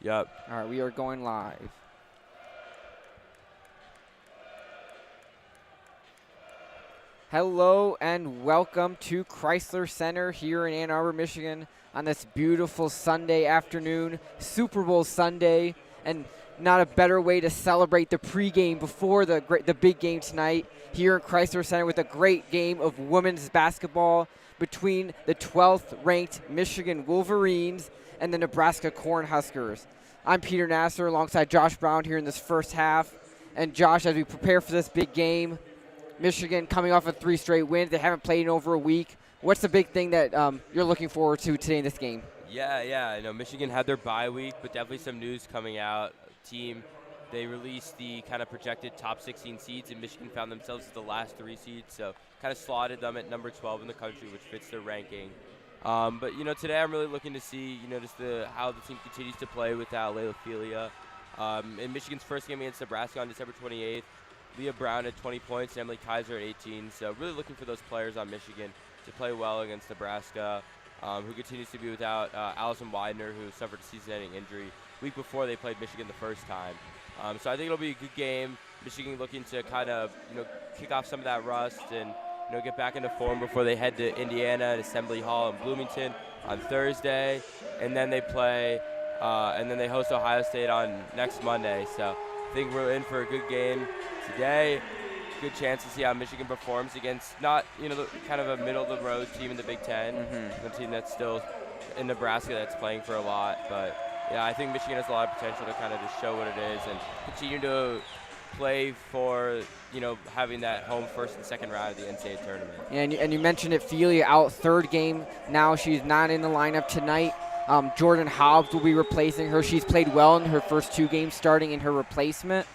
Yep. All right, we are going live. Hello and welcome to Crisler Center here in Ann Arbor, Michigan on this beautiful Sunday afternoon, Super Bowl Sunday, and not a better way to celebrate the pregame before the big game tonight here in Crisler Center with a great game of women's basketball between the 12th ranked Michigan Wolverines and the Nebraska Cornhuskers. I'm Peter Nasr alongside Josh Brown here in this first half. And Josh, as we prepare for this big game, Michigan coming off of 3 straight wins. They haven't played in over a week. What's the big thing that you're looking forward to today in this game? Yeah. I know Michigan had their bye week, but definitely some news coming out. They released the kind of projected top 16 seeds, and Michigan found themselves as the last 3 seeds, so kind of slotted them at number 12 in the country, which fits their ranking. But today I'm really looking to see, just how the team continues to play without Layla Felia. In Michigan's first game against Nebraska on December 28th, Leah Brown at 20 points, and Emily Kaiser at 18. So really looking for those players on Michigan to play well against Nebraska, who continues to be without Allison Widener, who suffered a season-ending injury week before they played Michigan the first time. So I think it'll be a good game. Michigan looking to kind of, kick off some of that rust and, get back into form before they head to Indiana at Assembly Hall in Bloomington on Thursday. And then they play, and then they host Ohio State on next Monday. So I think we're in for a good game today. Good chance to see how Michigan performs against not, kind of a middle-of-the-road team in the Big Ten, a team that's still in Nebraska that's playing for a lot. But, yeah, I think Michigan has a lot of potential to kind of just show what it is and continue to play for, having that home first and second round of the NCAA Tournament. Yeah, and you mentioned it, Felia out third game. Now she's not in the lineup tonight. Jordan Hobbs will be replacing her. She's played well in her first 2 games starting in her replacement.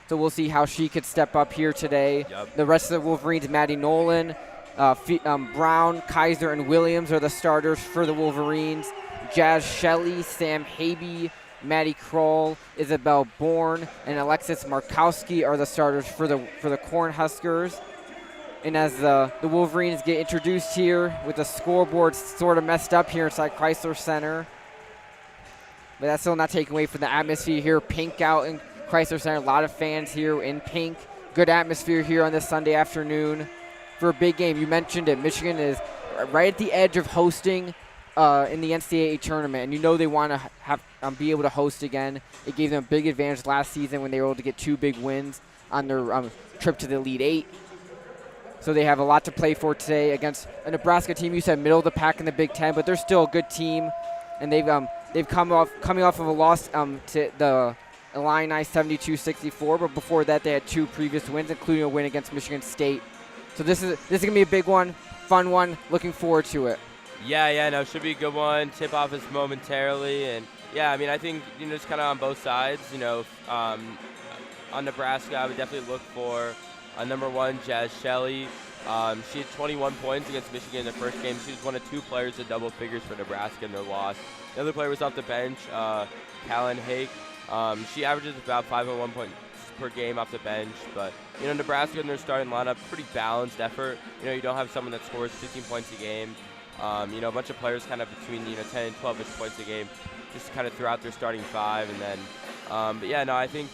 So we'll see how she could step up here today. Yep. The rest of the Wolverines, Maddie Nolan, Brown, Kaiser, and Williams are the starters for the Wolverines. Jazz Shelley, Sam Habe, Maddie Kroll, Isabel Bourne, and Alexis Markowski are the starters for the Cornhuskers. And as the Wolverines get introduced here with the scoreboard sort of messed up here inside Crisler Center. But that's still not taking away from the atmosphere here. Pink out in Crisler Center. A lot of fans here in pink. Good atmosphere here on this Sunday afternoon for a big game. You mentioned it. Michigan is right at the edge of hosting in the NCAA Tournament. And they want to have be able to host again. It gave them a big advantage last season when they were able to get 2 big wins on their trip to the Elite 8. So they have a lot to play for today against a Nebraska team. You said middle of the pack in the Big Ten, but they're still a good team, and they've coming off of a loss to the Illini 72-64. But before that, they had 2 previous wins, including a win against Michigan State. So this is gonna be a big one, fun one. Looking forward to it. Yeah, no, should be a good one. Tip off is momentarily, and yeah, I mean I think it's kind of on both sides. On Nebraska, I would definitely look for. Number 1, Jazz Shelley. She had 21 points against Michigan in the first game. She was one of 2 players in double figures for Nebraska in their loss. The other player was off the bench, Callan Hake. She averages about 5.1 points per game off the bench. But, Nebraska in their starting lineup, pretty balanced effort. You don't have someone that scores 15 points a game. A bunch of players kind of between, 10 and 12-ish points a game, just kind of throughout their starting 5. And then, but yeah, no, I think,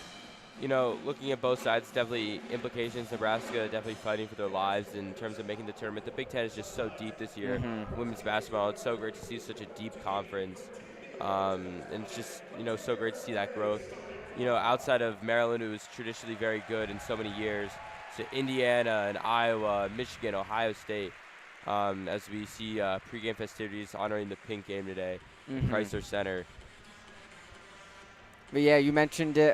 looking at both sides, definitely implications. Nebraska definitely fighting for their lives in terms of making the tournament. The Big Ten is just so deep this year. Women's basketball, it's so great to see such a deep conference. And it's just, so great to see that growth. Outside of Maryland, who was traditionally very good in so many years, to Indiana and Iowa, Michigan, Ohio State, as we see pregame festivities honoring the pink game today at Crisler Center. But yeah, you mentioned it.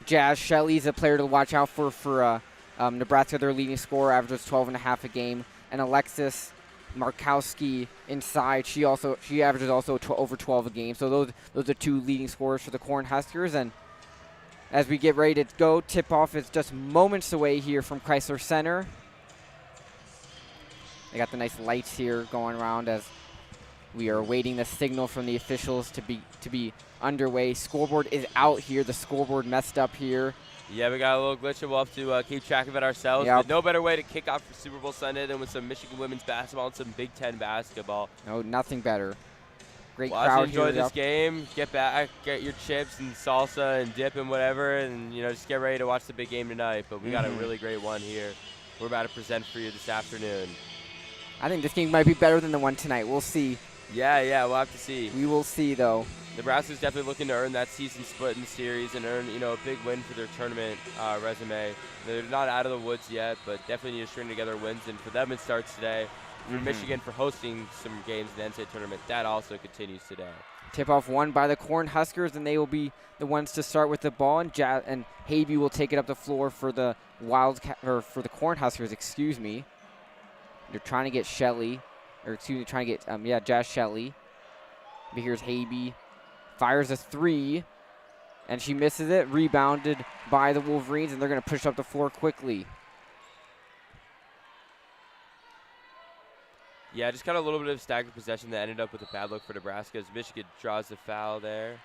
Jazz Shelley's a player to watch out for Nebraska. Their leading scorer, averages 12.5 a game, and Alexis Markowski inside. She averages over 12 a game. So those are 2 leading scorers for the Cornhuskers. And as we get ready to go, tip-off is just moments away here from Crisler Center. They got the nice lights here going around as we are awaiting the signal from the officials to be underway. Scoreboard is out here. The scoreboard messed up here. Yeah, we got a little glitch, and we'll have to keep track of it ourselves. Yep. But no better way to kick off for Super Bowl Sunday than with some Michigan women's basketball and some Big Ten basketball. No, nothing better. Great Well, crowd enjoy here. this game. Get back, get your chips and salsa and dip and whatever, and just get ready to watch the big game tonight. But we got a really great one here. We're about to present for you this afternoon. I think this game might be better than the one tonight. We'll see. Yeah, we'll have to see. We will see, though. Nebraska's definitely looking to earn that season split in the series and earn, a big win for their tournament resume. They're not out of the woods yet, but definitely need to string together wins. And for them, it starts today. For Michigan, for hosting some games in the NCAA Tournament, that also continues today. Tip-off won by the Cornhuskers, and they will be the ones to start with the ball. And Havey will take it up the floor for the for the Cornhuskers. Excuse me. They're trying to get Shelley, trying to get Jazz Shelley. But here's Havey, fires a three, and she misses it. Rebounded by the Wolverines, and they're going to push up the floor quickly. Yeah, just kind of a little bit of staggered possession that ended up with a bad look for Nebraska as Michigan draws the foul there.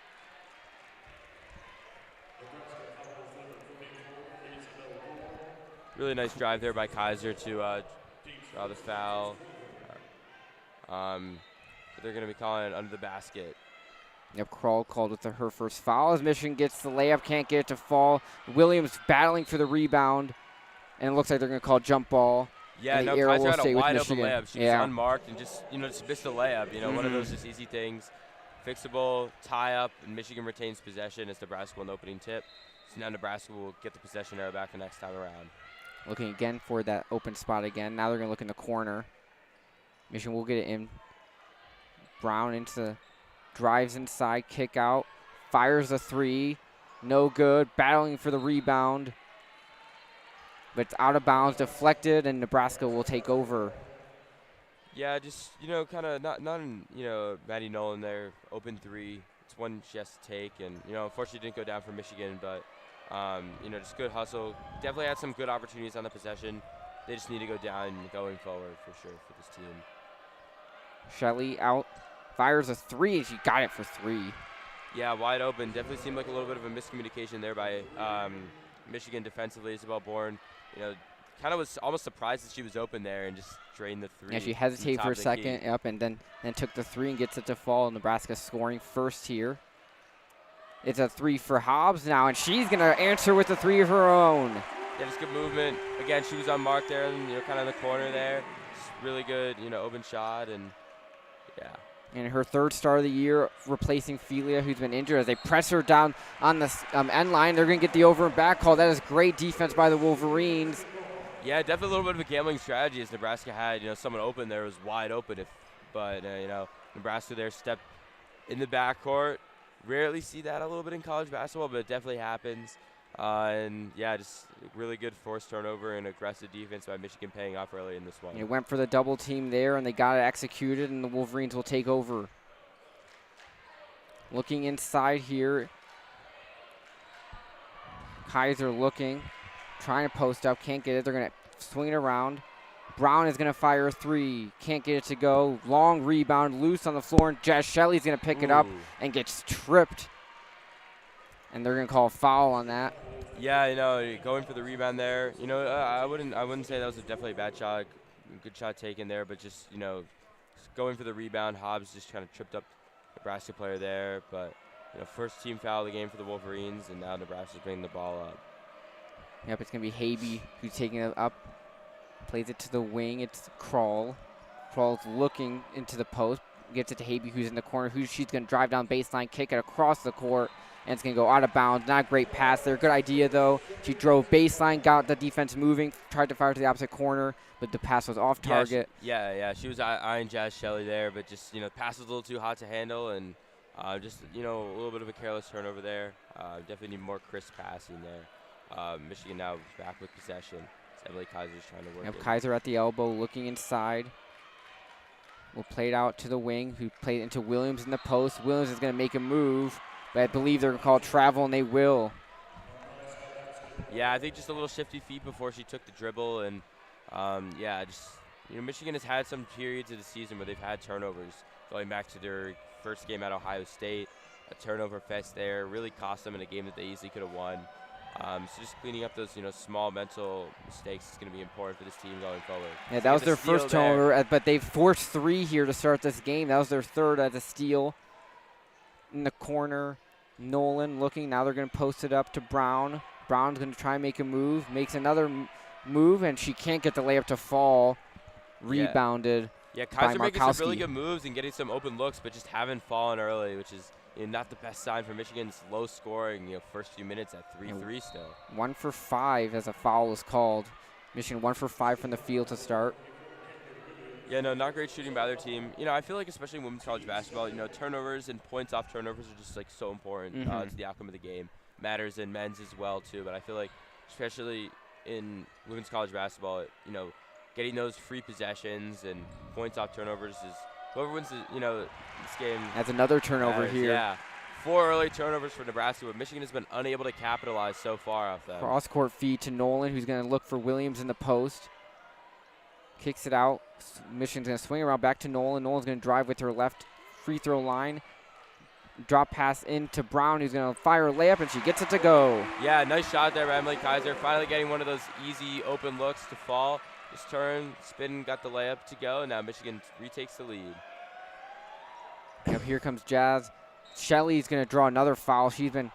Really nice drive there by Kaiser to draw the foul. But they're going to be calling it under the basket. Yep, Kroll called with her first foul as Michigan gets the layup, can't get it to fall. Williams battling for the rebound, and it looks like they're going to call jump ball. Yeah, no, Kaiser had a wide open layup. She was unmarked and just missed a layup. One of those just easy things. Fixable, tie up, and Michigan retains possession as Nebraska won the opening tip. So now Nebraska will get the possession arrow back the next time around. Looking again for that open spot again. Now they're going to look in the corner. Michigan will get it in. Brown drives inside, kick out, fires a three. No good, battling for the rebound. But it's out of bounds, deflected, and Nebraska will take over. Yeah, just, kind of not in, Maddie Nolan there, open three. It's one she has to take, and, unfortunately didn't go down for Michigan, but, just good hustle. Definitely had some good opportunities on the possession. They just need to go down going forward for sure for this team. Shelley out, fires a three, and she got it for three. Yeah, wide open. Definitely seemed like a little bit of a miscommunication there by Michigan defensively. Isabel Bourne, kind of was almost surprised that she was open there and just drained the three. Yeah, she hesitated for a second, and then took the three and gets it to fall. Nebraska scoring first here. It's a three for Hobbs now, and she's going to answer with a three of her own. Yeah, just good movement. Again, she was unmarked there, and, kind of in the corner there. Just really good, open shot, and yeah. And her third start of the year, replacing Felia, who's been injured. As they press her down on the end line, they're going to get the over and back call. That is great defense by the Wolverines. Yeah, definitely a little bit of a gambling strategy as Nebraska had, someone open there was wide open. But Nebraska there stepped in the backcourt. Rarely see that a little bit in college basketball, but it definitely happens. And, yeah, just really good forced turnover and aggressive defense by Michigan paying off early in this one. It went for the double team there, and they got it executed, and the Wolverines will take over. Looking inside here. Kaiser looking, trying to post up, can't get it. They're going to swing it around. Brown is going to fire a three, can't get it to go. Long rebound, loose on the floor, and Jazz Shelley's going to pick it up and gets tripped. And they're going to call a foul on that. Yeah, going for the rebound there. I wouldn't say that was definitely a bad shot. Good shot taken there, but just, going for the rebound. Hobbs just kind of tripped up the Nebraska player there. But, first team foul of the game for the Wolverines, and now Nebraska's bringing the ball up. Yep, it's going to be Havey who's taking it up. Plays it to the wing. It's Kroll. Kroll's looking into the post. Gets it to Havey, who's in the corner. She's going to drive down baseline, kick it across the court, and it's going to go out of bounds. Not a great pass there. Good idea, though. She drove baseline, got the defense moving, tried to fire to the opposite corner, but the pass was off target. Yeah. She was eyeing Jazz Shelley there, but just, the pass was a little too hot to handle, and just, a little bit of a careless turnover there. Definitely need more crisp passing there. Michigan now back with possession. Emily Kaiser's trying to work it. Kaiser at the elbow, looking inside. Will play it out to the wing, who played into Williams in the post. Williams is going to make a move, but I believe they're going to call travel, and they will. Yeah, I think just a little shifty feet before she took the dribble, and Michigan has had some periods of the season where they've had turnovers. Going back to their first game at Ohio State, a turnover fest there really cost them in a game that they easily could have won. So just cleaning up those, small mental mistakes is going to be important for this team going forward. Yeah, So that was get the their steal first there. turnover, but they forced 3 here to start this game. That was their third as a steal. In the corner, Nolan looking. Now they're going to post it up to Brown. Brown's going to try and make a move. Makes another move, and she can't get the layup to fall. Rebounded. Yeah, by Kaiser making some really Markowski. good moves and getting some open looks, but just haven't fallen early, which is not the best sign for Michigan's low scoring, first few minutes at 3-3 still. 1 for 5 as a foul is called. Michigan 1 for 5 from the field to start. Yeah, no, not great shooting by their team. I feel like especially in women's college basketball, turnovers and points off turnovers are just so important to the outcome of the game. Matters in men's as well too, but I feel like especially in women's college basketball, getting those free possessions and points off turnovers is whoever wins this game. That's another turnover matters. here. Yeah. 4 early turnovers for Nebraska, but Michigan has been unable to capitalize so far off them. Cross-court feed to Nolan, who's going to look for Williams in the post. Kicks it out. Michigan's going to swing around back to Nolan. Nolan's going to drive with her left free throw line. Drop pass into Brown, who's going to fire a layup, and she gets it to go. Yeah, nice shot there by Emily Kaiser. Finally getting one of those easy open looks to fall. Just turn, spin, got the layup to go. Now Michigan retakes the lead. Yep, here comes Jazz. Shelley's going to draw another foul. She's been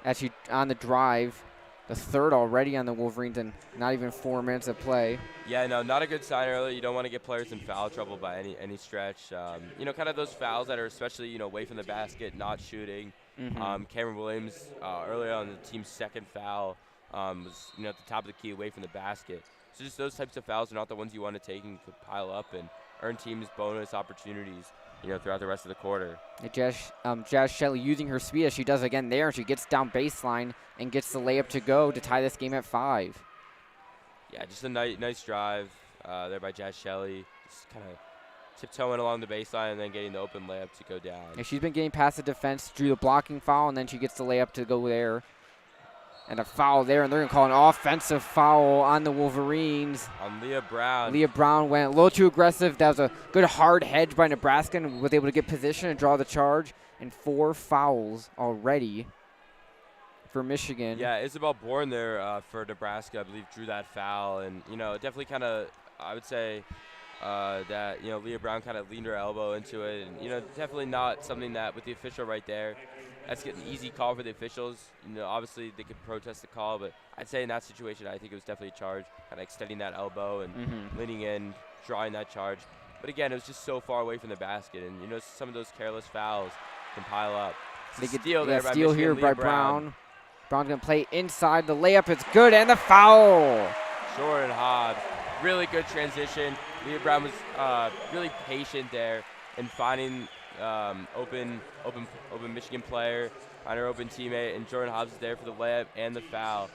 actually on the drive. The third already on the Wolverines, and not even 4 minutes of play. Yeah, no, not a good sign early. You don't want to get players in foul trouble by any stretch. Kind of those fouls that are especially, away from the basket, not shooting. Cameron Williams, earlier on the team's second foul, was, at the top of the key away from the basket. So just those types of fouls are not the ones you want to take and could pile up and earn teams bonus opportunities, throughout the rest of the quarter. Jazz Shelley using her speed as she does again there, and she gets down baseline and gets the layup to go to tie this game at 5. Yeah, just a nice drive there by Jazz Shelley. Just kind of tiptoeing along the baseline and then getting the open layup to go down. And she's been getting past the defense, drew the blocking foul, and then she gets the layup to go there. And a foul there, and they're going to call an offensive foul on the Wolverines. On Leah Brown. Leah Brown went a little too aggressive. That was a good hard hedge by Nebraska and was able to get position and draw the charge. And 4 fouls already for Michigan. Yeah, Isabel Bourne there for Nebraska, I believe, drew that foul. And, definitely kind of, I would say that, Leah Brown kind of leaned her elbow into it. And, definitely not something that with the official right there, that's an easy call for the officials. Obviously they could protest the call, but I'd say in that situation, I think it was definitely a charge, kind of extending that elbow and leaning in, drawing that charge. But again, it was just so far away from the basket, and some of those careless fouls can pile up. They get steal there by steal Michigan, here by Leah Brown. Brown's going to play inside. The layup is good, and the foul. Jordan Hobbs, really good transition. Leah Brown was really patient there in finding open Michigan player on her open teammate, and Jordan Hobbs is there for the layup and the foul.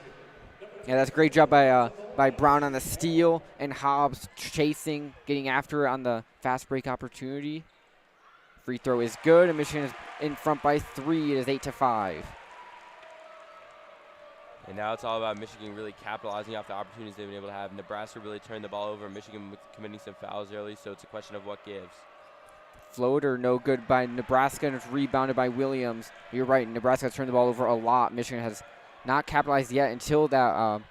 Yeah, that's a great job by Brown on the steal, and Hobbs chasing, getting after it on the fast break opportunity. Free throw is good, and Michigan is in front by 3. It is 8-5. And now it's all about Michigan really capitalizing off the opportunities they've been able to have. Nebraska really turned the ball over. Michigan committing some fouls early, so it's a question of what gives. Floater no good by Nebraska, and it's rebounded by Williams. You're right, Nebraska has turned the ball over a lot. Michigan has not capitalized yet until that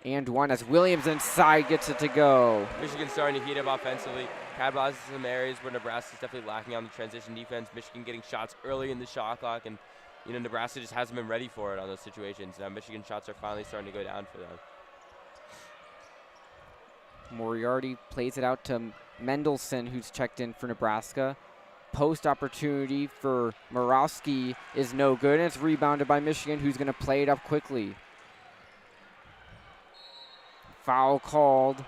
and one as Williams inside gets it to go. Michigan starting to heat up offensively, capitalizing some areas where Nebraska's definitely lacking on the transition defense. Michigan getting shots early in the shot clock, and Nebraska just hasn't been ready for it on those situations. Now Michigan shots are finally starting to go down for them. Moriarty plays it out to Mendelson, who's checked in for Nebraska. Post opportunity for Morowski is no good, and it's rebounded by Michigan, who's going to play it up quickly. Foul called.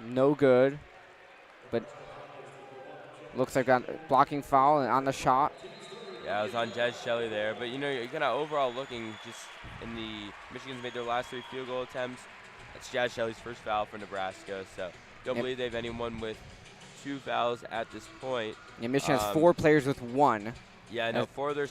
No good, but looks like a blocking foul on the shot. Yeah, it was on Jez Shelley there. But, you're kind of overall looking just in the Michigan's made their last 3 field goal attempts. That's Jaz Shelley's first foul for Nebraska. So don't believe they've anyone with 2 fouls at this point. Yeah, Michigan has 4 players with 1. Yeah, no, for their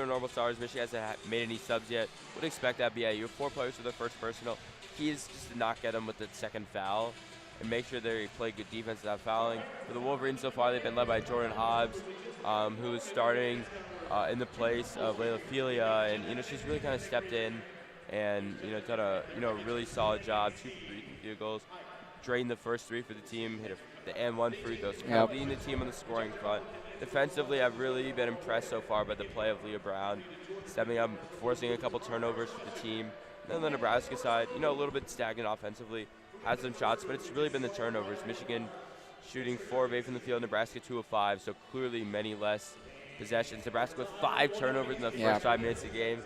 normal starters, Michigan hasn't made any subs yet. Would expect that, but yeah, you have 4 players for the first personal. Key is just to not get them with the second foul and make sure they play good defense without fouling. For the Wolverines so far, they've been led by Jordan Hobbs, who is starting in the place of Layla Filia, and she's really kind of stepped in and done a really solid job. 2 free field goals, drained the first 3 for the team, hit the and 1 free throw, so kind of leading the team on the scoring front. Defensively, I've really been impressed so far by the play of Leah Brown, stepping up, forcing a couple turnovers for the team. And then on the Nebraska side, a little bit stagnant offensively, had some shots, but it's really been the turnovers. Michigan shooting 4 of 8 from the field, Nebraska 2 of 5, so clearly many less possessions. Nebraska with 5 turnovers in the first 5 minutes of the game.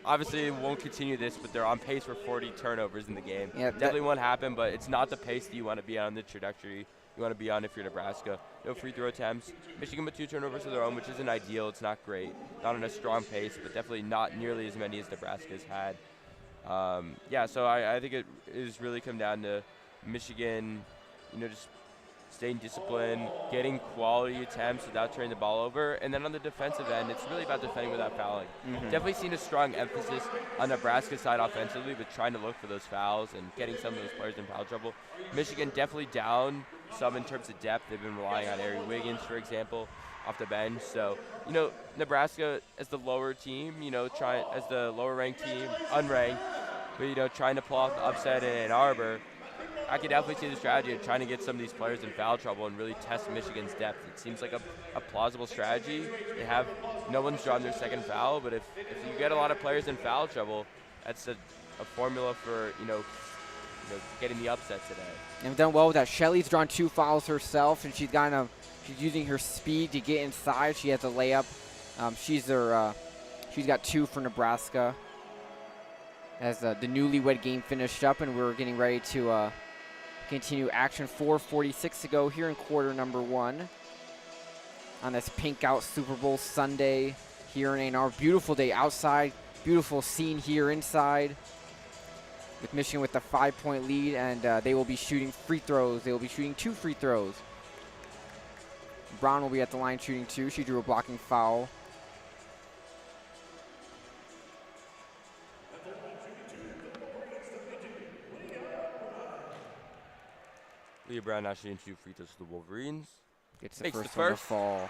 Obviously, it won't continue this, but they're on pace for 40 turnovers in the game. Definitely won't happen, but it's not the pace that you want to be on, the trajectory you want to be on if you're Nebraska. No free throw attempts. Michigan with 2 turnovers of their own, which isn't ideal. It's not great. Not on a strong pace, but definitely not nearly as many as Nebraska's had. So I think it is really come down to Michigan, just staying disciplined, getting quality attempts without turning the ball over. And then on the defensive end, it's really about defending without fouling. Definitely seen a strong emphasis on Nebraska's side offensively, but trying to look for those fouls and getting some of those players in foul trouble. Michigan definitely down some in terms of depth. They've been relying on Ari Wiggins, for example, off the bench. So, Nebraska as the lower team, as the lower ranked team, unranked, but, trying to pull off the upset in Ann Arbor, I could definitely see the strategy of trying to get some of these players in foul trouble and really test Michigan's depth. It seems like a plausible strategy. No one's drawn their second foul, but if you get a lot of players in foul trouble, that's a formula for, getting the upset today. And we've done well with that. Shelley's drawn 2 fouls herself, and she's using her speed to get inside. She has a layup. She's got 2 for Nebraska. As the newlywed game finished up, and we're getting ready to continue action. 4:46 to go here in quarter number 1 on this pink out Super Bowl Sunday here in Ann Arbor. Beautiful day outside, beautiful scene here inside, with Michigan with the 5-point lead, and they will be shooting free throws. They will be shooting 2 free throws. Brown will be at the line shooting 2. She drew a blocking foul. Leah Brown now shooting 2 free throws for the Wolverines. Gets the first one to fall.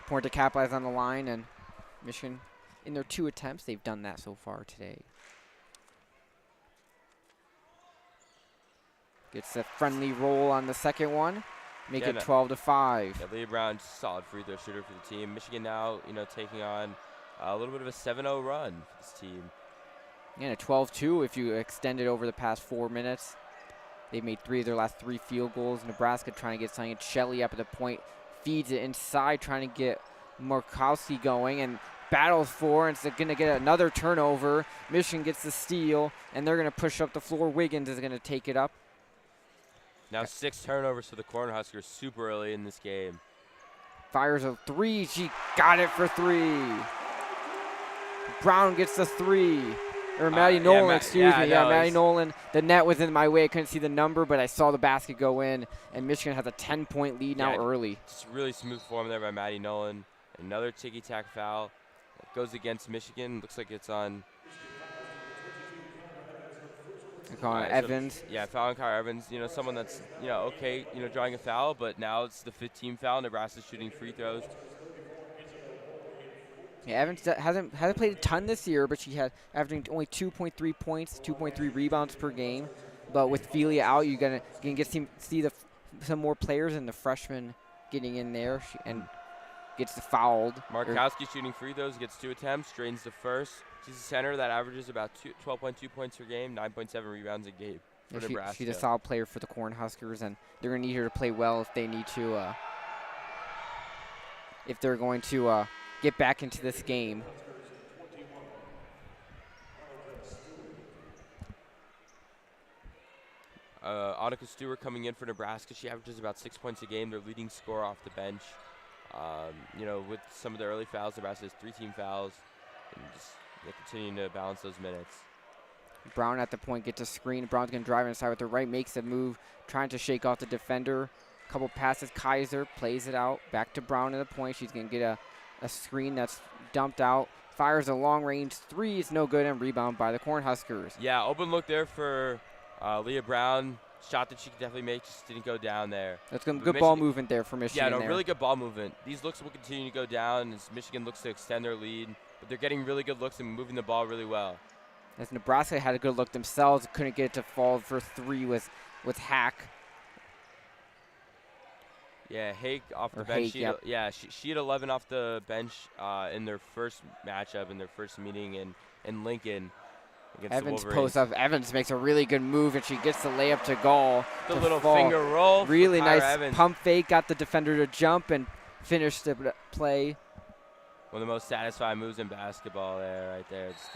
Point to capitalize on the line, and Michigan, in their 2 attempts, they've done that so far today. Gets a friendly roll on the second one. Make it 12-5. Yeah, Leah Brown, solid free throw shooter for the team. Michigan now, taking on a little bit of a 7-0 run for this team. And a 12-2 if you extend it over the past 4 minutes. They've made 3 of their last 3 field goals. Nebraska trying to get something. Shelley up at the point, feeds it inside, trying to get Markowski going, and battles for, and it's going to get another turnover. Michigan gets the steal, and they're going to push up the floor. Wiggins is going to take it up. Now 6 turnovers for the Cornhuskers super early in this game. Fires a 3. She got it for 3. Brown gets the 3. Or Maddie Nolan, excuse me. Yeah, Maddie Nolan. The net was in my way. I couldn't see the number, but I saw the basket go in, and Michigan has a 10-point lead now early. Just really smooth form there by Maddie Nolan. Another ticky-tack foul. It goes against Michigan. Looks like it's on Evans. Foul on Kyra Evans. Someone that's, okay, drawing a foul, but now it's the 15th foul. Nebraska's shooting free throws. Yeah, Evans hasn't played a ton this year, but she had averaging only 2.3 points, 2.3 rebounds per game. But with Filia out, you're gonna get see some more players, and the freshman getting in there and gets fouled. Markowski shooting free throws, gets 2 attempts, drains the first. She's a center that averages about 12.2 points per game, 9.7 rebounds a game for Nebraska. She's a solid player for the Cornhuskers, and they're gonna need her to play well if they need to. If they're going to get back into this game. Annika Stewart coming in for Nebraska. She averages about 6 points a game. Their leading scorer off the bench. With some of the early fouls, Nebraska has 3 team fouls, and just continuing to balance those minutes. Brown at the point gets a screen. Brown's going to drive inside with the right, makes a move, trying to shake off the defender. Couple passes. Kaiser plays it out. Back to Brown at the point. She's going to get a screen that's dumped out. Fires a long-range 3. It's no good, and rebound by the Cornhuskers. Yeah, open look there for Leah Brown. shot that she could definitely make, just didn't go down there. That's good ball movement there for Michigan. Yeah, no, really good ball movement. These looks will continue to go down as Michigan looks to extend their lead, but they're getting really good looks and moving the ball really well. As Nebraska had a good look themselves, couldn't get it to fall for 3 with Hack. Yeah, Hake off the bench. Yep. She had 11 off the bench in their first matchup, in their first meeting in Lincoln against Evans the Wolverines. posts up. Evans makes a really good move, and she gets the layup to goal. The little finger roll. Really nice Evans. Pump fake, got the defender to jump and finish the play. One of the most satisfying moves in basketball there, right there. It's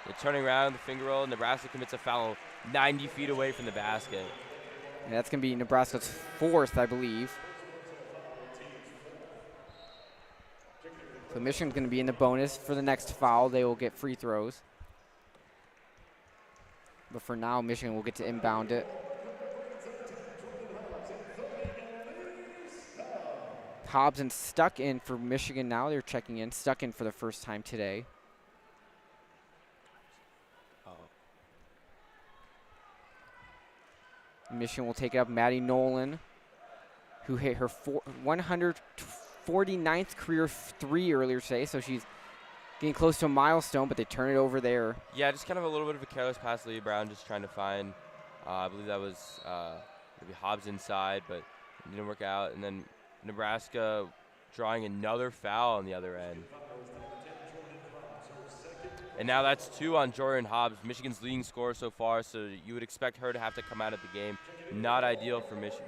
the turning around, the finger roll. Nebraska commits a foul 90 feet away from the basket. And that's going to be Nebraska's 4th, I believe. So Michigan's going to be in the bonus for the next foul. They will get free throws. But for now, Michigan will get to inbound it. Hobson stuck in for Michigan now. They're checking in. Stuck in for the first time today. Michigan will take it up. Maddie Nolan, who hit her 149th career 3 earlier today, so she's getting close to a milestone, but they turn it over there. Yeah, just kind of a little bit of a careless pass to Leah Brown, just trying to find, I believe that was maybe Hobbs inside, but it didn't work out. And then Nebraska drawing another foul on the other end. And now that's 2 on Jordan Hobbs, Michigan's leading scorer so far, so you would expect her to have to come out of the game. Not ideal for Michigan.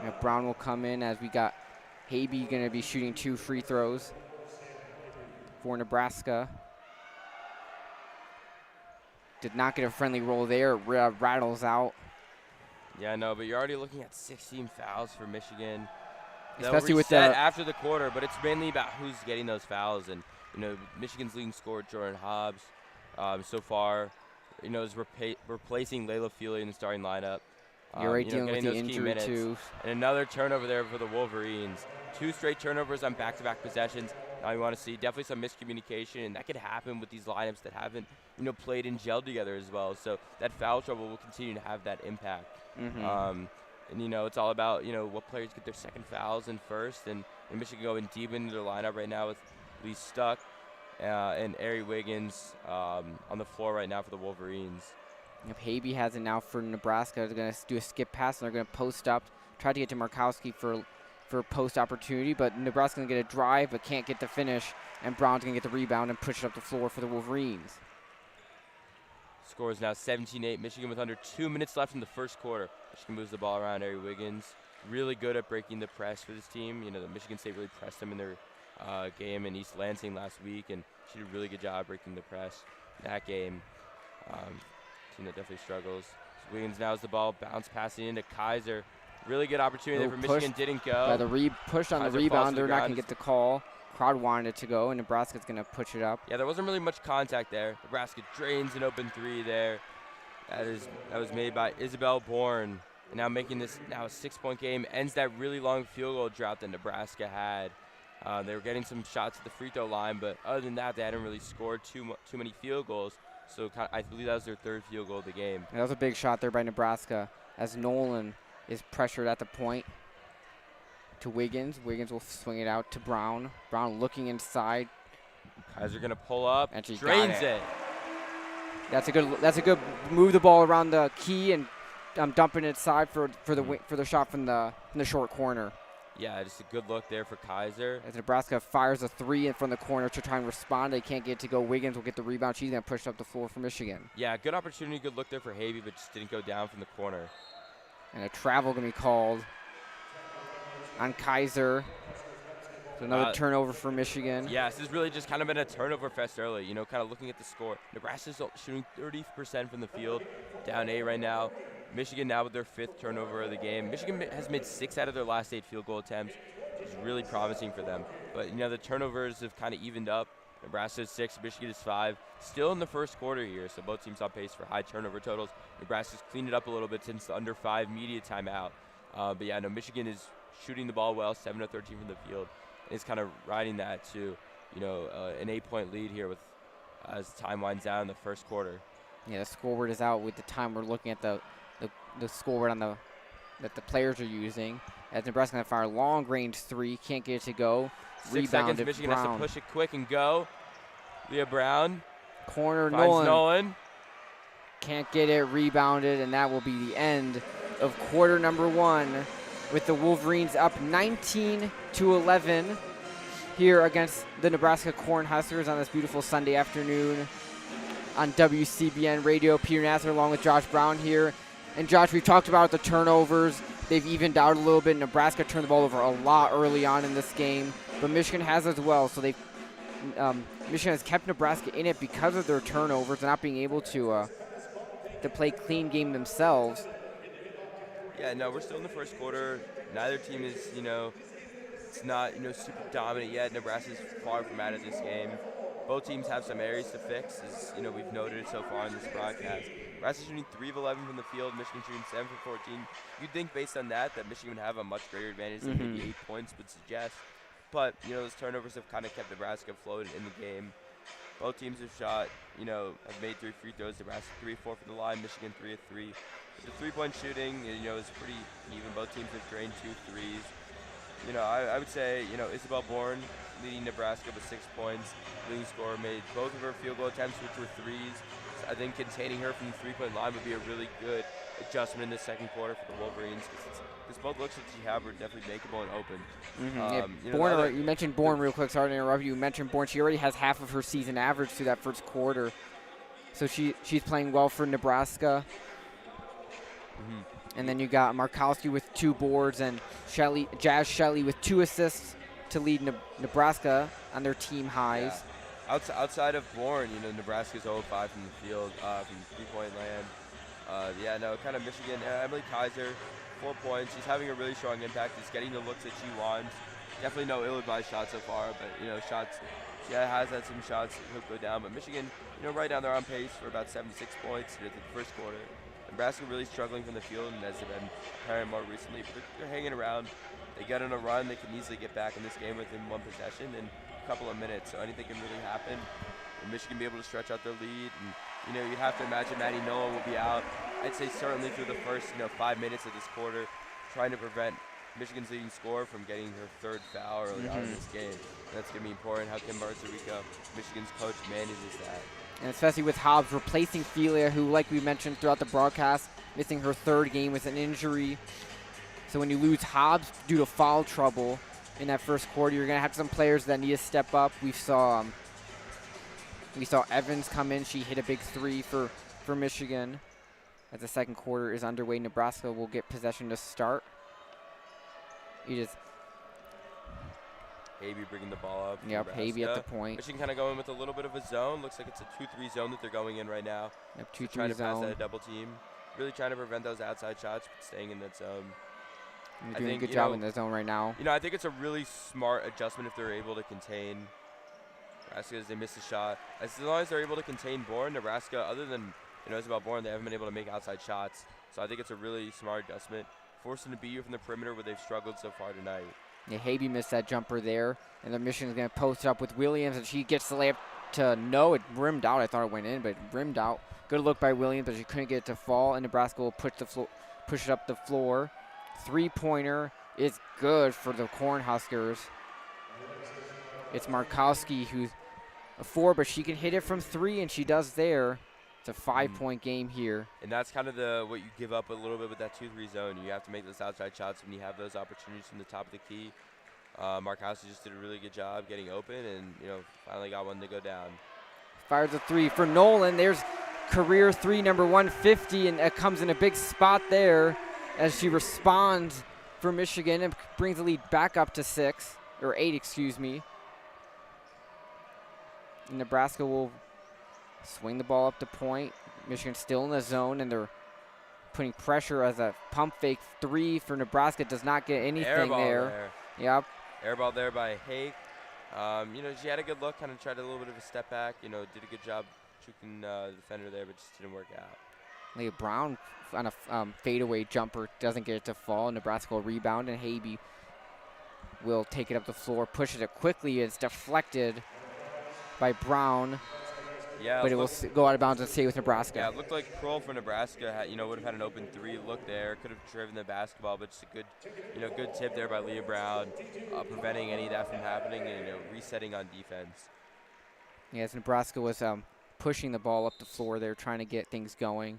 Yeah, Brown will come in as we got Habe going to be shooting 2 free throws for Nebraska. Did not get a friendly roll there. Rattles out. Yeah, no, but you're already looking at 16 fouls for Michigan. Especially with after the quarter, but it's mainly about who's getting those fouls. And Michigan's leading scorer, Jordan Hobbs, so far, is replacing Layla Feely in the starting lineup. You're right, dealing with the injury too. And another turnover there for the Wolverines. 2 straight turnovers on back-to-back possessions. Now you want to see definitely some miscommunication, and that could happen with these lineups that haven't, played and gelled together as well. So that foul trouble will continue to have that impact. Mm-hmm. And it's all about what players get their second fouls in first, and Michigan going deep into their lineup right now with Lee Stuck and Ari Wiggins on the floor right now for the Wolverines. If Habe has it now for Nebraska, they're going to do a skip pass, and they're going to post up, try to get to Markowski for a post opportunity, but Nebraska's going to get a drive but can't get the finish, and Brown's going to get the rebound and push it up the floor for the Wolverines. Score is now 17-8. Michigan with under 2 minutes left in the first quarter. Michigan moves the ball around. Ari Wiggins really good at breaking the press for this team. The Michigan State really pressed them in their game in East Lansing last week, and she did a really good job breaking the press in that game. Team that definitely struggles. Wiggins now has the ball, bounce passing into Kaiser. Really good opportunity there for Michigan, didn't go. By the push on the rebound, they're not going to get the call. Crowd wanted it to go, and Nebraska's going to push it up. Yeah, there wasn't really much contact there. Nebraska drains an open 3 there. That was made by Isabel Bourne. And now making this now a 6-point game, ends that really long field goal drought that Nebraska had. They were getting some shots at the free throw line, but other than that, they hadn't really scored too many field goals. So I believe that was their 3rd field goal of the game. That was a big shot there by Nebraska as Nolan is pressured at the point to Wiggins. Wiggins will swing it out to Brown. Brown looking inside. Kaiser going to pull up, and she drains it. That's a good move the ball around the key and dumping it inside for the shot from the short corner. Yeah, just a good look there for Kaiser. As Nebraska fires a 3 in from the corner to try and respond. They can't get it to go. Wiggins will get the rebound. She's going to push up the floor for Michigan. Yeah, good opportunity, good look there for Habe, but just didn't go down from the corner. And a travel going to be called on Kaiser. So another turnover for Michigan. Yeah, this has really just kind of been a turnover fest early. Kind of looking at the score. Nebraska's shooting 30% from the field, down 8 right now. Michigan now with their 5th turnover of the game. Michigan has made 6 out of their last 8 field goal attempts, which is really promising for them. But, the turnovers have kind of evened up. Nebraska is 6, Michigan is 5. Still in the first quarter here, so both teams on pace for high turnover totals. Nebraska's cleaned it up a little bit since the under 5 media timeout. But, yeah, no, Michigan is shooting the ball well, 7 of 13 from the field. And it's kind of riding that to, an 8-point lead here with as time winds down in the first quarter. Yeah, the scoreboard is out with the time. We're looking at the scoreboard on that the players are using. As Nebraska going to fire a long-range three. Can't get it to go. 6 seconds. Michigan has to push it quick and go. Leah Brown. Corner, finds Nolan. Can't get it. Rebounded, and that will be the end of quarter number 1 with the Wolverines up 19-11 here against the Nebraska Cornhuskers on this beautiful Sunday afternoon on WCBN Radio. Peter Nasr along with Josh Brown here. And Josh, we've talked about the turnovers. They've evened out a little bit. Nebraska turned the ball over a lot early on in this game, but Michigan has as well. So Michigan has kept Nebraska in it because of their turnovers and not being able to play clean game themselves. Yeah, no, we're still in the first quarter. Neither team is, it's not, super dominant yet. Nebraska's far from out of this game. Both teams have some areas to fix, as, we've noted so far in this broadcast. Nebraska's shooting 3 of 11 from the field. Michigan shooting 7 for 14. You'd think based on that Michigan would have a much greater advantage than maybe 8 points would suggest. But, those turnovers have kind of kept Nebraska afloat in the game. Both teams have shot, have made 3 free throws. Nebraska 3-4 from the line, Michigan 3 of 3. The three-point shooting, is pretty even. Both teams have drained 2 threes. I would say, Isabel Bourne leading Nebraska with 6 points. Leading scorer made both of her field goal attempts, which were threes. So I think containing her from the three-point line would be a really good adjustment in the second quarter for the Wolverines, because both looks that she have are definitely makeable and open. Bourne, you mentioned Bourne real quick. Sorry to interrupt you. You mentioned Bourne. She already has half of her season average through that first quarter. So she's playing well for Nebraska. And then you got Markowski with 2 boards and Jazz Shelley with 2 assists to lead Nebraska on their team highs. Yeah. Outside of Bourne, Nebraska's 0-5 from the field, from three-point land. Kind of Michigan. Emily Kaiser, 4 points. She's having a really strong impact. She's getting the looks that she wants. Definitely no ill-advised shots so far, but, shots, she has had some shots that could go down. But Michigan, right down there on pace for about 76 points in the first quarter. Nebraska really struggling from the field, and as they've been apparent more recently, but they're hanging around. They get on a run. They can easily get back in this game within 1 possession in a couple of minutes, so anything can really happen. And Michigan be able to stretch out their lead, and you'd have to imagine Maddie Noah will be out. I'd say certainly through the first 5 minutes of this quarter, trying to prevent Michigan's leading scorer from getting her 3rd foul early on in this game. And that's going to be important how Kim Barzarico, Michigan's coach, manages that. And especially with Hobbs replacing Felia, who, like we mentioned throughout the broadcast, missing her 3rd game with an injury. So when you lose Hobbs due to foul trouble in that first quarter, you're going to have some players that need to step up. We saw Evans come in. She hit a big 3 for Michigan. As the second quarter is underway, Nebraska will get possession to start. Havey bringing the ball up. Yep, Havey at the point. Michigan kind of going with a little bit of a zone. Looks like it's a 2-3 zone that they're going in right now. Yep, 2-3 zone. Trying to pass that double team. Really trying to prevent those outside shots, but staying in that zone. They're doing a good job in the zone right now. I think it's a really smart adjustment if they're able to contain Nebraska as they miss a shot. As long as they're able to contain Bourne, Nebraska, other than Isabel Bourne, they haven't been able to make outside shots. So I think it's a really smart adjustment. Forcing to beat you from the perimeter where they've struggled so far tonight. Yeah, Havey missed that jumper there, and the Michigan's going to post up with Williams, and she gets the layup to no. It rimmed out. I thought it went in, but it rimmed out. Good look by Williams, but she couldn't get it to fall, and Nebraska will push it up the floor. 3-pointer is good for the Cornhuskers. It's Markowski who's a 4, but she can hit it from 3, and she does there. It's a 5-point game here. And that's kind of what you give up a little bit with that 2-3 zone. You have to make those outside shots when you have those opportunities from the top of the key. Markowski just did a really good job getting open and, finally got one to go down. Fires a 3 for Nolan. There's career 3, number 150, and it comes in a big spot there as she responds for Michigan and brings the lead back up to 8, excuse me. And Nebraska will swing the ball up the point. Michigan still in the zone, and they're putting pressure as a pump fake 3 for Nebraska. Does not get anything there. Yep. Air ball there by Hake. She had a good look, kind of tried a little bit of a step back. Did a good job shooting the defender there, but just didn't work out. Leah Brown on a fadeaway jumper doesn't get it to fall. Nebraska will rebound, and Havey will take it up the floor, pushes it quickly. It's deflected by Brown. Yeah, but it will go out of bounds and stay with Nebraska. Yeah, it looked like Kroll for Nebraska would have had an open 3 look there. Could have driven the basketball, but just a good, good tip there by Leah Brown, preventing any of that from happening and, resetting on defense. Yes, Nebraska was pushing the ball up the floor there, trying to get things going.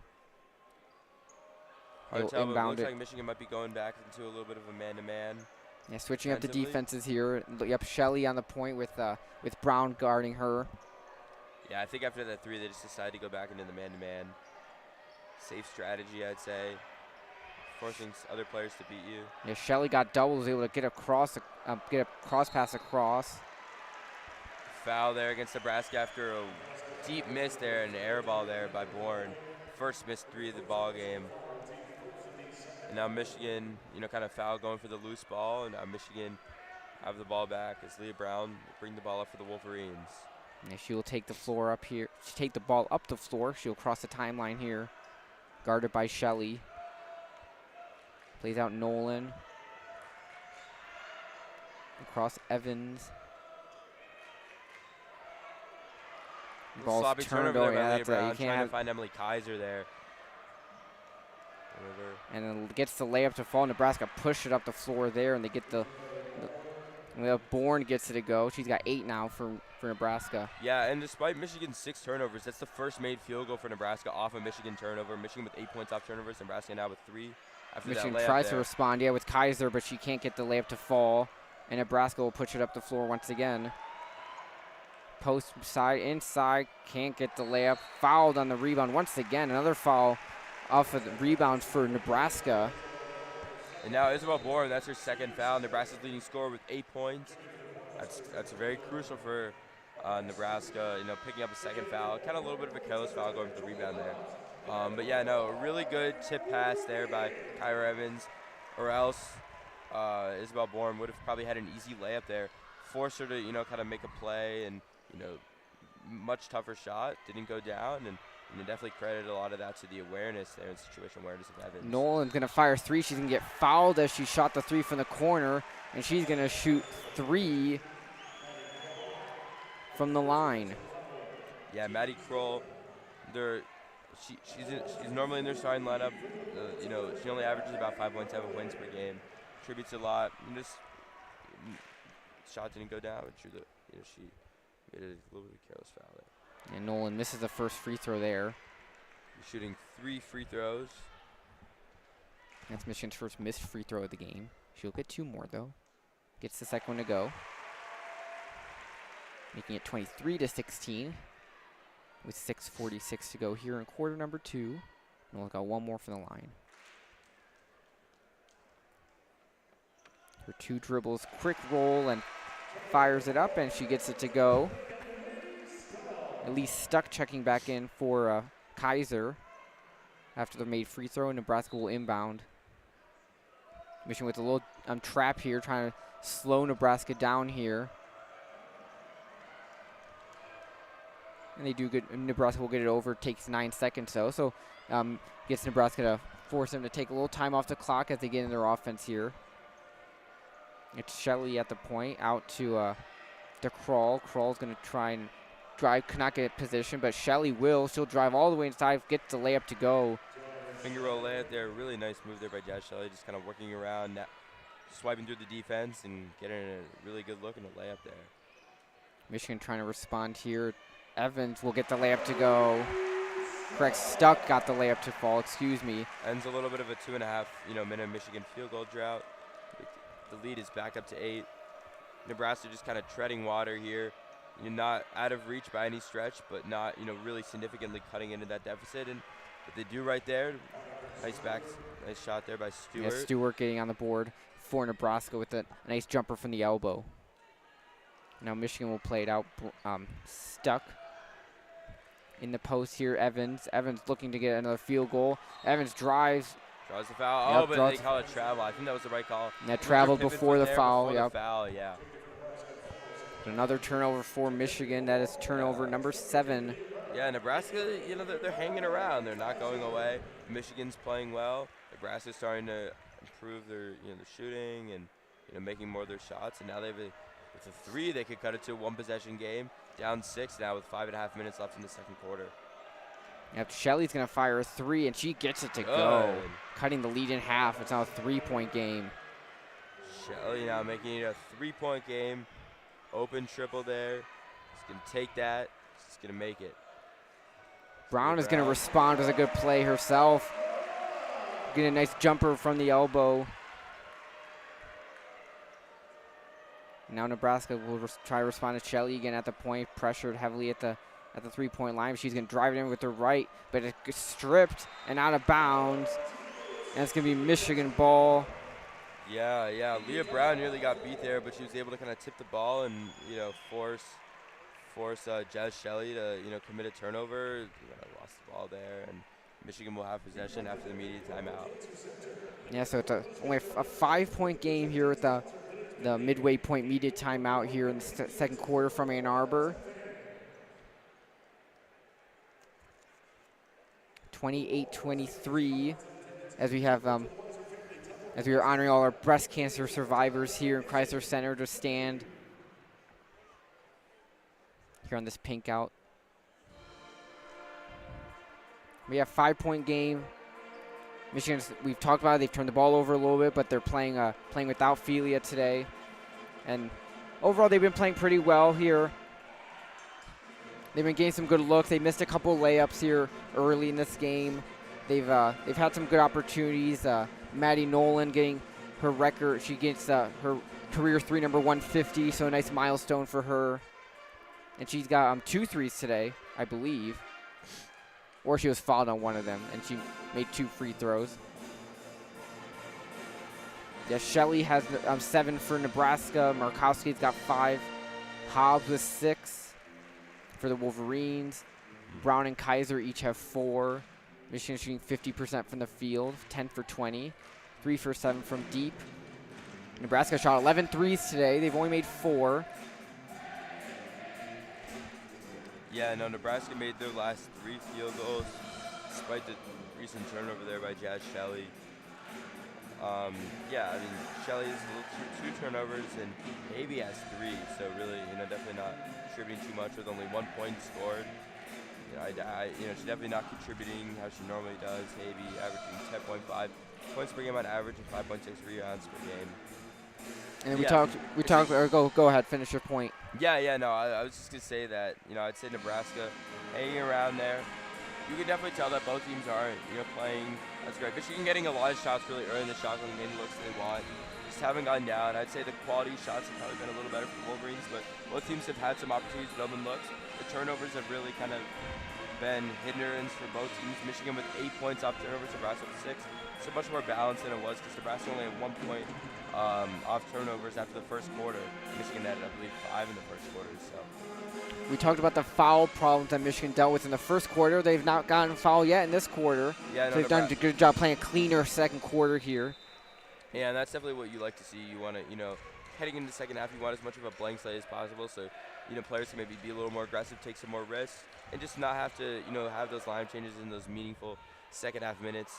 Hard to tell, but it looks like Michigan might be going back into a little bit of a man-to-man. Yeah, switching up the defenses here. Yep, Shelley on the point with Brown guarding her. Yeah, I think after that 3, they just decided to go back into the man-to-man. Safe strategy, I'd say. Forcing other players to beat you. Yeah, Shelley got double, was able to get a cross pass across. Foul there against Nebraska after a deep miss there, an air ball there by Bourne. First missed 3 of the ball game. And now Michigan, kind of foul going for the loose ball, and now Michigan have the ball back as Leah Brown bring the ball up for the Wolverines. Yeah, she will take the floor up here. Take the ball up the floor. She'll cross the timeline here, guarded by Shelley. Plays out Nolan. Across Evans. Ball's sloppy turned turnover over. there by Yeah, Leah Brown, you can't trying have. to find Emily Kaiser there. And then gets the layup to fall. Nebraska push it up the floor there, and they get the Bourne gets it to go. She's got 8 now for Nebraska. Yeah, and despite Michigan's 6 turnovers, that's the first made field goal for Nebraska off a Michigan turnover. Michigan with 8 points off turnovers. Nebraska now with 3. After Michigan that tries to respond, with Kaiser, but she can't get the layup to fall. And Nebraska will push it up the floor once again. Post side, inside, can't get the layup. Fouled on the rebound once again. Another foul off of the rebound for Nebraska. And now Isabel Bourne, that's her 2nd foul. Nebraska's leading scorer with 8 points. That's very crucial for Nebraska, picking up a 2nd foul. Kind of a little bit of a careless foul going for the rebound there. But yeah, no, a really good tip pass there by Kyra Evans, or else Isabel Bourne would have probably had an easy layup there. Forced her to, kind of make a play and, much tougher shot. Didn't go down, and definitely credit a lot of that to the awareness there and situation awareness of Evans. Nolan's going to fire 3. She's going to get fouled as she shot the 3 from the corner, and she's going to shoot 3 from the line. Yeah, Maddie Kroll, she's normally in their starting lineup. She only averages about 5.7 wins per game. Contributes a lot. Shot didn't go down, but she made a little bit of careless foul there. And Nolan misses the first free throw there. He's shooting 3 free throws. That's Michigan's first missed free throw of the game. She'll get 2 more, though. Gets the second one to go. Making it 23-16 with 6:46 to go here in quarter number 2. Nolan got 1 more from the line. Her 2 dribbles, quick roll, and fires it up, and she gets it to go. Elise Stuck checking back in for Kaiser after the made free throw. Nebraska will inbound. Michigan with a little trap here, trying to slow Nebraska down here. And they do good. Nebraska will get it over. It takes 9 seconds though, so gets Nebraska to force them to take a little time off the clock as they get in their offense here. It's Shelley at the point, out to Kroll. Kroll's going to try and drive, could not get position, but Shelley will. She'll drive all the way inside, gets the layup to go. Finger roll layup there. Really nice move there by Jazz Shelley, just kind of working around, swiping through the defense and getting a really good look in the layup there. Michigan trying to respond here. Evans will get the layup to go. Correct, Stuck got the layup to fall, excuse me. Ends a little bit of a 2.5 minute Michigan field goal drought. The lead is back up to 8. Nebraska just kind of treading water here. Not out of reach by any stretch, but not really significantly cutting into that deficit. And what they do right there, nice shot there by Stewart. Yeah, Stewart getting on the board for Nebraska with a nice jumper from the elbow. Now Michigan will play it out. Stuck in the post here. Evans looking to get another field goal. Evans drives. Draws the foul. Yep, but they call it travel. I think that was the right call. That traveled before the foul. Yep. Yeah. Another turnover for Michigan. That is turnover number 7. Yeah, Nebraska, they're hanging around. They're not going away. Michigan's playing well. Nebraska's starting to improve their, their shooting and, making more of their shots. And now they have a with a 3, they could cut it to a 1-possession game. Down 6 now with 5.5 minutes left in the second quarter. Yep, Shelley's going to fire a 3, and she gets it to go. Cutting the lead in half. It's now a 3-point game. Shelley now making it a 3-point game. Open triple there. She's going to take that. She's going to make it. Brown is going to respond with a good play herself. Get a nice jumper from the elbow. Now Nebraska will try to respond to Shelley again at the point, pressured heavily at the 3-point line. She's going to drive it in with her right, but it's stripped and out of bounds. And it's going to be Michigan ball. Yeah. Leah Brown nearly got beat there, but she was able to kind of tip the ball and, force Jazz Shelley to, commit a turnover. Lost the ball there, and Michigan will have possession after the immediate timeout. Yeah, so it's only a 5-point game here with the midway point media timeout here in the second quarter from Ann Arbor. 28-23 as we have as we are honoring all our breast cancer survivors here in Crisler Center to stand here on this pink out. We have 5-point game. Michigan, we've talked about it, they've turned the ball over a little bit, but they're playing without Felia today. And overall, they've been playing pretty well here. They've been getting some good looks. They missed a couple layups here early in this game. They've had some good opportunities. Maddie Nolan getting her record. She gets her career 3 number 150, so a nice milestone for her. And she's got 2 threes today, I believe. Or she was fouled on one of them, and she made 2 free throws. Yeah, Shelley has 7 for Nebraska. Markowski's got 5. Hobbs with 6 for the Wolverines. Brown and Kaiser each have 4. Michigan shooting 50% from the field, 10 for 20. 3 for 7 from deep. Nebraska shot 11 threes today. They've only made 4. Yeah, no, Nebraska made their last 3 field goals, despite the recent turnover there by Jazz Shelley. Shelley has 2 turnovers and Havey has 3, so really, definitely not contributing too much with only 1 point scored. She's definitely not contributing how she normally does. Havey averaging 10.5 points per game on average and 5.6 rebounds per game. And we talked. Go ahead, finish your point. I was just gonna say that I'd say Nebraska hanging around there. You can definitely tell that both teams aren't playing as great. Michigan getting a lot of shots really early in the shot clock, getting looks they want. Just haven't gone down. I'd say the quality shots have probably been a little better for the Wolverines, but both teams have had some opportunities to open looks. The turnovers have really kind of been hindrance for both teams. Michigan with 8 points off turnovers, Nebraska with 6. So much more balanced than it was because Nebraska only had 1 point off turnovers after the first quarter. Michigan had, I believe, 5 in the first quarter. So we talked about the foul problems that Michigan dealt with in the first quarter. They've not gotten a foul yet in this quarter. Yeah, so they've done a good job playing a cleaner second quarter here. Yeah, and that's definitely what you like to see. You want to, heading into the second half, you want as much of a blank slate as possible. So, players can maybe be a little more aggressive, take some more risks, and just not have to, have those line changes in those meaningful second half minutes.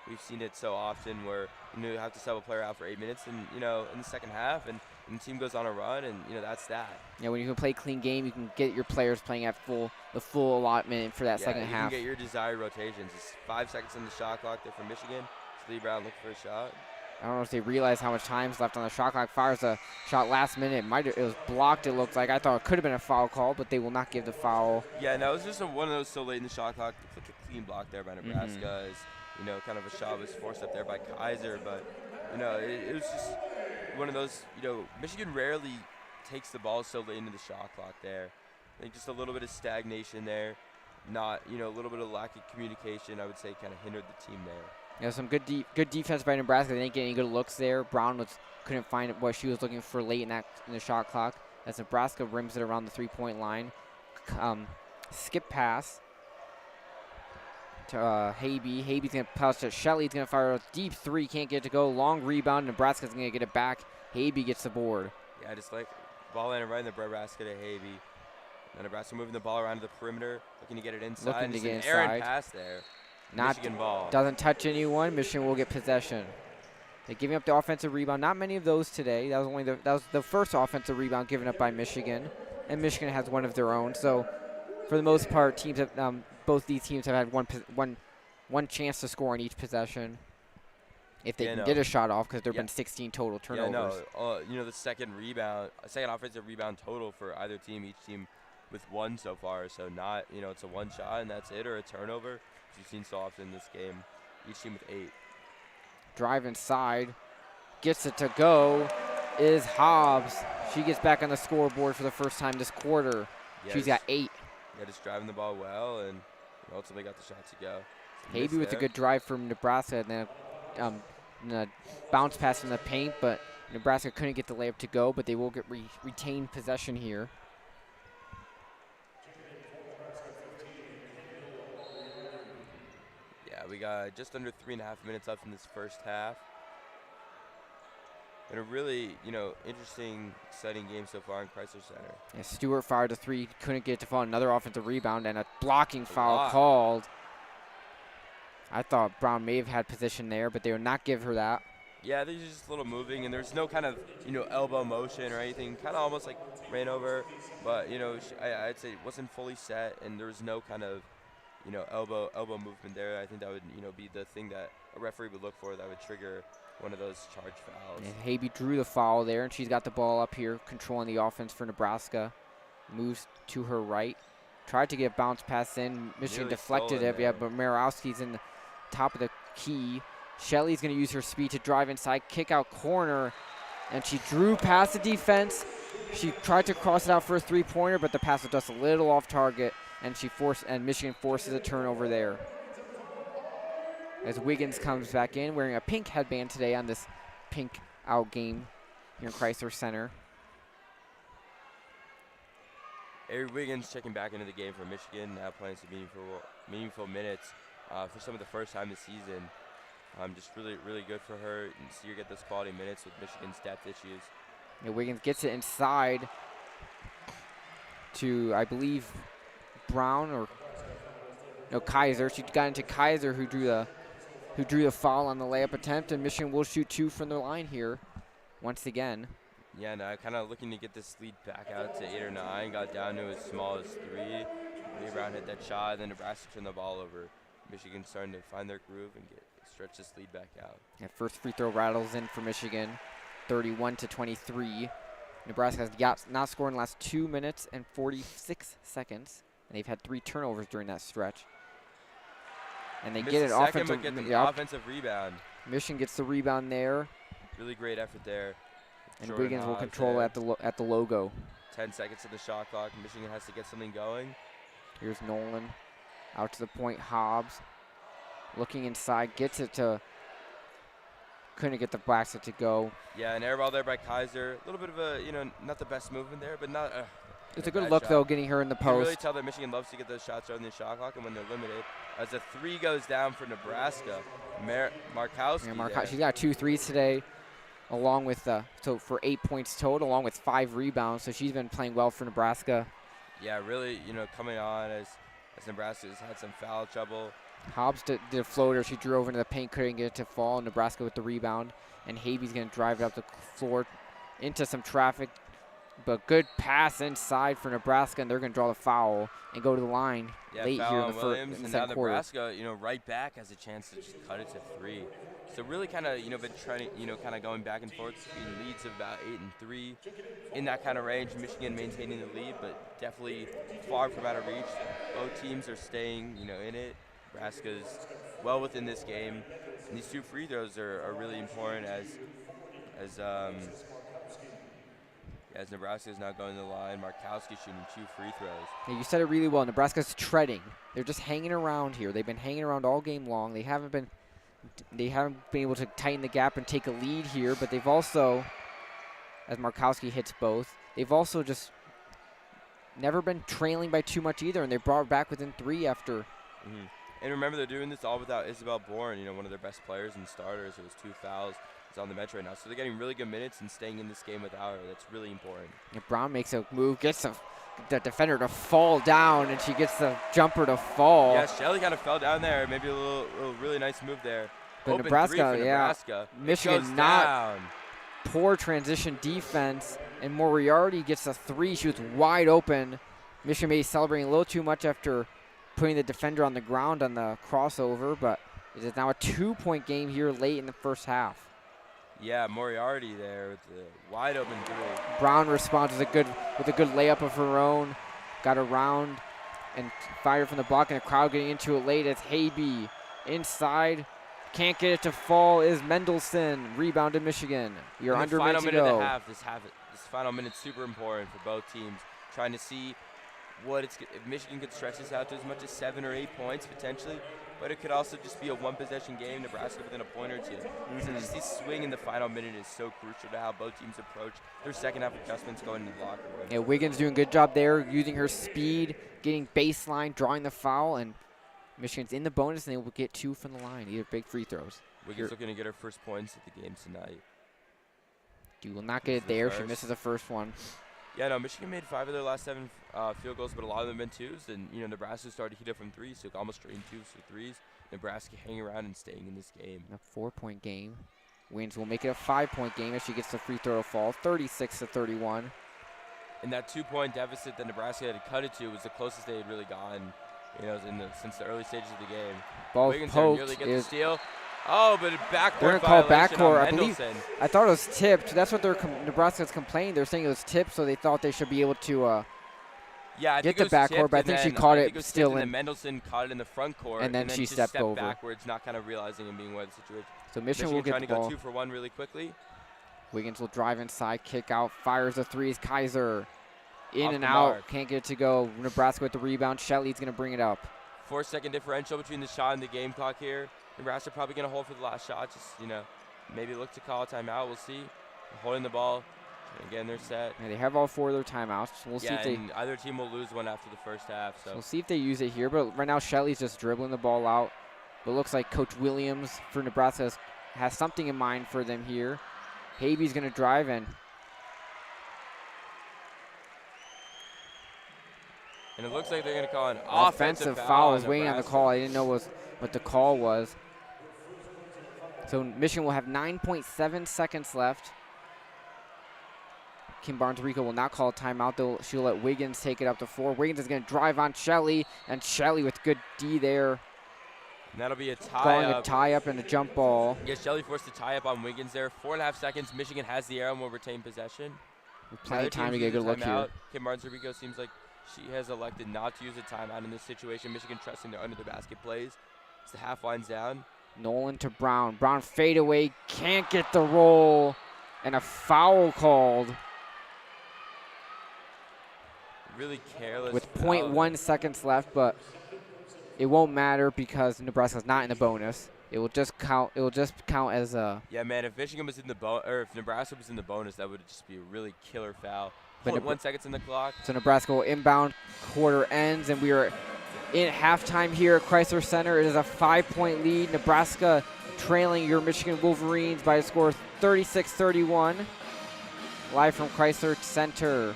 We've seen it so often where you have to sub a player out for 8 minutes, and in the second half, and the team goes on a run, and that's that. Yeah, when you can play clean game, you can get your players playing at the full allotment for that second half. You can get your desired rotations. It's 5 seconds on the shot clock there for Michigan. Lee Brown looking for a shot. I don't know if they realize how much time's left on the shot clock. Fires a shot last minute. It was blocked, it looks like. I thought it could have been a foul call, but they will not give the foul. Yeah, no, it was just one of those so late in the shot clock. Like a clean block there by Nebraska. Kind of a shot was forced up there by Kaiser, but it was just one of those. Michigan rarely takes the ball so late into the shot clock there. I think just a little bit of stagnation there, not a little bit of lack of communication. I would say kind of hindered the team there. Yeah, some good defense by Nebraska. They didn't get any good looks there. Brown couldn't find what she was looking for late in the shot clock. As Nebraska rims it around the 3-point line. Skip pass to Havey. Havey's going to pass to Shelley. He's going to fire a deep 3. Can't get it to go. Long rebound. Nebraska's going to get it back. Havey gets the board. Yeah, just like ball landed right in the Nebraska to Havey. Now Nebraska moving the ball around to the perimeter, looking to get it inside. Looking to get inside. Errant pass there. Michigan ball. Doesn't touch anyone. Michigan will get possession. They're giving up the offensive rebound. Not many of those today. That was the first offensive rebound given up by Michigan, and Michigan has one of their own. So, for the most part, teams have both these teams have had one chance to score in each possession, if they can get a shot off, because there've been 16 total turnovers. Yeah, the second offensive rebound total for either team. Each team with one so far. So not it's a one shot and that's it, or a turnover, as you've seen so often in this game. Each team with 8. Drive inside, gets it to go, is Hobbs. She gets back on the scoreboard for the first time this quarter. Yeah, she's got 8. Yeah, just driving the ball well, and ultimately got the shot to go. Habe with a good drive from Nebraska, and then a bounce pass in the paint, but Nebraska couldn't get the layup to go, but they will get retain possession here. We got just under 3.5 minutes left in this first half. And a really, interesting, exciting game so far in Crisler Center. Yeah, Stewart fired a 3, couldn't get it to fall. Another offensive rebound and a blocking foul called. I thought Brown may have had position there, but they would not give her that. Yeah, there's just a little moving, and there's no kind of, elbow motion or anything. Kind of almost like ran over, but, I'd say it wasn't fully set, and there was no kind of, elbow movement there. I think that would, be the thing that a referee would look for that would trigger one of those charge fouls. And Habe drew the foul there, and she's got the ball up here, controlling the offense for Nebraska. Moves to her right. Tried to get bounce pass in. Michigan deflected it, but Marowski's in the top of the key. Shelley's going to use her speed to drive inside, kick out corner, and she drew past the defense. She tried to cross it out for a 3-pointer, but the pass was just a little off target. And Michigan forces a turnover there. As Wiggins comes back in wearing a pink headband today on this pink out game here in Crisler Center. Avery Wiggins checking back into the game for Michigan, now playing some meaningful minutes for some of the first time this season. Just really, really good for her. And see her get those quality minutes with Michigan's depth issues. Yeah, Wiggins gets it inside to, I believe, Brown or no, Kaiser. She got into Kaiser, who drew the foul on the layup attempt, and Michigan will shoot 2 from the line here once again. Yeah, no, kind of looking to get this lead back out to 8 or 9. Got down to as small as 3. Brown hit that shot, then Nebraska turned the ball over. Michigan starting to find their groove and stretch this lead back out. Yeah, first free throw rattles in for Michigan, 31-23. Nebraska has not scored in the last 2 minutes and 46 seconds. And they've had 3 turnovers during that stretch. And they get it offensive rebound. Michigan gets the rebound there. Really great effort there. And Wiggins will control at the logo. 10 seconds to the shot clock. Michigan has to get something going. Here's Nolan. Out to the point, Hobbs. Looking inside, gets it to, couldn't get the basket to go. Yeah, an air ball there by Kaiser. A little bit of a, not the best movement there, but not it's a good look, though, getting her in the post. You can really tell that Michigan loves to get those shots early in the shot clock, and when they're limited. As a 3 goes down for Nebraska, Markowski. Yeah, she's got 2 threes today, along with, so for 8 points total, along with 5 rebounds. So she's been playing well for Nebraska. Yeah, really, coming on as Nebraska's had some foul trouble. Hobbs did a floater. She drew over into the paint, couldn't get it to fall. Nebraska with the rebound. And Habe's going to drive it up the floor into some traffic. But good pass inside for Nebraska, and they're going to draw the foul and go to the line late here in the second quarter. Nebraska, right back has a chance to just cut it to 3. So really kind of, been trying, kind of going back and forth between leads of about 8 and 3 in that kind of range. Michigan maintaining the lead, but definitely far from out of reach. Both teams are staying, in it. Nebraska's well within this game. And these 2 free throws are really important as Nebraska is not going to the line. Markowski shooting 2 free throws. Yeah, you said it really well. Nebraska's treading. They're just hanging around here. They've been hanging around all game long. They haven't been able to tighten the gap and take a lead here, but they've also, as Markowski hits both, they've also just never been trailing by too much either, and they brought it back within 3 after. Mm-hmm. And remember, they're doing this all without Isabel Bourne, one of their best players and starters. It was 2 fouls. It's on the bench right now. So they're getting really good minutes and staying in this game without her. That's really important. And Brown makes a move, gets the defender to fall down, and she gets the jumper to fall. Yeah, Shelley kind of fell down there. Maybe a little really nice move there. But Open Nebraska, three for yeah. Nebraska. Michigan It goes not down. poor transition defense, and Moriarty gets a 3. She was wide open. Michigan may be celebrating a little too much after putting the defender on the ground on the crossover, but it is now a 2-point game here late in the first half. Yeah, Moriarty there with the wide open 3. Brown responds with a good layup of her own. Got around and fired from the block, and the crowd getting into it late as Habe inside. Can't get it to fall is Mendelson. Rebound to Michigan. You're under final minute to minute go. and a half. This final minute's super important for both teams. Trying to see if Michigan could stretch this out to as much as 7 or 8 points potentially, but it could also just be a one-possession game. Nebraska within a point or 2. So just this swing in the final minute is so crucial to how both teams approach their second half adjustments going into the locker room. Yeah, Wiggins doing a good job there, using her speed, getting baseline, drawing the foul, and Michigan's in the bonus, and they will get 2 from the line, either big free throws. Wiggins looking to get her first points at the game tonight. She will not get it there. She misses the first one. Yeah, no, Michigan made 5 of their last 7 field goals, but a lot of them have been 2s. And, Nebraska started to heat up from 3s, so almost straight 2s for 3s. Nebraska hanging around and staying in this game. A 4-point game. Wiggins will make it a 5-point game as she gets the free throw fall, 36-31. And that 2-point deficit that Nebraska had cut it to was the closest they had really gotten, since the early stages of the game. Ball Wiggins poked. nearly gets the steal. Oh, but a backcourt They're going to call violation backcourt. on I believe. Mendelson. I thought it was tipped. That's what Nebraska's complaining. They're saying it was tipped, so they thought they should be able to Yeah, I get think the it was backcourt, tipped, but I think she caught it still in. And then Mendelson caught it in the front court, and then she just stepped over backwards, not kind of realizing and being aware of the situation. So Michigan will get trying the to ball. go 2 for 1 really quickly. Wiggins will drive inside, kick out, fires the 3s. Kaiser in Off and the out, mark. can't get it to go. Nebraska with the rebound. Shelley's going to bring it up. 4-second differential between the shot and the game clock here. Nebraska probably going to hold for the last shot. Just, maybe look to call a timeout. We'll see. They're holding the ball. Again, they're set. Yeah, they have all 4 of their timeouts. We'll see if they. And either team will lose one after the first half. So We'll see if they use it here. But right now, Shelley's just dribbling the ball out. But it looks like Coach Williams for Nebraska has something in mind for them here. Habe's going to drive in. And it looks like they're going to call an Offensive foul. I was waiting on the call. I didn't know what the call was. So Michigan will have 9.7 seconds left. Kim Barnes-Rico will not call a timeout. She'll let Wiggins take it up to 4. Wiggins is going to drive on Shelley, and Shelley with good D there. And that'll be a Calling tie-up. a tie-up and a jump ball. Yeah, Shelley forced to tie up on Wiggins there. 4.5 seconds. Michigan has the arrow and will retain possession. With plenty of time to get a good look here. Kim Barnes-Rico seems like she has elected not to use a timeout in this situation. Michigan trusting their under-the-basket plays. As the half line's down. Nolan to Brown. Brown fade away. Can't get the roll. And a foul called. Really careless. With 0.1 seconds left, but it won't matter because Nebraska's not in the bonus. It will just count. It will just count as a. Yeah, man. If Michigan was in the or if Nebraska was in the bonus, that would just be a really killer foul. But 1 second in the clock. So Nebraska will inbound. Quarter ends, and we are in halftime here at Crisler Center. It is a 5-point lead. Nebraska trailing your Michigan Wolverines by a score of 36-31. Live from Crisler Center.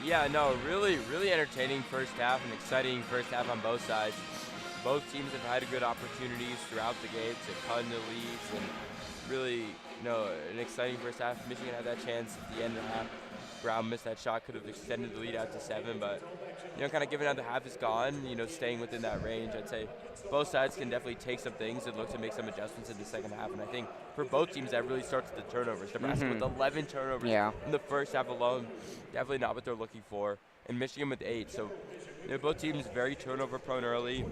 Yeah, no, really entertaining first half, an exciting first half on both sides. Both teams have had good opportunities throughout the game to cut into leads, and really, an exciting first half. Michigan had that chance at the end of the half. Brown missed that shot, could have extended the lead out to 7, but, kind of given out the half is gone, staying within that range. I'd say both sides can definitely take some things and look to make some adjustments in the second half, and I think for both teams that really starts with the turnovers. Nebraska with 11 turnovers in the first half alone, definitely not what they're looking for, and Michigan with 8. So, both teams very turnover prone early.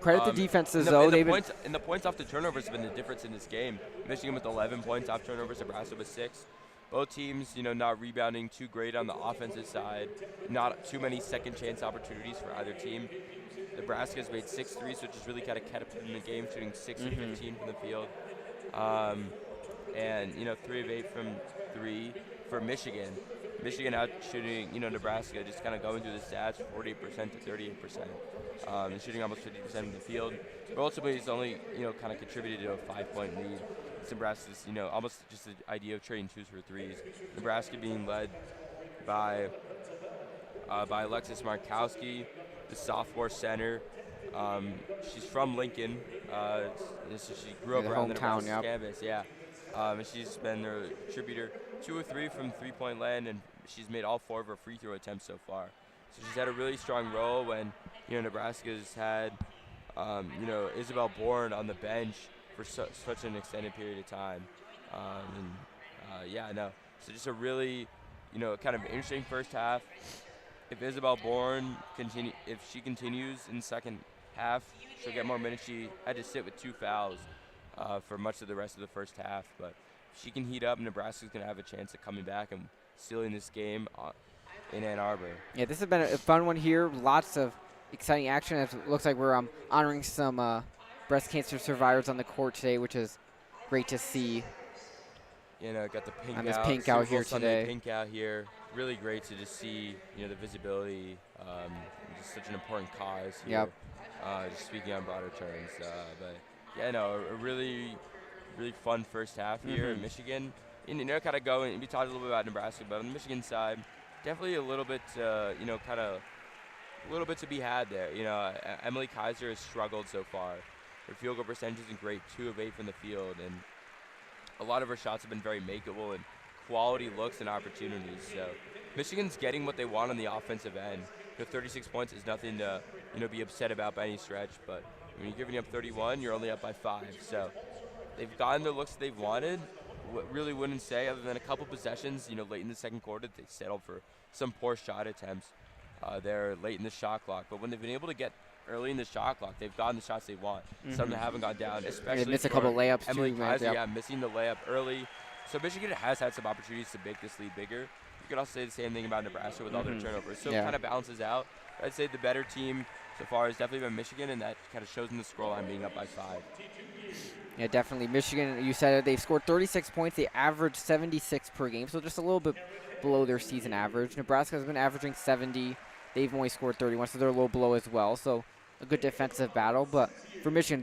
Credit the defenses, though. And the points off the turnovers have been the difference in this game. Michigan with 11 points off turnovers, Nebraska with 6. Both teams, not rebounding too great on the offensive side. Not too many second chance opportunities for either team. Nebraska's made 6 threes, which is really kind of catapulted in the game, shooting 6 of 15 from the field. And 3 of 8 from 3 for Michigan. Michigan out shooting, Nebraska just kind of going through the stats, 48% to 38%. And shooting almost 50% from the field. But ultimately, it's only, kind of contributed to a 5-point lead. Nebraska's, almost just the idea of trading 2s for 3s. Nebraska being led by Alexis Markowski, the sophomore center. She's from Lincoln, She grew up The around the hometown, Nebraska yep. campus, yeah. And she's been their contributor 2 or 3 from three-point land, and she's made all 4 of her free throw attempts so far. So she's had a really strong role when Nebraska's had Isabel Bourne on the bench for such an extended period of time. So just a really kind of interesting first half. If Isabel Bourne if she continues in the second half, she'll get more minutes. She had to sit with 2 fouls for much of the rest of the first half, but if she can heat up, Nebraska's going to have a chance at coming back and sealing this game in Ann Arbor. Yeah, this has been a fun one here. Lots of exciting action. It looks like we're honoring some breast cancer survivors on the court today, which is great to see. Got the pink on this out, pink out Super Bowl here Sunday today. Pink out here. Really great to just see, the visibility. Just such an important cause here. Yep. Just speaking on broader terms, a really, really fun first half here in Michigan. Kind of going. We talked a little bit about Nebraska, but on the Michigan side, definitely a little bit, a little bit to be had there. Emily Kaiser has struggled so far. Her field goal percentage isn't great, 2 of 8 from the field, and a lot of her shots have been very makeable and quality looks and opportunities. So Michigan's getting what they want on the offensive end. 36 points is nothing to be upset about by any stretch, but when you're giving up 31, you're only up by 5. So they've gotten the looks that they've wanted. Really wouldn't say, other than a couple possessions, late in the second quarter, they settled for some poor shot attempts there late in the shot clock. But when they've been able to get early in the shot clock, they've gotten the shots they want. Some that haven't gone down, especially They missed a couple layups Emily too. Kaiser, missing the layup early. So Michigan has had some opportunities to make this lead bigger. You could also say the same thing about Nebraska with all their turnovers. So it kind of balances out. I'd say the better team so far has definitely been Michigan, and that kind of shows in the score line being up by 5. Yeah, definitely. Michigan, you said it, they've scored 36 points. They average 76 per game, so just a little bit below their season average. Nebraska has been averaging 70. They've only scored 31, so they're a little below as well. So a good defensive battle. But for Michigan,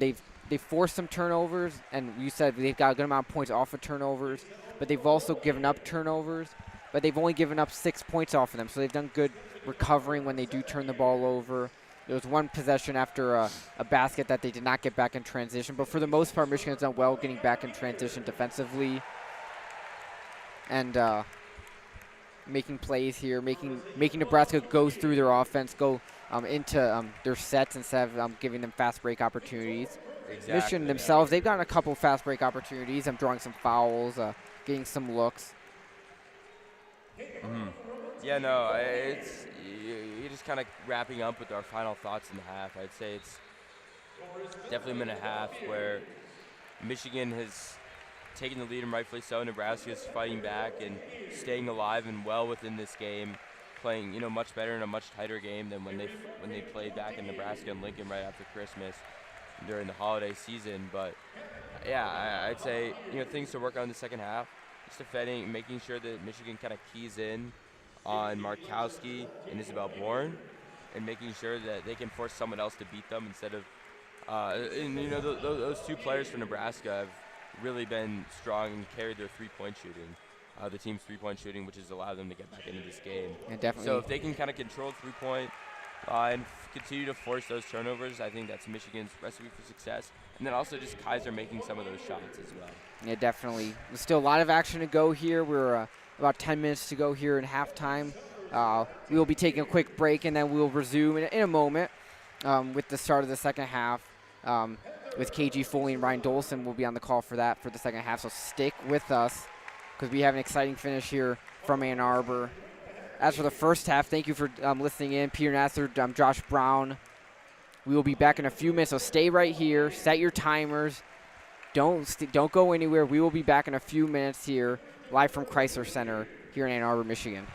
they've forced some turnovers, and you said they've got a good amount of points off of turnovers, but they've also given up turnovers, but they've only given up 6 points off of them. So they've done good recovering when they do turn the ball over. There was one possession after a basket that they did not get back in transition. But for the most part, Michigan has done well getting back in transition defensively and making plays here, making Nebraska go through their offense, go into their sets instead of giving them fast break opportunities. Exactly, Michigan themselves, they've gotten a couple fast break opportunities. I'm drawing some fouls, getting some looks. Yeah, no, it's you're just kind of wrapping up with our final thoughts in the half. I'd say it's definitely been a half where Michigan has taken the lead, and rightfully so. Nebraska's fighting back and staying alive and well within this game, playing much better in a much tighter game than when they played back in Nebraska and Lincoln right after Christmas during the holiday season. But yeah, I'd say things to work on in the second half. Just defending, making sure that Michigan kind of keys in on Markowski and Isabel Bourne, and making sure that they can force someone else to beat them instead of those 2 players for Nebraska have really been strong and carried their 3-point shooting, the team's 3-point shooting, which has allowed them to get back into this game. Yeah, definitely. So if they can kind of control 3-point and continue to force those turnovers, I think that's Michigan's recipe for success. And then also just Kaiser making some of those shots as well. Yeah, definitely. There's still a lot of action to go here. We're about 10 minutes to go here in halftime. We will be taking a quick break, and then we'll resume in a moment with the start of the second half. With KG Foley and Ryan Dolson will be on the call for that for the second half. So stick with us because we have an exciting finish here from Ann Arbor. As for the first half, thank you for listening in. Peter Nasr, I'm Josh Brown. We will be back in a few minutes, so stay right here. Set your timers. Don't go anywhere. We will be back in a few minutes here, live from Crisler Center here in Ann Arbor, Michigan.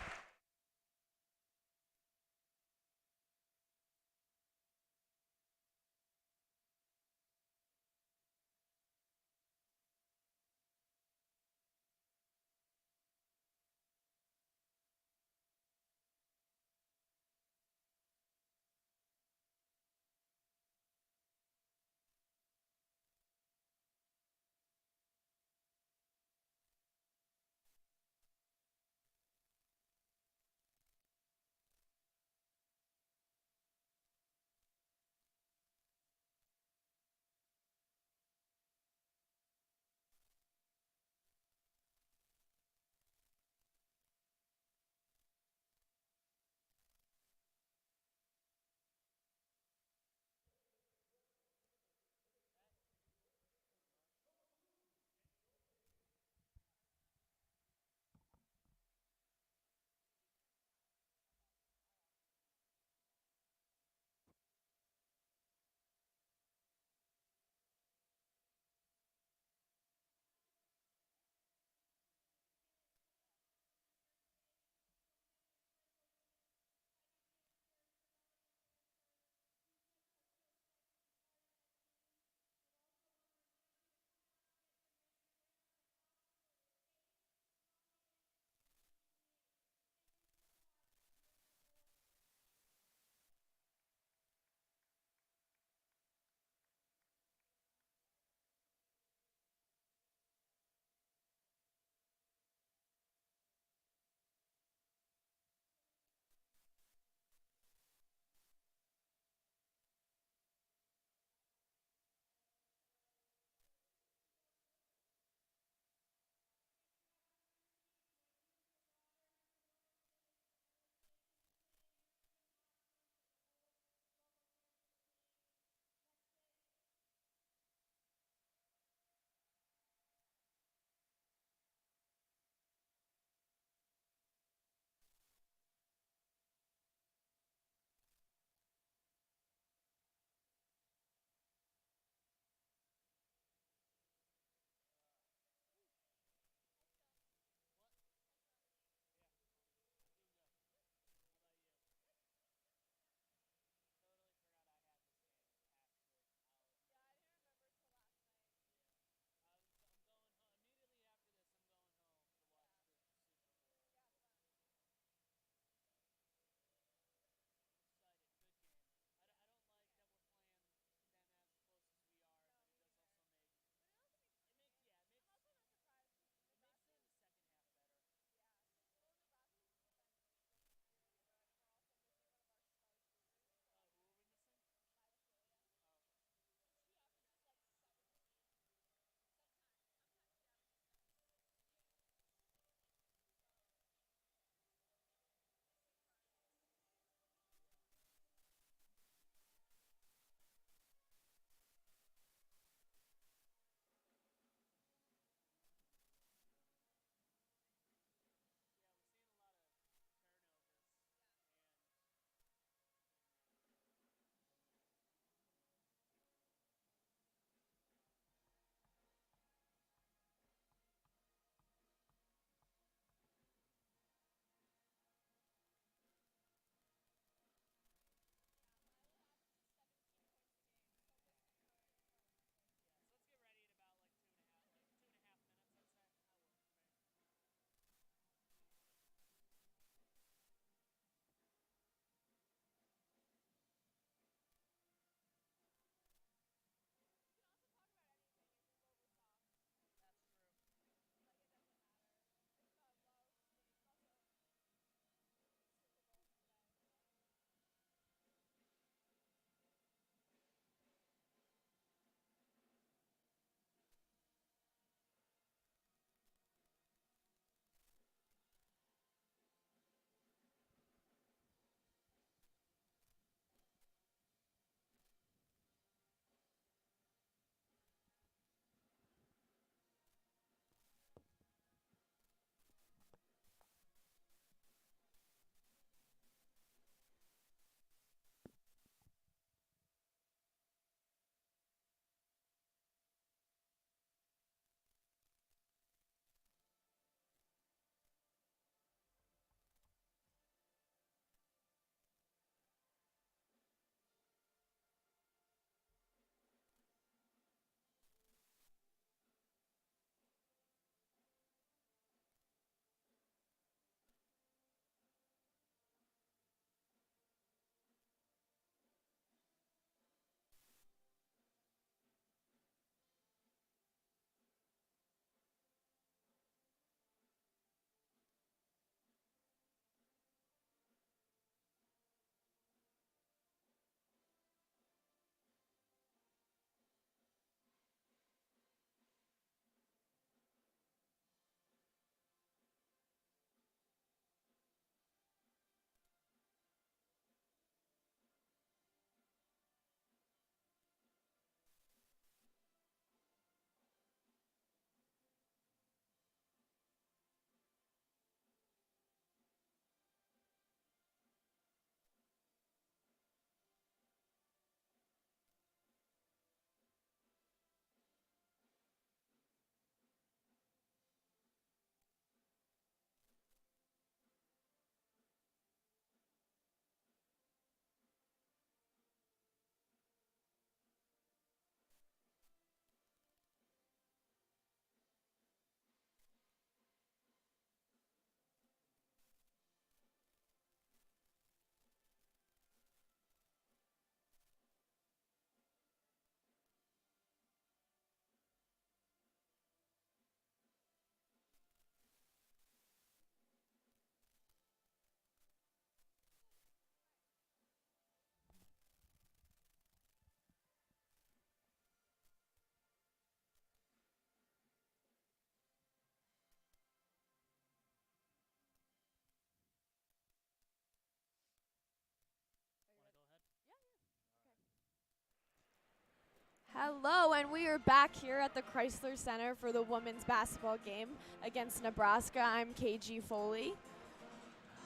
Hello, and we are back here at the Crisler Center for the women's basketball game against Nebraska. I'm KG Foley.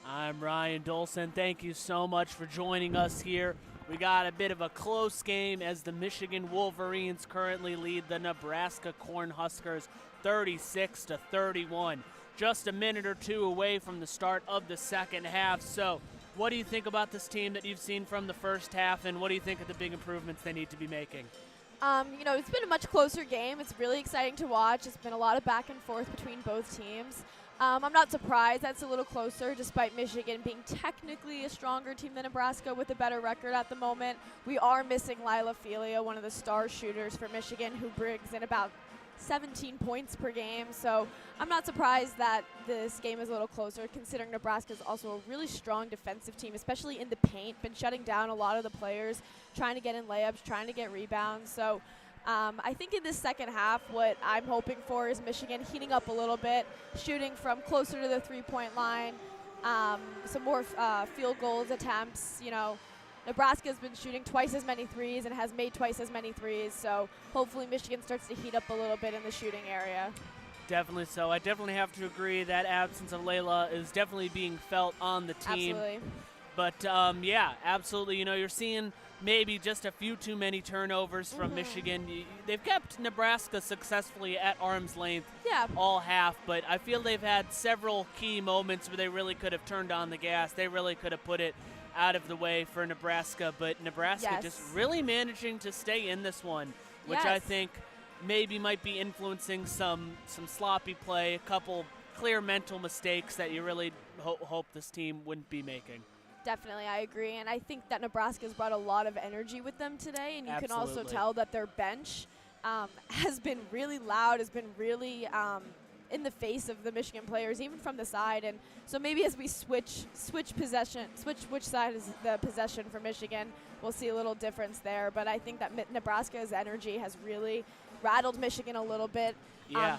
I'm Ryan Dolson. Thank you so much for joining us here. We got a bit of a close game as the Michigan Wolverines currently lead the Nebraska Cornhuskers 36-31. Just a minute or two away from the start of the second half. So what do you think about this team that you've seen from the first half, and what do you think of the big improvements they need to be making? It's been a much closer game. It's really exciting to watch. It's been a lot of back and forth between both teams. I'm not surprised that's a little closer, despite Michigan being technically a stronger team than Nebraska with a better record at the moment. We are missing Lila Felia, one of the star shooters for Michigan, who brings in about 17 points per game. So I'm not surprised that this game is a little closer, considering Nebraska is also a really strong defensive team, especially in the paint, been shutting down a lot of the players, trying to get in layups, trying to get rebounds. So I think in this second half, what I'm hoping for is Michigan heating up a little bit, shooting from closer to the three-point line, some more field goals attempts. Nebraska's been shooting twice as many threes and has made twice as many threes, so hopefully Michigan starts to heat up a little bit in the shooting area. Definitely so. I definitely have to agree that absence of Layla is definitely being felt on the team. Absolutely. But, yeah, absolutely. You're seeing maybe just a few too many turnovers from Michigan. They've kept Nebraska successfully at arm's length all half, but I feel they've had several key moments where they really could have turned on the gas. They really could have put it out of the way for Nebraska, but Nebraska just really managing to stay in this one, which I think maybe might be influencing some sloppy play, a couple clear mental mistakes that you really hope this team wouldn't be making. Definitely, I agree, and I think that Nebraska's brought a lot of energy with them today, and you can also tell that their bench has been really loud, has been really in the face of the Michigan players, even from the side. And so maybe as we switch which side is the possession for Michigan, we'll see a little difference there. But I think that Nebraska's energy has really rattled Michigan a little bit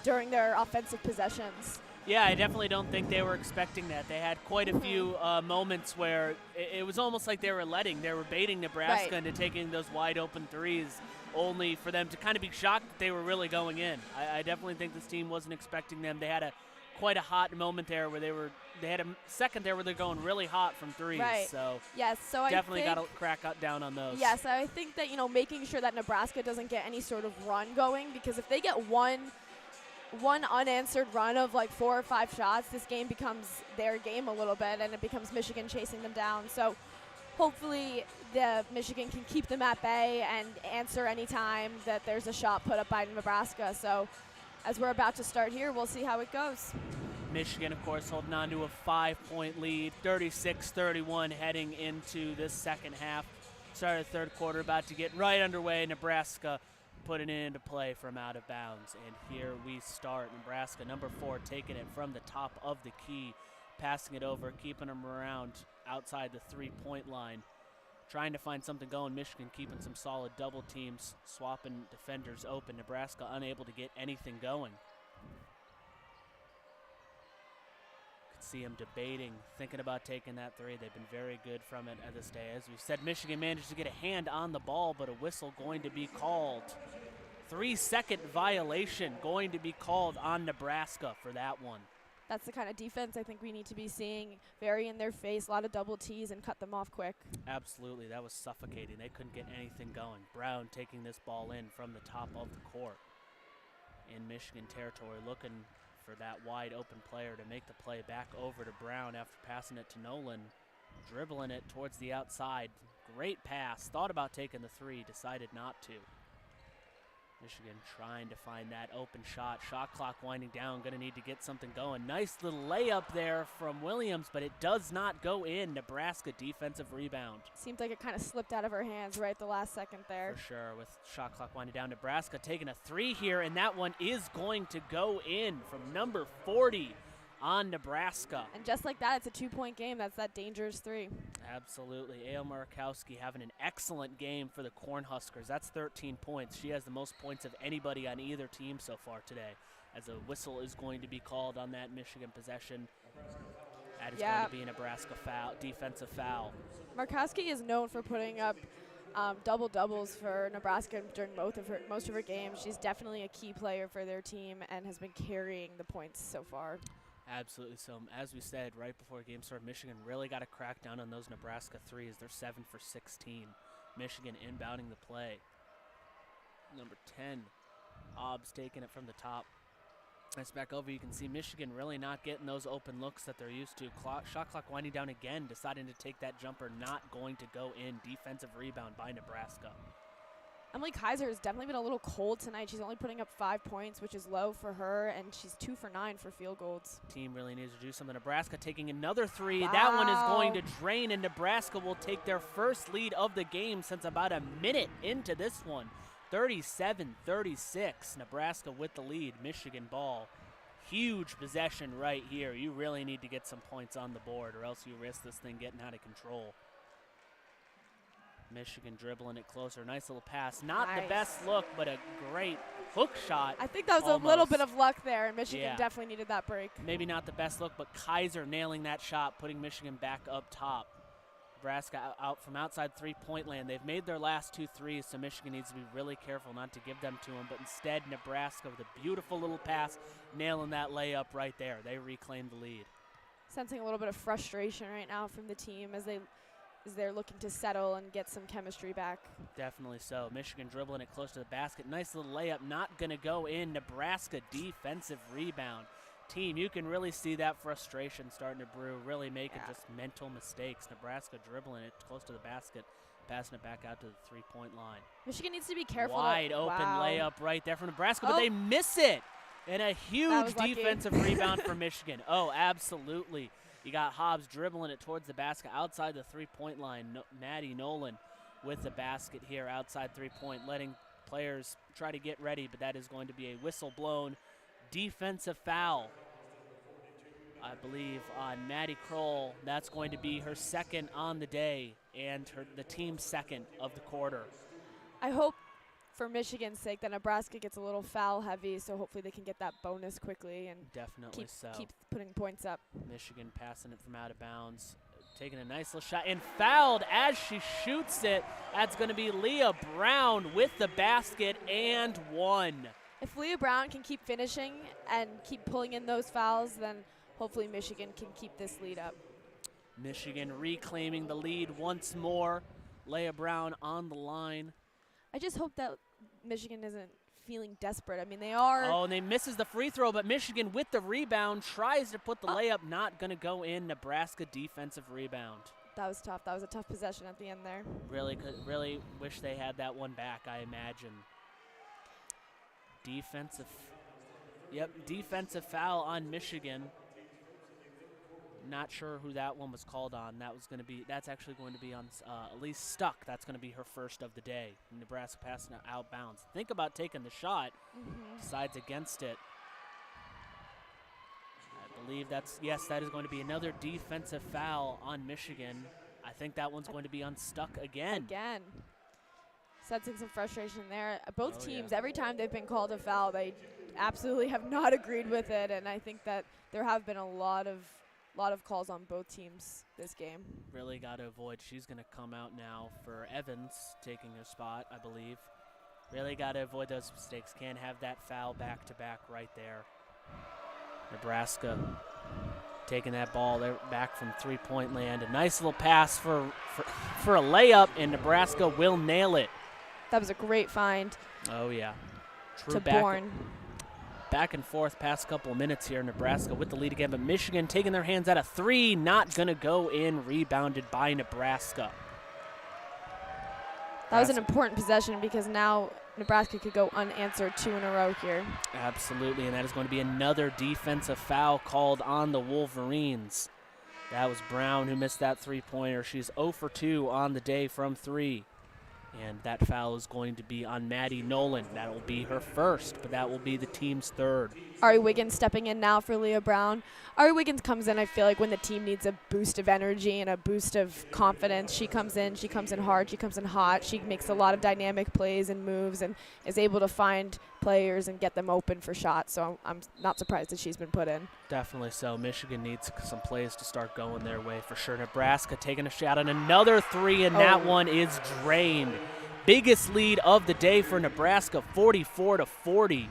during their offensive possessions. Yeah, I definitely don't think they were expecting that. They had quite a few moments where it was almost like they were baiting Nebraska into taking those wide open threes, only for them to kind of be shocked that they were really going in. I definitely think this team wasn't expecting them. They had quite a hot moment there where they had a second there where they're going really hot from threes. Right. So so definitely got to crack down on those. Yes, I think that making sure that Nebraska doesn't get any sort of run going, because if they get one unanswered run of like 4 or 5 shots, this game becomes their game a little bit, and it becomes Michigan chasing them down. So hopefully the Michigan can keep them at bay and answer any time that there's a shot put up by Nebraska. So as we're about to start here, we'll see how it goes. Michigan, of course, holding on to a 5-point lead, 36-31 heading into this second half. Start of the third quarter about to get right underway. Nebraska putting it into play from out of bounds. And here we start. Nebraska, number 4, taking it from the top of the key, passing it over, keeping them around outside the 3-point line, trying to find something going. Michigan keeping some solid double teams, swapping defenders open. Nebraska unable to get anything going. Could see them debating, thinking about taking that 3. They've been very good from it at this day. As we've said, Michigan managed to get a hand on the ball, but a whistle going to be called. 3-second violation going to be called on Nebraska for that one. That's the kind of defense I think we need to be seeing. Very in their face, a lot of double T's, and cut them off quick. Absolutely. That was suffocating. They couldn't get anything going. Brown taking this ball in from the top of the court in Michigan territory, looking for that wide open player to make the play back over to Brown after passing it to Nolan, dribbling it towards the outside. Great pass. Thought about taking the 3, decided not to. Michigan trying to find that open shot. Shot clock winding down. Going to need to get something going. Nice little layup there from Williams, but it does not go in. Nebraska defensive rebound. Seemed like it kind of slipped out of her hands right at the last second there. For sure, with shot clock winding down. Nebraska taking a 3 here, and that one is going to go in from number 40 on Nebraska. And just like that, it's a 2-point game. That's that dangerous 3. Absolutely. Ayo Murakowski having an excellent game for the Cornhuskers. That's 13 points. She has the most points of anybody on either team so far today, as a whistle is going to be called on that Michigan possession. That is going to be a Nebraska foul, defensive foul. Murakowski is known for putting up double-doubles for Nebraska during most of her games. She's definitely a key player for their team and has been carrying the points so far. Absolutely. So, as we said right before the game started, Michigan really got to crack down on those Nebraska threes. They're 7 for 16. Michigan inbounding the play. Number 10, Hobbs taking it from the top. Nice back over. You can see Michigan really not getting those open looks that they're used to. Shot clock winding down again, deciding to take that jumper, not going to go in. Defensive rebound by Nebraska. Emily Kaiser has definitely been a little cold tonight. She's only putting up 5 points, which is low for her, and she's 2 for 9 for field goals. Team really needs to do something. Nebraska taking another three. Wow. That one is going to drain, and Nebraska will take their first lead of the game since about a minute into this one. 37-36, Nebraska with the lead. Michigan ball. Huge possession right here. You really need to get some points on the board or else you risk this thing getting out of control. Michigan dribbling it closer. Nice little pass. Not the best look, but a great hook shot. I think that was a little bit of luck there, and Michigan definitely needed that break. Maybe not the best look, but Kaiser nailing that shot, putting Michigan back up top. Nebraska out from outside three-point land. They've made their last 2 threes, so Michigan needs to be really careful not to give them to them. But instead, Nebraska with a beautiful little pass, nailing that layup right there. They reclaim the lead. Sensing a little bit of frustration right now from the team as they're looking to settle and get some chemistry back. Definitely so. Michigan dribbling it close to the basket. Nice little layup, not going to go in. Nebraska defensive rebound. Team, you can really see that frustration starting to brew, really making just mental mistakes. Nebraska dribbling it close to the basket, passing it back out to the three-point line. Michigan needs to be careful. Wide open layup right there from Nebraska, but they miss it. And a huge defensive rebound for Michigan. Oh, absolutely. You got Hobbs dribbling it towards the basket outside the three-point line. Maddie Nolan with the basket here outside three-point, letting players try to get ready, but that is going to be a whistle blown defensive foul, I believe, on Maddie Kroll. That's going to be her second on the day and the team's second of the quarter. I hope for Michigan's sake that Nebraska gets a little foul heavy, so hopefully they can get that bonus quickly and keep putting points up. Michigan passing it from out of bounds, taking a nice little shot, and fouled as she shoots it. That's going to be Leah Brown with the basket and one. If Leah Brown can keep finishing and keep pulling in those fouls, then hopefully Michigan can keep this lead up. Michigan reclaiming the lead once more. Leah Brown on the line. I just hope that Michigan isn't feeling desperate. I mean, they are. Oh, and they misses the free throw, but Michigan with the rebound tries to put the layup, not going to go in. Nebraska defensive rebound. That was tough. That was a tough possession at the end there. Really wish they had that one back, I imagine. Defensive foul on Michigan. Not sure who that one was called on. That's actually going to be on Elise Stuck. That's going to be her first of the day. Nebraska passing it out bounds. Think about taking the shot. Decides against it. I believe that is going to be another defensive foul on Michigan. I think that one's going to be on Stuck again. Sensing some frustration there. Both teams, every time they've been called a foul, they absolutely have not agreed with it, and I think that there have been a lot of calls on both teams this game. Really got to avoid. She's going to come out now for Evans taking her spot, I believe. Really got to avoid those mistakes. Can't have that foul back-to-back right there. Nebraska taking that ball there back from three-point land. A nice little pass for a layup, and Nebraska will nail it. That was a great find. Oh, yeah. To Bourne. Back and forth past couple of minutes here. Nebraska with the lead again, but Michigan taking their hands out of three. Not going to go in. Rebounded by Nebraska. That was an important possession because now Nebraska could go unanswered 2 in a row here. Absolutely, and that is going to be another defensive foul called on the Wolverines. That was Brown who missed that three-pointer. She's 0 for 2 on the day from 3. And that foul is going to be on Maddie Nolan. That will be her first, but that will be the team's third. Ari Wiggins stepping in now for Leah Brown. Ari Wiggins comes in, I feel like, when the team needs a boost of energy and a boost of confidence. She comes in hard, she comes in hot. She makes a lot of dynamic plays and moves and is able to find players and get them open for shots. So I'm not surprised that she's been put in. Definitely so. Michigan needs some plays to start going their way for sure. Nebraska taking a shot on another three, and that one is drained. Biggest lead of the day for Nebraska, 44-40.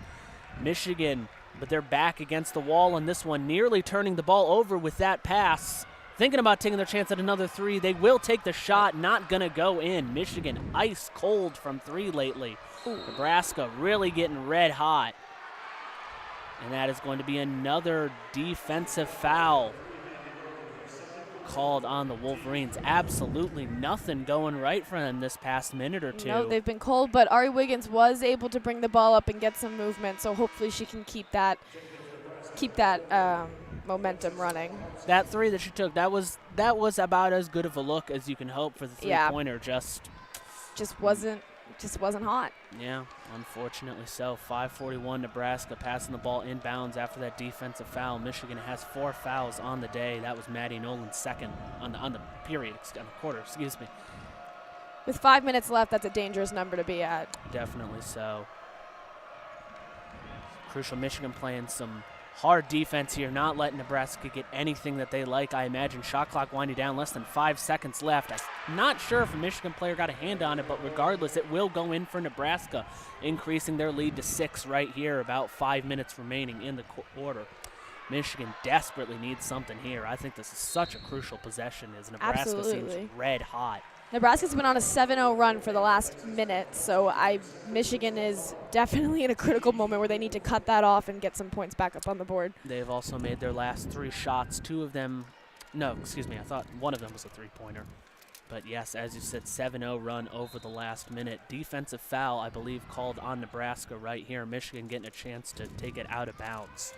Michigan, but they're back against the wall on this one, nearly turning the ball over with that pass. Thinking about taking their chance at another three. They will take the shot, not going to go in. Michigan ice cold from three lately. Nebraska really getting red hot. And that is going to be another defensive foul called on the Wolverines. Absolutely nothing going right for them this past minute or two. No, they've been cold, but Ari Wiggins was able to bring the ball up and get some movement, so hopefully she can keep that momentum running. That three that she took, that was about as good of a look as you can hope for the three-pointer. Just wasn't hot. Yeah, unfortunately so. 5:41 Nebraska passing the ball inbounds after that defensive foul. Michigan has 4 fouls on the day. That was Maddie Nolan's second on the quarter, excuse me. With 5 minutes left, that's a dangerous number to be at. Definitely so. Crucial Michigan playing some hard defense here, not letting Nebraska get anything that they like. I imagine shot clock winding down, less than 5 seconds left. I'm not sure if a Michigan player got a hand on it, but regardless, it will go in for Nebraska, increasing their lead to 6 right here, about 5 minutes remaining in the quarter. Michigan desperately needs something here. I think this is such a crucial possession as Nebraska seems red hot. Nebraska's been on a 7-0 run for the last minute, so Michigan is definitely in a critical moment where they need to cut that off and get some points back up on the board. They've also made their last 3 shots. 2 of them, no, excuse me, I thought one of them was a three-pointer. But yes, as you said, 7-0 run over the last minute. Defensive foul, I believe, called on Nebraska right here. Michigan getting a chance to take it out of bounds.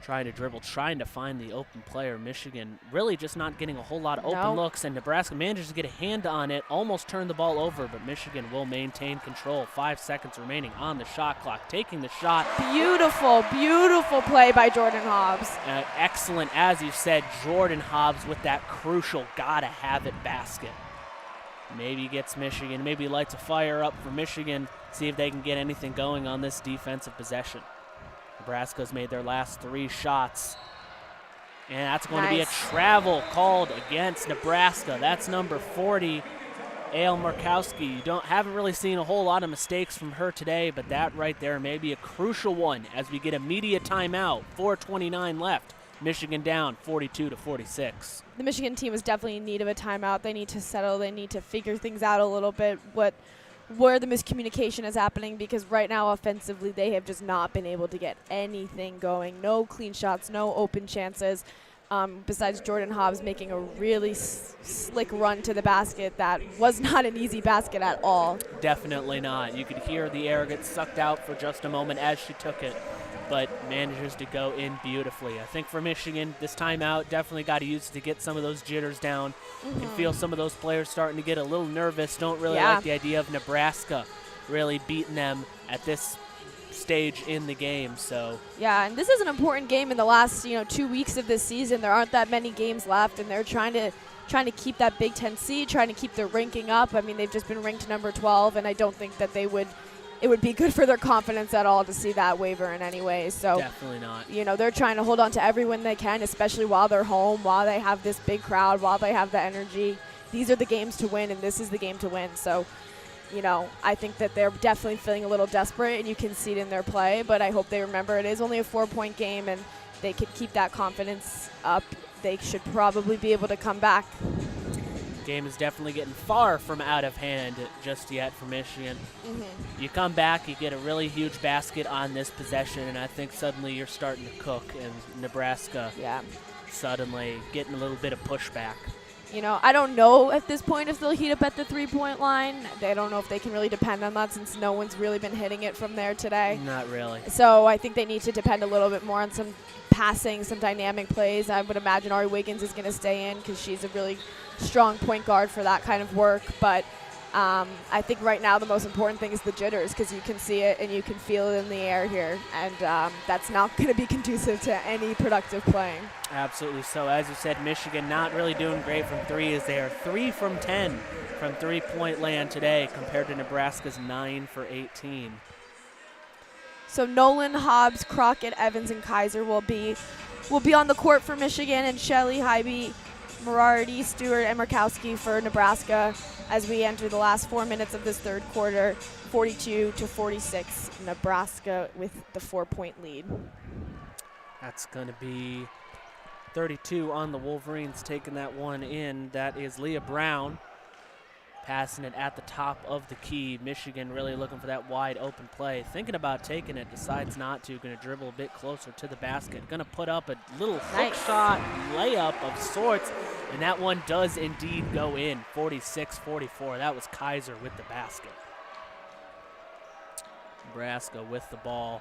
Trying to dribble, trying to find the open player. Michigan really just not getting a whole lot of open looks, and Nebraska manages to get a hand on it, almost turned the ball over, but Michigan will maintain control. 5 seconds remaining on the shot clock, taking the shot. Beautiful, beautiful play by Jordan Hobbs. Excellent, as you said, Jordan Hobbs with that crucial gotta-have-it basket. Maybe gets Michigan, maybe lights a fire up for Michigan, see if they can get anything going on this defensive possession. Nebraska's made their last 3 shots. And that's going to be a travel called against Nebraska. That's number 40, Ale Markowski. Haven't really seen a whole lot of mistakes from her today, but that right there may be a crucial one as we get immediate timeout. 4:29 left. Michigan down 42-46. The Michigan team is definitely in need of a timeout. They need to settle. They need to figure things out a little bit. Where the miscommunication is happening, because right now offensively they have just not been able to get anything going. No clean shots, no open chances, besides Jordan Hobbs making a really slick run to the basket that was not an easy basket at all. Definitely not. You could hear the air get sucked out for just a moment as she took it, but manages to go in beautifully. I think for Michigan, this timeout definitely got to use it to get some of those jitters down. You can feel some of those players starting to get a little nervous, don't really like the idea of Nebraska really beating them at this stage in the game. So yeah, and this is an important game in the last 2 weeks of this season. There aren't that many games left, and they're trying to keep that Big Ten seed, trying to keep their ranking up. I mean, they've just been ranked number 12, and I don't think that it would be good for their confidence at all to see that waver in any way. So definitely not. They're trying to hold on to every win they can, especially while they're home, while they have this big crowd, while they have the energy. These are the games to win, and this is the game to win. So, I think that they're definitely feeling a little desperate, and you can see it in their play. But I hope they remember it is only a 4-point game, and they can keep that confidence up. They should probably be able to come back. Game is definitely getting far from out of hand just yet for Michigan. You come back, you get a really huge basket on this possession, and I think suddenly you're starting to cook, and Nebraska suddenly getting a little bit of pushback. I don't know at this point if they'll heat up at the 3-point line. I don't know if they can really depend on that since no one's really been hitting it from there today. Not really. So I think they need to depend a little bit more on some passing, some dynamic plays. I would imagine Ari Wiggins is going to stay in because she's a really strong point guard for that kind of work. But I think right now the most important thing is the jitters, because you can see it and you can feel it in the air here. And that's not going to be conducive to any productive playing. Absolutely so. As you said, Michigan not really doing great from 3 as they are 3 from 10 from 3-point land today compared to Nebraska's 9 for 18. So Nolan, Hobbs, Crockett, Evans, and Kaiser will be on the court for Michigan, and Shelley, Hybe, Morarty, Stewart, and Murkowski for Nebraska as we enter the last 4 minutes of this third quarter. 42-46, Nebraska with the 4-point lead. That's going to be 32 on the Wolverines taking that one in. That is Leah Brown passing it at the top of the key. Michigan really looking for that wide open play. Thinking about taking it, decides not to. Going to dribble a bit closer to the basket. Going to put up a little hook shot layup of sorts, and that one does indeed go in. 46-44. That was Kaiser with the basket. Nebraska with the ball.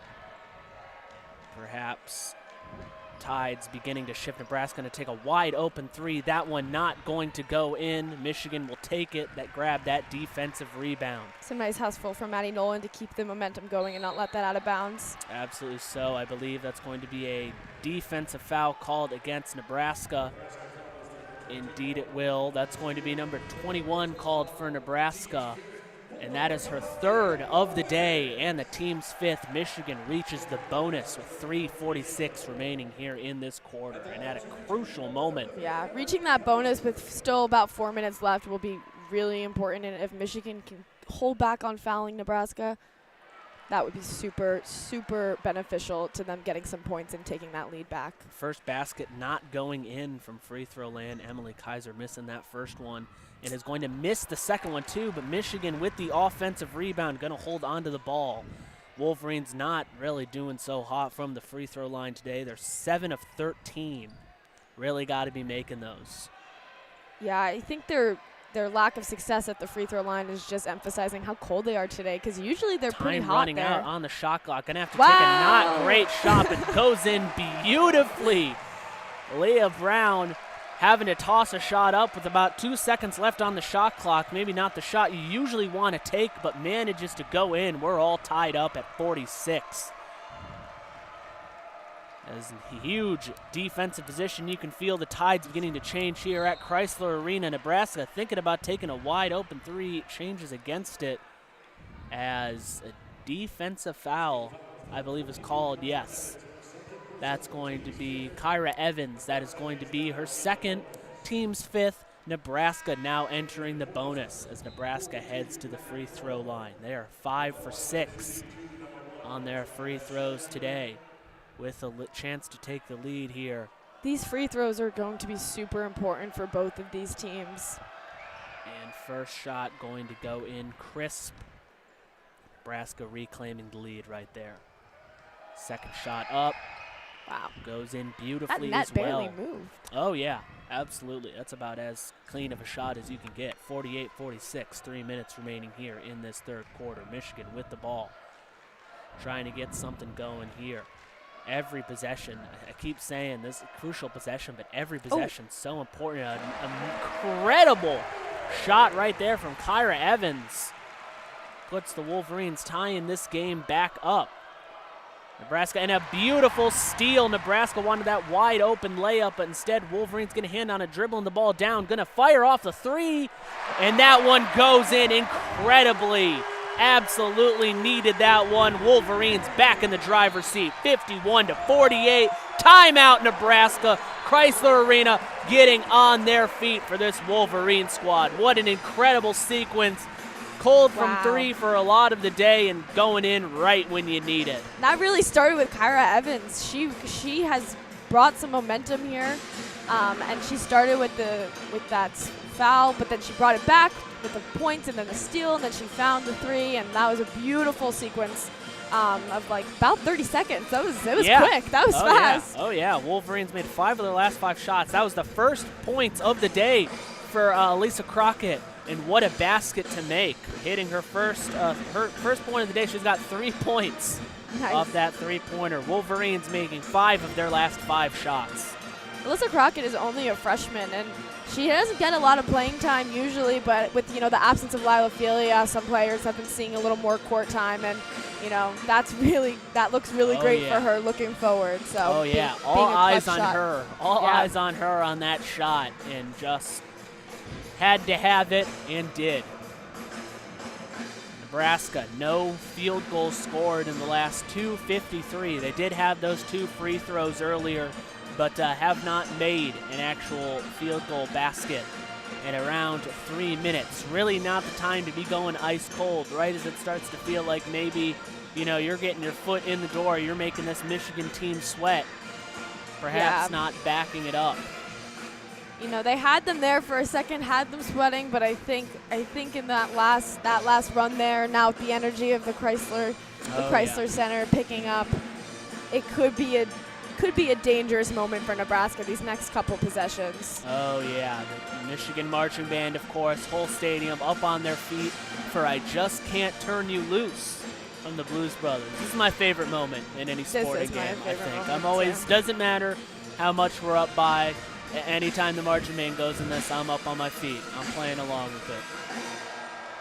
Perhaps tides beginning to shift. Nebraska going to take a wide open three. That one not going to go in. Michigan will take it. Grab that defensive rebound. It's a nice hustle from Maddie Nolan to keep the momentum going and not let that out of bounds. Absolutely so. I believe that's going to be a defensive foul called against Nebraska. Indeed it will. That's going to be number 21 called for Nebraska. And that is her third of the day and the team's fifth. Michigan reaches the bonus with 3:46 remaining here in this quarter, and at a crucial moment. Yeah, reaching that bonus with still about 4 minutes left will be really important, and if Michigan can hold back on fouling Nebraska, that would be super, super beneficial to them getting some points and taking that lead back. First basket not going in from free throw land. Emily Kaiser missing that first one. And is going to miss the second one too, but Michigan with the offensive rebound going to hold on to the ball. Wolverines not really doing so hot from the free throw line today. They're 7 of 13. Really got to be making those. Yeah, I think their lack of success at the free throw line is just emphasizing how cold they are today, because usually they're pretty hot running there. out on the shot clock. Going to have to take a not great shot, but goes in beautifully. Leah Brown having to toss a shot up with about 2 seconds left on the shot clock. Maybe not the shot you usually want to take, but manages to go in. We're all tied up at 46. As a huge defensive position, you can feel the tides beginning to change here at Crisler Arena. Nebraska thinking about taking a wide open three, changes against it as a defensive foul, I believe is called, yes. That's going to be Kyra Evans. That is going to be her second, team's fifth. Nebraska now entering the bonus as Nebraska heads to the free throw line. They are 5 for 6 on their free throws today with a chance to take the lead here. These free throws are going to be super important for both of these teams. And first shot going to go in crisp. Nebraska reclaiming the lead right there. Second shot up. Wow. Goes in beautifully that as net well. barely moved. Oh, yeah, absolutely. That's about as clean of a shot as you can get. 48-46, 3 minutes remaining here in this third quarter. Michigan with the ball, trying to get something going here. Every possession, I keep saying this is a crucial possession, but every possession is so important. An incredible shot right there from Kyra Evans puts the Wolverines tying this game back up. Nebraska, and a beautiful steal. Nebraska wanted that wide open layup, but instead Wolverines going to hand on a dribbling the ball down, going to fire off the three, and that one goes in incredibly. Absolutely needed that one. Wolverines back in the driver's seat, 51-48. Timeout, Nebraska. Crisler Arena getting on their feet for this Wolverine squad. What an incredible sequence. Cold from three for a lot of the day and going in right when you need it. That really started with Kyra Evans. She has brought some momentum here, and she started with that foul, but then she brought it back with the points and then the steal, and then she found the three, and that was a beautiful sequence of like about 30 seconds. It was quick. That was fast. Yeah. Oh yeah, Wolverines made 5 of their last 5 shots. That was the first points of the day for Lisa Crockett. And what a basket to make. Hitting her first point of the day. She's got 3 points off that three-pointer. Wolverines making 5 of their last 5 shots. Alyssa Crockett is only a freshman, and she doesn't get a lot of playing time usually, but with the absence of Lila Felia, some players have been seeing a little more court time, and that looks really great for her looking forward. So all eyes on her. All eyes on her on that shot, and just had to have it and did. Nebraska, no field goals scored in the last 2:53. They did have those 2 free throws earlier, but have not made an actual field goal basket in around 3 minutes. Really not the time to be going ice cold, right as it starts to feel like maybe, you're getting your foot in the door, you're making this Michigan team sweat. Perhaps not backing it up. They had them there for a second, had them sweating, but I think in that last run there, now with the energy of the Crisler Center picking up, it could be a dangerous moment for Nebraska these next couple possessions. Oh yeah, the Michigan marching band, of course, whole stadium up on their feet for "I Just Can't Turn You Loose" from the Blues Brothers. This is my favorite moment in any sporting game. I think I'm always doesn't matter how much we're up by. Anytime the marching band goes in this, I'm up on my feet. I'm playing along with it.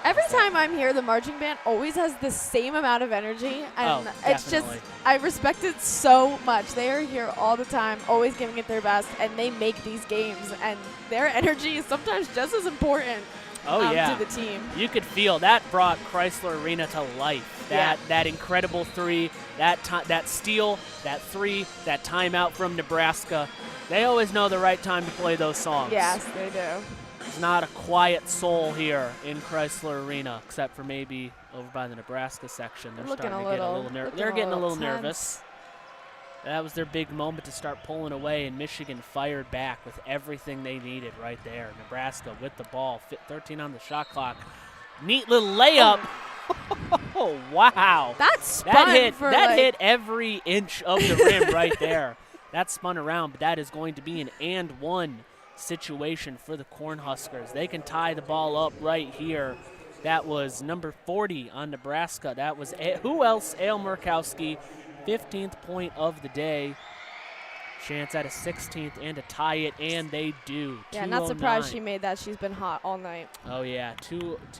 Every time I'm here, the marching band always has the same amount of energy, and it's just, I respect it so much. They are here all the time, always giving it their best, and they make these games, and their energy is sometimes just as important to the team. You could feel that brought Crisler Arena to life. That incredible 3, that steal, that 3, that timeout from Nebraska. They always know the right time to play those songs. Yes, they do. There's not a quiet soul here in Crisler Arena, except for maybe over by the Nebraska section. They're starting to get a little nervous. They're getting a little nervous. That was their big moment to start pulling away, and Michigan fired back with everything they needed right there. Nebraska with the ball, 13 on the shot clock. Neat little layup. Oh, wow. That hit every inch of the rim right there. That spun around, but that is going to be an and one situation for the Cornhuskers. They can tie the ball up right here. That was number 40 on Nebraska. That was, who else? Ale Murkowski, 15th point of the day. Chance at a 16th and to tie it, and they do. Yeah, not surprised she made that. She's been hot all night. Oh, yeah.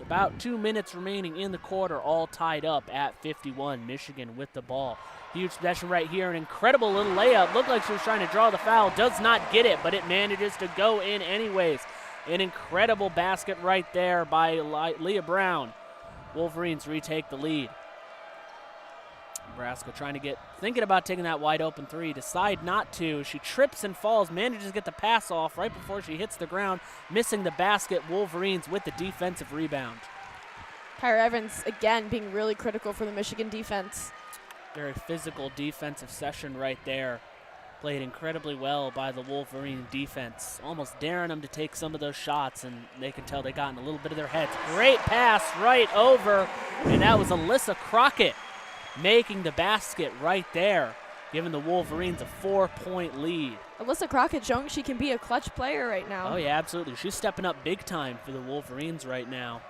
About 2 minutes remaining in the quarter, all tied up at 51. Michigan with the ball. Huge possession right here. An incredible little layup. Looked like she was trying to draw the foul. Does not get it, but it manages to go in anyways. An incredible basket right there by Leah Brown. Wolverines retake the lead. Nebraska thinking about taking that wide open 3, decide not to. She trips and falls, manages to get the pass off right before she hits the ground, missing the basket. Wolverines with the defensive rebound. Kyra Evans, again, being really critical for the Michigan defense. Very physical defensive session right there. Played incredibly well by the Wolverine defense, almost daring them to take some of those shots, and they can tell they got in a little bit of their heads. Great pass right over, and that was Alyssa Crockett making the basket right there, giving the Wolverines a 4-point lead. Alyssa Crockett showing she can be a clutch player right now. Oh, yeah, absolutely. She's stepping up big time for the Wolverines right now.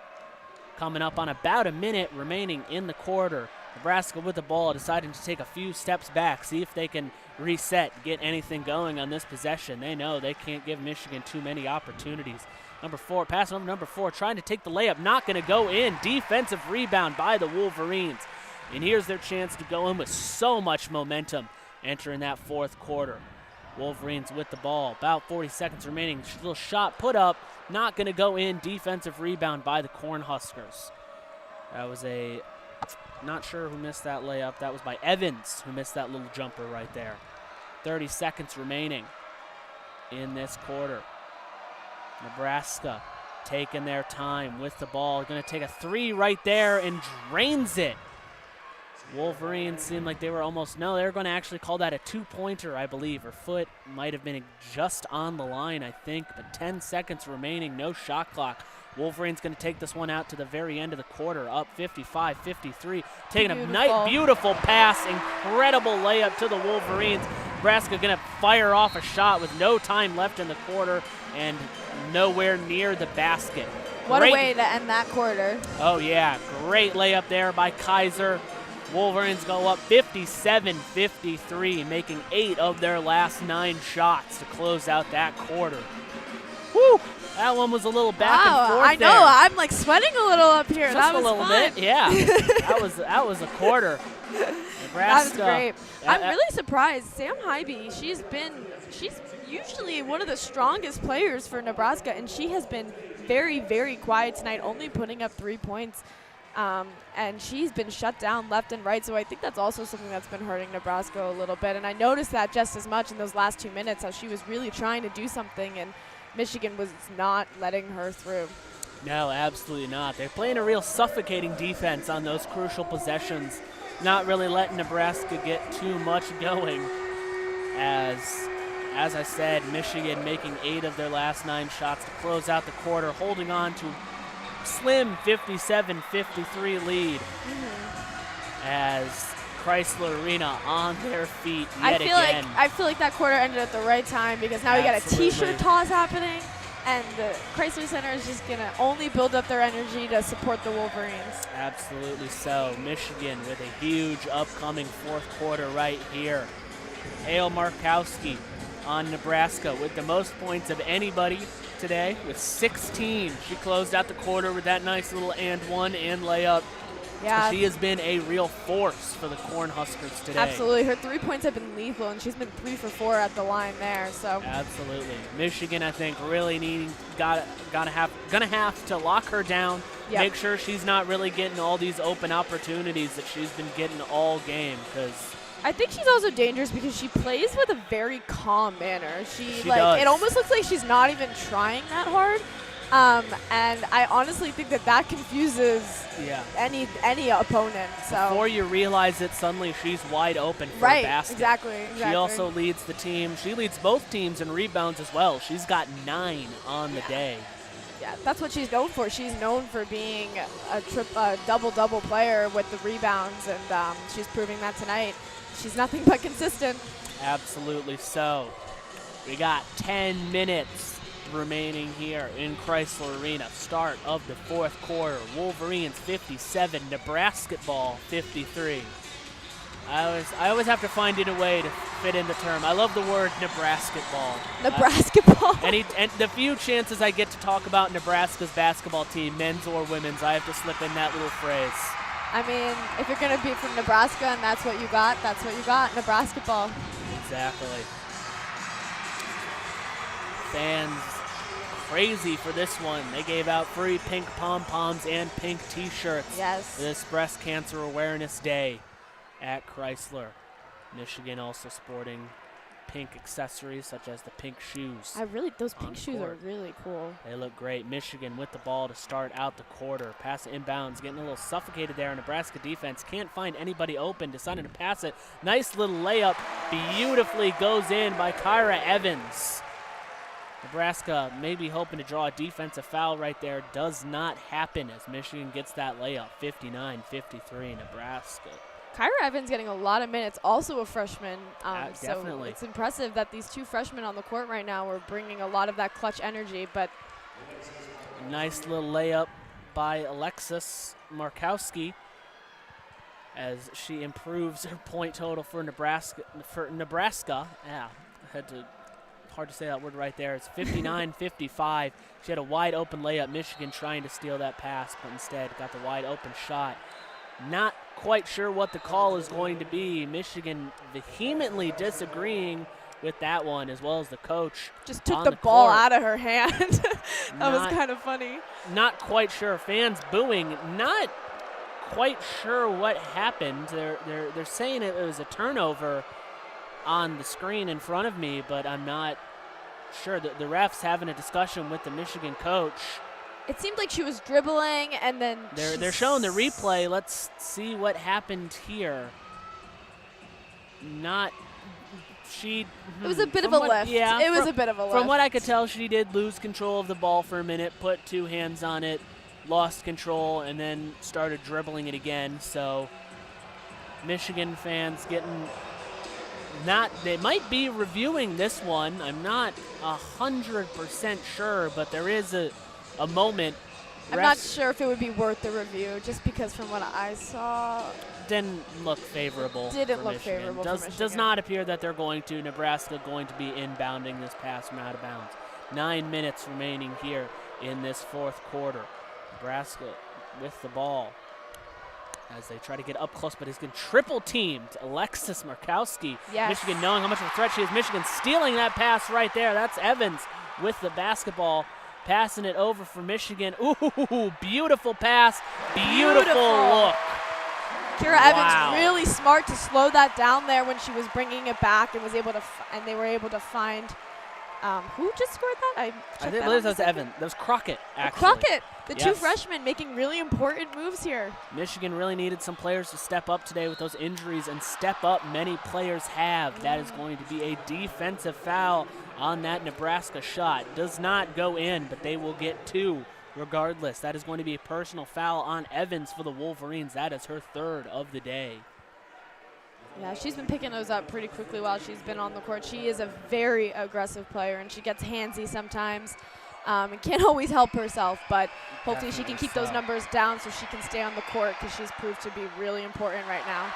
Coming up on about a minute remaining in the quarter. Nebraska with the ball, deciding to take a few steps back, see if they can reset, get anything going on this possession. They know they can't give Michigan too many opportunities. Pass over number 4, trying to take the layup, not going to go in. Defensive rebound by the Wolverines. And here's their chance to go in with so much momentum entering that fourth quarter. Wolverines with the ball, about 40 seconds remaining. Little shot put up, not going to go in. Defensive rebound by the Cornhuskers. That was not sure who missed that layup. That was by Evans, who missed that little jumper right there. 30 seconds remaining in this quarter. Nebraska taking their time with the ball. Going to take a 3 right there and drains it. Wolverines seemed like they were they were going to actually call that a 2-pointer, I believe. Her foot might have been just on the line, I think, but 10 seconds remaining, no shot clock. Wolverines going to take this one out to the very end of the quarter, up 55-53. Taking a beautiful pass, incredible layup to the Wolverines. Nebraska going to fire off a shot with no time left in the quarter and nowhere near the basket. What a way to end that quarter. Oh, yeah, great layup there by Kaiser. Wolverines go up 57-53, making 8 of their last 9 shots to close out that quarter. Woo! That one was a little back and forth. I know. I'm like sweating a little up here. Just a little bit, yeah. that was a quarter. Nebraska. That was great. I'm really surprised. Sam Hybe, she's usually one of the strongest players for Nebraska, and she has been very, very quiet tonight, only putting up 3 points. And she's been shut down left and right, so I think that's also something that's been hurting Nebraska a little bit. And I noticed that just as much in those last 2 minutes, how she was really trying to do something, and Michigan was not letting her through. No, absolutely not. They're playing a real suffocating defense on those crucial possessions, not really letting Nebraska get too much going. As I said, Michigan making 8 of their last 9 shots to close out the quarter, holding on to slim 57-53 lead as Crisler Arena on their feet yet again. I feel like that quarter ended at the right time, because now we got a T-shirt toss happening, and the Crisler Center is just going to only build up their energy to support the Wolverines. Absolutely so. Michigan with a huge upcoming fourth quarter right here. Hale Markowski on Nebraska with the most points of anybody today with 16. She closed out the quarter with that nice little and one and layup. Yeah. She has been a real force for the Cornhuskers today. Absolutely. Her 3 points have been lethal, and she's been 3 for 4 at the line there. So absolutely. Michigan, I think, really gonna have to lock her down. Yep. Make sure she's not really getting all these open opportunities that she's been getting all game, because I think she's also dangerous because she plays with a very calm manner. She does. It almost looks like she's not even trying that hard. And I honestly think that confuses any opponent. So before you realize it, suddenly she's wide open for a basket. Exactly. She also leads the team. She leads both teams in rebounds as well. She's got 9 on the day. Yeah, that's what she's known for. She's known for being a double-double player with the rebounds, and she's proving that tonight. She's nothing but consistent. Absolutely so. We got 10 minutes remaining here in Crisler Arena. Start of the fourth quarter. Wolverines 57, Nebraska ball 53. I always have to find a way to fit in the term. I love the word Nebraska ball. Nebraska ball. And the few chances I get to talk about Nebraska's basketball team, men's or women's, I have to slip in that little phrase. I mean, if you're going to be from Nebraska and that's what you got, Nebraska ball. Exactly. Fans crazy for this one. They gave out free pink pom-poms and pink T-shirts. Yes. This Breast Cancer Awareness Day at Crisler. Michigan also sporting pink accessories such as the pink shoes. Those pink shoes are really cool. They look great. Michigan with the ball to start out the quarter. Pass it inbounds, getting a little suffocated there. Nebraska defense can't find anybody open, deciding to pass it. Nice little layup, beautifully goes in by Kyra Evans. Nebraska maybe hoping to draw a defensive foul right there. Does not happen as Michigan gets that layup. 59-53 Nebraska. Kyra Evans getting a lot of minutes, also a freshman. Definitely. So it's impressive that these 2 freshmen on the court right now are bringing a lot of that clutch energy. But nice little layup by Alexis Markowski as she improves her point total for Nebraska. Yeah, hard to say that word right there. It's 59-55. She had a wide open layup. Michigan trying to steal that pass, but instead got the wide open shot. Not quite sure what the call is going to be. Michigan vehemently disagreeing with that one, as well as the coach. Just took the ball out of her hand. That was kind of funny. Not quite sure. Fans booing. Not quite sure what happened. They're saying it was a turnover on the screen in front of me, but I'm not sure. The ref's having a discussion with the Michigan coach. It seemed like she was dribbling, and then they're showing the replay. Let's see what happened here. It was a bit of a lift. Yeah, it was a bit of a lift. From what I could tell, she did lose control of the ball for a minute, put 2 hands on it, lost control, and then started dribbling it again. So Michigan fans getting they might be reviewing this one. I'm not 100% sure, but there is a moment. I'm not sure if it would be worth the review, just because from what I saw, didn't look favorable. Does not appear that they're going to. Nebraska going to be inbounding this pass from out of bounds. 9 minutes remaining here in this fourth quarter. Nebraska with the ball as they try to get up close, but has been triple teamed. Alexis Markowski. Yes. Michigan knowing how much of a threat she is. Michigan stealing that pass right there. That's Evans with the basketball. passing it over for Michigan. Ooh, beautiful pass, beautiful look. Kira Evans really smart to slow that down there when she was bringing it back and was able to, and they were able to find. Who just scored that? I believe that was Evan. That was Crockett, actually. Crockett, the two freshmen making really important moves here. Michigan really needed some players to step up today with those injuries, and step up many players have. That is going to be a defensive foul on that Nebraska shot. Does not go in, but they will get 2 regardless. That is going to be a personal foul on Evans for the Wolverines. That is her 3rd of the day. Yeah, she's been picking those up pretty quickly while she's been on the court. She is a very aggressive player, and she gets handsy sometimes and can't always help herself, but hopefully she can keep those numbers down so she can stay on the court, because she's proved to be really important right now.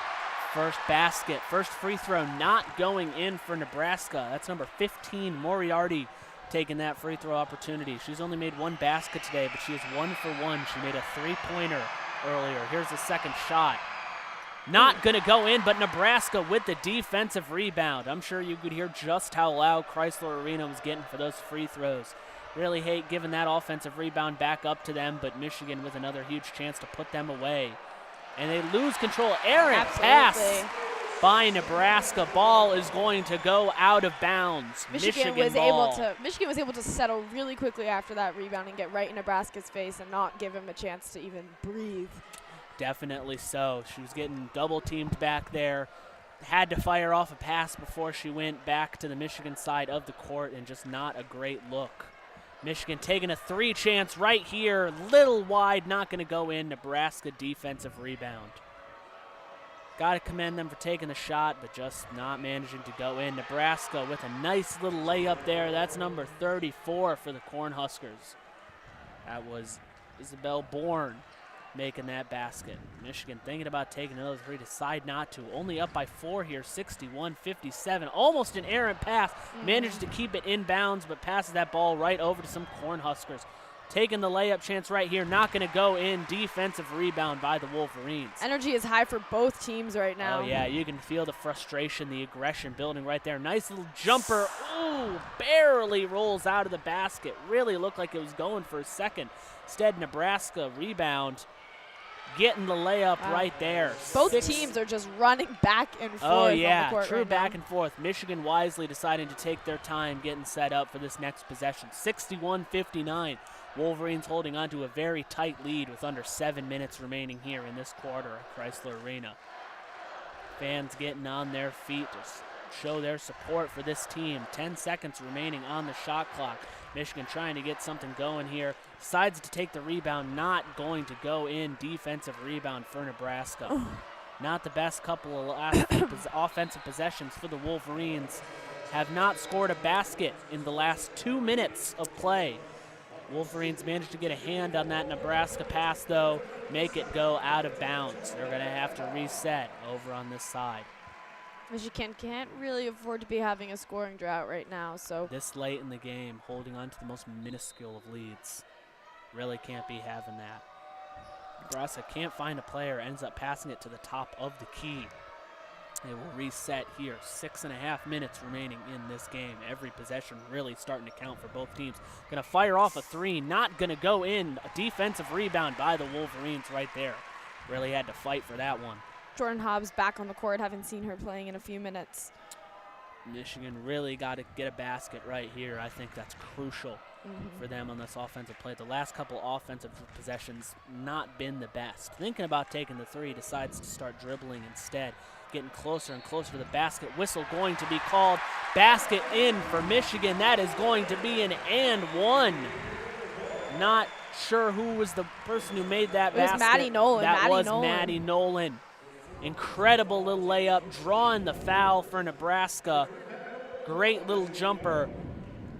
First basket, first free throw not going in for Nebraska. That's number 15, Moriarty, taking that free throw opportunity. She's only made 1 basket today, but she is 1 for 1. She made a 3-pointer earlier. Here's the second shot. Not going to go in, but Nebraska with the defensive rebound. I'm sure you could hear just how loud Crisler Arena was getting for those free throws. Really hate giving that offensive rebound back up to them, but Michigan with another huge chance to put them away. And they lose control. Errant pass by Nebraska. Ball is going to go out of bounds. Michigan was able to settle really quickly after that rebound and get right in Nebraska's face and not give him a chance to even breathe. Definitely so. She was getting double-teamed back there. Had to fire off a pass before she went back to the Michigan side of the court, and just not a great look. Michigan taking a 3 chance right here. Little wide, not going to go in. Nebraska defensive rebound. Got to commend them for taking the shot, but just not managing to go in. Nebraska with a nice little layup there. That's number 34 for the Cornhuskers. That was Isabel Bourne making that basket. Michigan thinking about taking another 3, decide not to. Only up by 4 here, 61-57. Almost an errant pass. Managed to keep it in bounds, but passes that ball right over to some Cornhuskers. Taking the layup chance right here, not going to go in. Defensive rebound by the Wolverines. Energy is high for both teams right now. Oh, yeah, you can feel the frustration, the aggression building right there. Nice little jumper. Ooh, barely rolls out of the basket. Really looked like it was going for a second. Instead, Nebraska rebound. Getting the layup right there. Both teams are just running back and forth. Oh, yeah, on the court true right back now. and forth. Michigan wisely deciding to take their time getting set up for this next possession. 61-59. Wolverines holding on to a very tight lead with under 7 minutes remaining here in this quarter at Crisler Arena. Fans getting on their feet to show their support for this team. 10 seconds remaining on the shot clock. Michigan trying to get something going here. Decides to take the rebound, not going to go in. Defensive rebound for Nebraska. Not the best couple of offensive possessions for the Wolverines. Have not scored a basket in the last 2 minutes of play. Wolverines managed to get a hand on that Nebraska pass, though. Make it go out of bounds. They're going to have to reset over on this side. Michigan can't really afford to be having a scoring drought right now. So this late in the game, holding on to the most minuscule of leads. Really can't be having that. Nebraska can't find a player, ends up passing it to the top of the key. They will reset here. 6.5 minutes remaining in this game. Every possession really starting to count for both teams. Going to fire off a 3, not going to go in. A defensive rebound by the Wolverines right there. Really had to fight for that one. Jordan Hobbs back on the court. Haven't seen her playing in a few minutes. Michigan really got to get a basket right here. I think that's crucial for them on this offensive play. The last couple offensive possessions not been the best. Thinking about taking the 3, decides to start dribbling instead. Getting closer and closer to the basket. Whistle going to be called. Basket in for Michigan. That is going to be an and one. Not sure who was the person who made that basket. It was Maddie Nolan. That was Maddie Nolan. Incredible little layup, drawing the foul for Nebraska. Great little jumper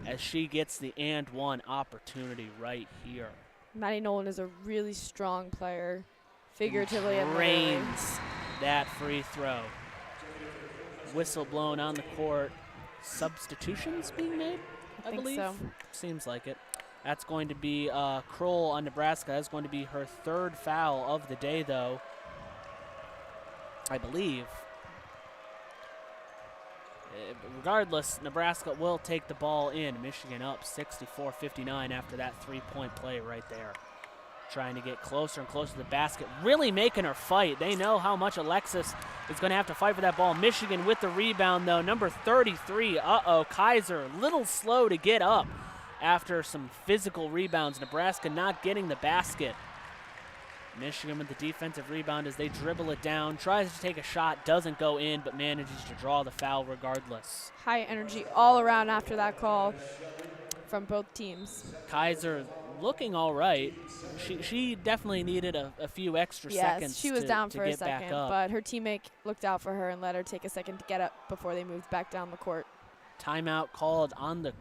as she gets the and one opportunity right here. Maddie Nolan is a really strong player, figuratively and drains that free throw. Whistle blown on the court. Substitutions being made, I believe. So. Seems like it. That's going to be Kroll on Nebraska. That's going to be her 3rd foul of the day, though. I believe. regardless, Nebraska will take the ball in. Michigan up 64-59 after that three-point play right there. Trying to get closer and closer to the basket, really making her fight. They know how much Alexis is going to have to fight for that ball. Michigan with the rebound, though. Number 33, Kaiser, a little slow to get up after some physical rebounds. Nebraska not getting the basket. Michigan with the defensive rebound as they dribble it down, tries to take a shot, doesn't go in, but manages to draw the foul regardless. High energy all around after that call from both teams. Kaiser looking all right. She definitely needed a few extra seconds. Yes, she was down for a get back second, up. but her teammate looked out for her and let her take a second to get up before they moved back down the court. Timeout called on the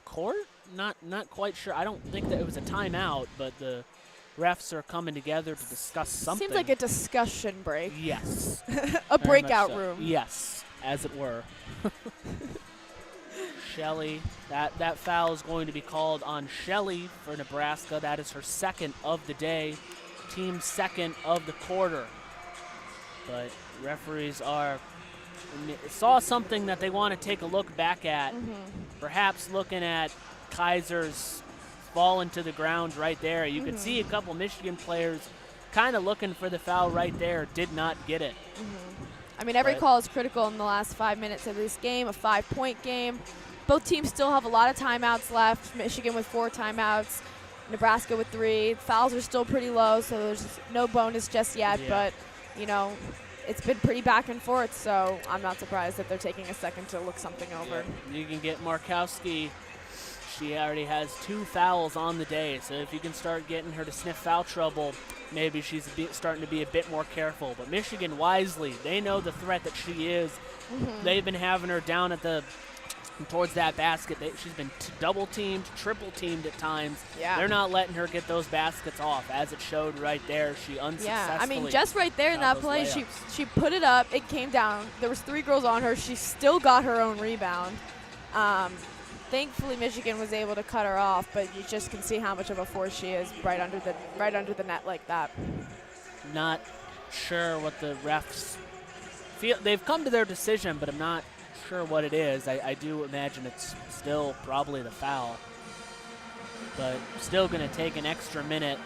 court? Not quite sure. I don't think that it was a timeout, but the refs are coming together to discuss something. Seems like a discussion break. Yes. A breakout room. Yes, as it were. Shelley, that foul is going to be called on Shelley for Nebraska. That is her second of the day, team second of the quarter. But referees saw something that they want to take a look back at. Perhaps looking at Kaiser's falling to the ground right there. You could see a couple Michigan players kind of looking for the foul right there, did not get it. I mean, every call is critical in the last 5 minutes of this game, a 5-point game. Both teams still have a lot of timeouts left. Michigan with 4 timeouts, Nebraska with 3. Fouls are still pretty low, so there's no bonus just yet, but, you know, it's been pretty back and forth, so I'm not surprised that they're taking a second to look something over. Yeah. You can get Markowski. She already has 2 fouls on the day, so if you can start getting her to sniff foul trouble, maybe she's starting to be a bit more careful. But Michigan wisely, they know the threat that she is. They've been having her down at towards that basket. She's been double-teamed, triple-teamed at times. Yeah. They're not letting her get those baskets off, as it showed right there. She unsuccessfully. Yeah, I mean, just right there in that play, she put it up. It came down. There was 3 girls on her. She still got her own rebound. Thankfully, Michigan was able to cut her off, but you just can see how much of a force she is right under the net like that. Not sure what the refs feel. They've come to their decision, but I'm not sure what it is. I do imagine it's still probably the foul, but still going to take an extra minute.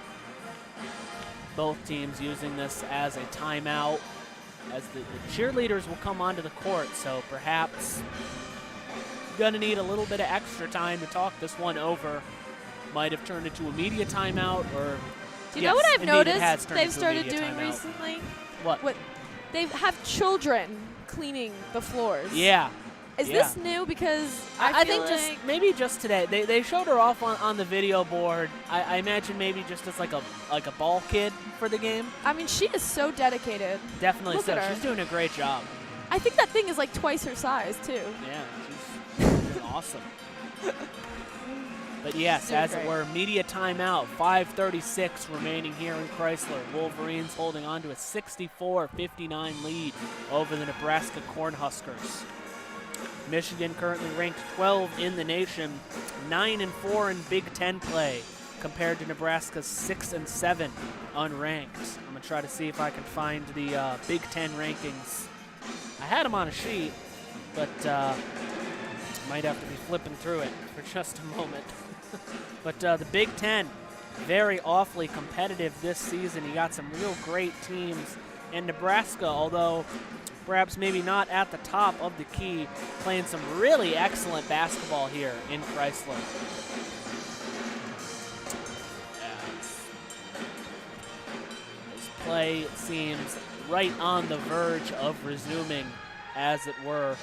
Both teams using this as a timeout, as the cheerleaders will come onto the court, so perhaps going to need a little bit of extra time to talk this one over. Might have turned into a media timeout, or do you know what I've noticed they've started doing recently? What? They have children cleaning the floors. Yeah. Is this new? Because I think maybe just today. They showed her off on the video board. I imagine maybe just as like a ball kid for the game. I mean, she is so dedicated. Definitely. Look at her. She's doing a great job. I think that thing is like twice her size too. Yeah, she's doing awesome. But yes, as it were, media timeout, 5:36 remaining here in Crisler. Wolverines holding on to a 64-59 lead over the Nebraska Cornhuskers. Michigan currently ranked 12 in the nation, 9-4 in Big Ten play, compared to Nebraska's 6-7 unranked. I'm gonna try to see if I can find the Big Ten rankings. I had them on a sheet, but might have to be flipping through it for just a moment. But the Big Ten, very awfully competitive this season. You got some real great teams. And Nebraska, although perhaps maybe not at the top of the key, playing some really excellent basketball here in Crisler. This play seems right on the verge of resuming, as it were.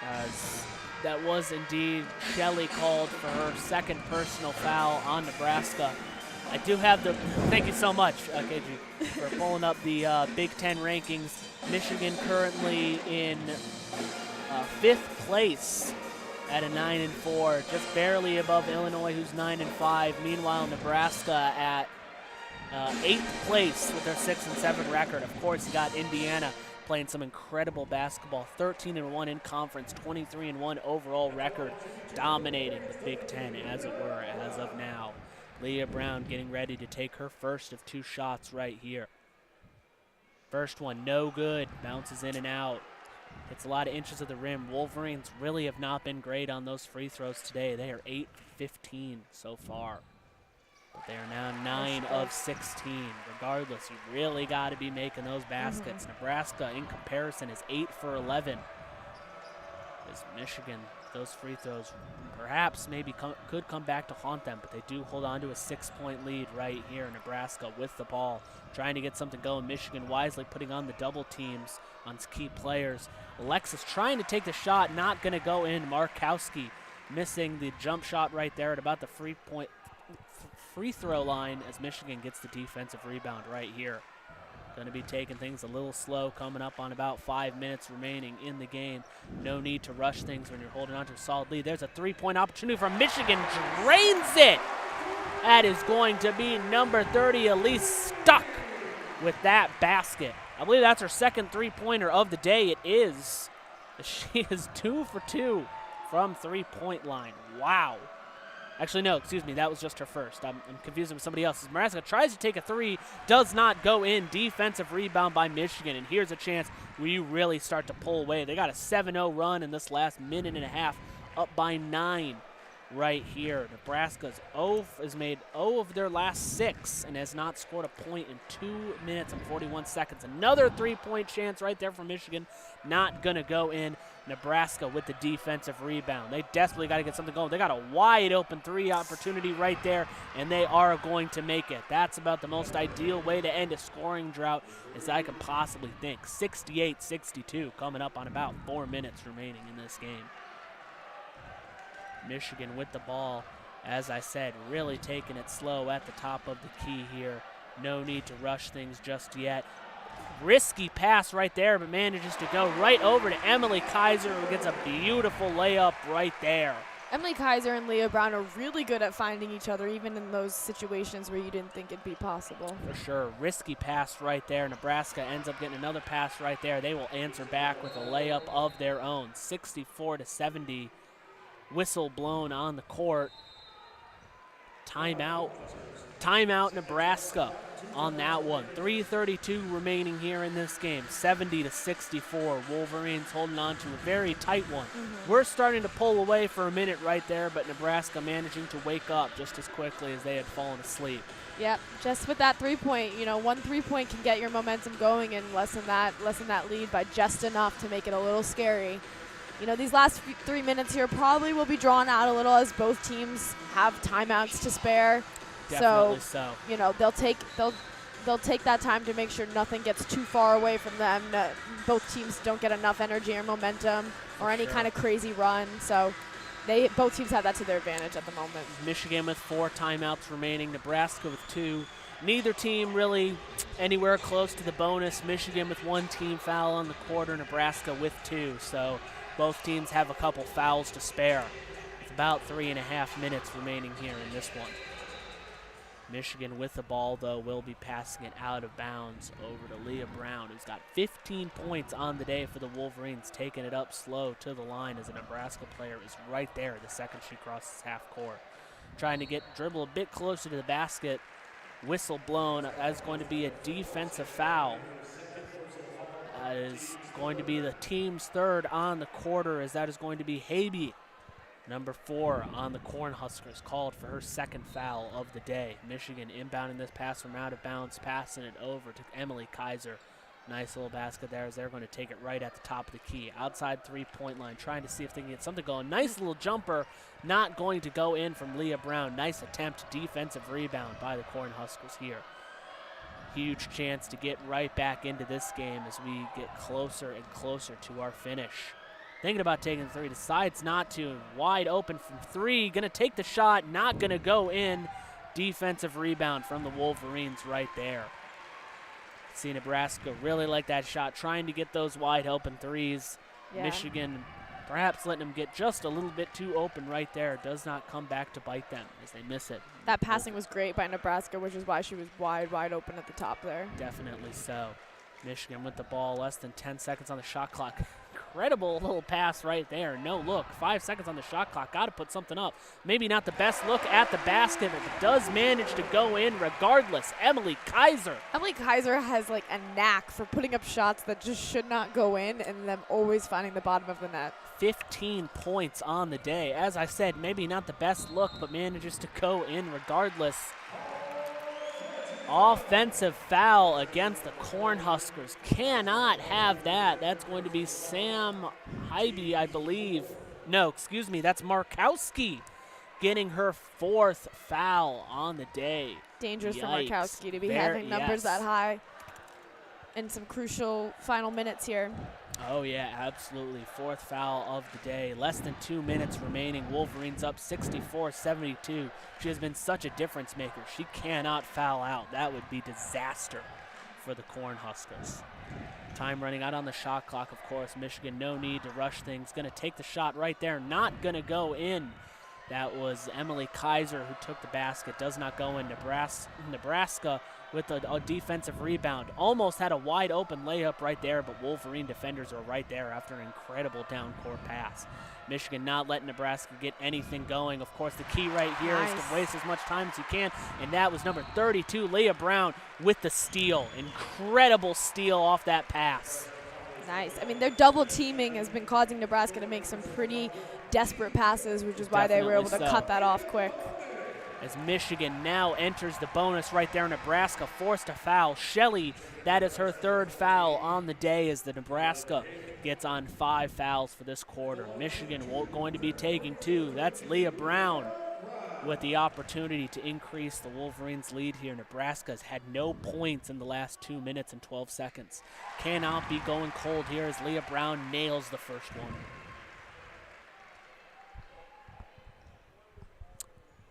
As that was indeed Shelley called for her second personal foul on Nebraska. I do have thank you so much, KG, for pulling up the Big Ten rankings. Michigan currently in 5th place at a 9-4, just barely above Illinois, who's 9-5. Meanwhile, Nebraska at 8th place with their 6-7 record. Of course, you got Indiana playing some incredible basketball, 13-1 in conference, 23-1 overall record, dominating the Big Ten, as it were, as of now. Leah Brown getting ready to take her first of 2 shots right here. First one, no good, bounces in and out. Hits a lot of inches of the rim. Wolverines really have not been great on those free throws today. They are 8-15 so far. But they are now 9 of 16. Regardless, you really got to be making those baskets. Nebraska, in comparison, is 8 for 11. As Michigan, those free throws perhaps maybe could come back to haunt them, but they do hold on to a 6-point lead right here. Nebraska with the ball, trying to get something going. Michigan wisely putting on the double teams on key players. Alexis trying to take the shot, not going to go in. Markowski missing the jump shot right there at about the free throw line as Michigan gets the defensive rebound right here. Going to be taking things a little slow, coming up on about 5 minutes remaining in the game. No need to rush things when you're holding on to a solid lead. There's a three-point opportunity from Michigan. Drains it. That is going to be number 30, Elise Stuck, with that basket. I believe that's her second three-pointer of the day. It is. She is 2 for 2 from three-point line. Wow. Actually, no, excuse me, that was just her first. I'm confusing with somebody else. Nebraska tries to take a three, does not go in. Defensive rebound by Michigan, and here's a chance where you really start to pull away. They got a 7-0 run in this last minute and a half, up by 9 right here. Nebraska's has made 0 of their last 6 and has not scored a point in 2 minutes and 41 seconds. Another three-point chance right there for Michigan, not going to go in. Nebraska with the defensive rebound. They desperately got to get something going. They got a wide open three opportunity right there, and they are going to make it. That's about the most ideal way to end a scoring drought as I can possibly think. 68-62 coming up on about 4 minutes remaining in this game. Michigan with the ball, as I said, really taking it slow at the top of the key here. No need to rush things just yet. Risky pass right there, but manages to go right over to Emily Kaiser, who gets a beautiful layup right there. Emily Kaiser and Leah Brown are really good at finding each other, even in those situations where you didn't think it'd be possible. For sure. Risky pass right there. Nebraska ends up getting another pass right there. They will answer back with a layup of their own. 64-70. Whistle blown on the court. Timeout. Timeout Nebraska on that one. 3:32 remaining here in this game. 70-64. Wolverines holding on to a very tight one. We're starting to pull away for a minute right there, but Nebraska managing to wake up just as quickly as they had fallen asleep. Yep, just with that 3-point, one 3-point can get your momentum going and lessen that lead by just enough to make it a little scary. These last 3 minutes here probably will be drawn out a little as both teams have timeouts to spare. Definitely so. They'll take that time to make sure nothing gets too far away from them. Both teams don't get enough energy or momentum or any kind of crazy run. So both teams have that to their advantage at the moment. Michigan with 4 timeouts remaining. Nebraska with 2. Neither team really anywhere close to the bonus. Michigan with 1 team foul on the quarter. Nebraska with 2. So both teams have a couple fouls to spare. With about 3.5 minutes remaining here in this one. Michigan with the ball, though, will be passing it out of bounds over to Leah Brown, who's got 15 points on the day for the Wolverines, taking it up slow to the line as a Nebraska player is right there the second she crosses half court. Trying to dribble a bit closer to the basket. Whistle blown. That is going to be a defensive foul. That is going to be the team's third on the quarter, as that is going to be Habe, number 4 on the Cornhuskers, called for her second foul of the day. Michigan inbounding this pass from out of bounds, passing it over to Emily Kaiser. Nice little basket there as they're going to take it right at the top of the key. Outside 3-point line, trying to see if they can get something going. Nice little jumper, not going to go in from Leah Brown. Nice attempt, defensive rebound by the Cornhuskers here. Huge chance to get right back into this game as we get closer and closer to our finish. Thinking about taking 3, decides not to. Wide open from 3, gonna take the shot, not gonna go in. Defensive rebound from the Wolverines right there. See Nebraska really like that shot, trying to get those wide open 3s. Yeah. Michigan perhaps letting them get just a little bit too open right there. Does not come back to bite them as they miss it. That passing was great by Nebraska, which is why she was wide open at the top there. Definitely so. Michigan with the ball, less than 10 seconds on the shot clock. incredible little pass right there. No look, 5 seconds on the shot clock. Got to put something up. Maybe not the best look at the basket, but does manage to go in regardless. Emily Kaiser. Emily Kaiser has like a knack for putting up shots that just should not go in and them always finding the bottom of the net. 15 points on the day. As I said, maybe not the best look, but manages to go in regardless. Offensive foul against the Cornhuskers. Cannot have that. That's going to be Sam Hybe, I believe. No, excuse me, that's Markowski getting her 4th foul on the day. Dangerous Yikes. for Markowski to be having numbers that high in some crucial final minutes here. Oh, yeah, absolutely. 4th foul of the day. Less than 2 minutes remaining. Wolverines up 64-72. She has been such a difference maker. She cannot foul out. That would be disaster for the Cornhuskers. Time running out on the shot clock, of course. Michigan, no need to rush things. Going to take the shot right there. Not going to go in. That was Emily Kaiser who took the basket. Does not go in. Nebraska with a defensive rebound. Almost had a wide open layup right there, but Wolverine defenders are right there after an incredible down-court pass. Michigan not letting Nebraska get anything going. Of course, the key right here is to waste as much time as you can, and that was number 32, Leah Brown, with the steal. Incredible steal off that pass. Nice. I mean, their double teaming has been causing Nebraska to make some pretty desperate passes, which is why they were able to cut that off quick. As Michigan now enters the bonus right there, Nebraska forced a foul. Shelley, that is her 3rd foul on the day as the Nebraska gets on 5 fouls for this quarter. Michigan going to be taking 2. That's Leah Brown with the opportunity to increase the Wolverines' lead here. Nebraska's had no points in the last 2 minutes and 12 seconds. Cannot be going cold here as Leah Brown nails the first one.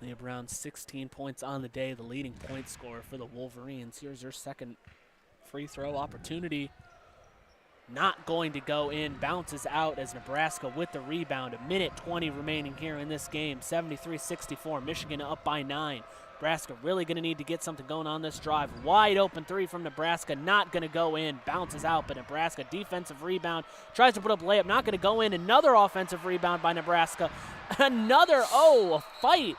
Leah Brown, 16 points on the day, the leading point scorer for the Wolverines. Here's her 2nd free throw opportunity. Not going to go in, bounces out as Nebraska with the rebound. 1:20 remaining here in this game, 73-64. Michigan up by 9. Nebraska really going to need to get something going on this drive. Wide open 3 from Nebraska, not going to go in, bounces out, but Nebraska defensive rebound, tries to put up layup, not going to go in. Another offensive rebound by Nebraska. Another, a fight.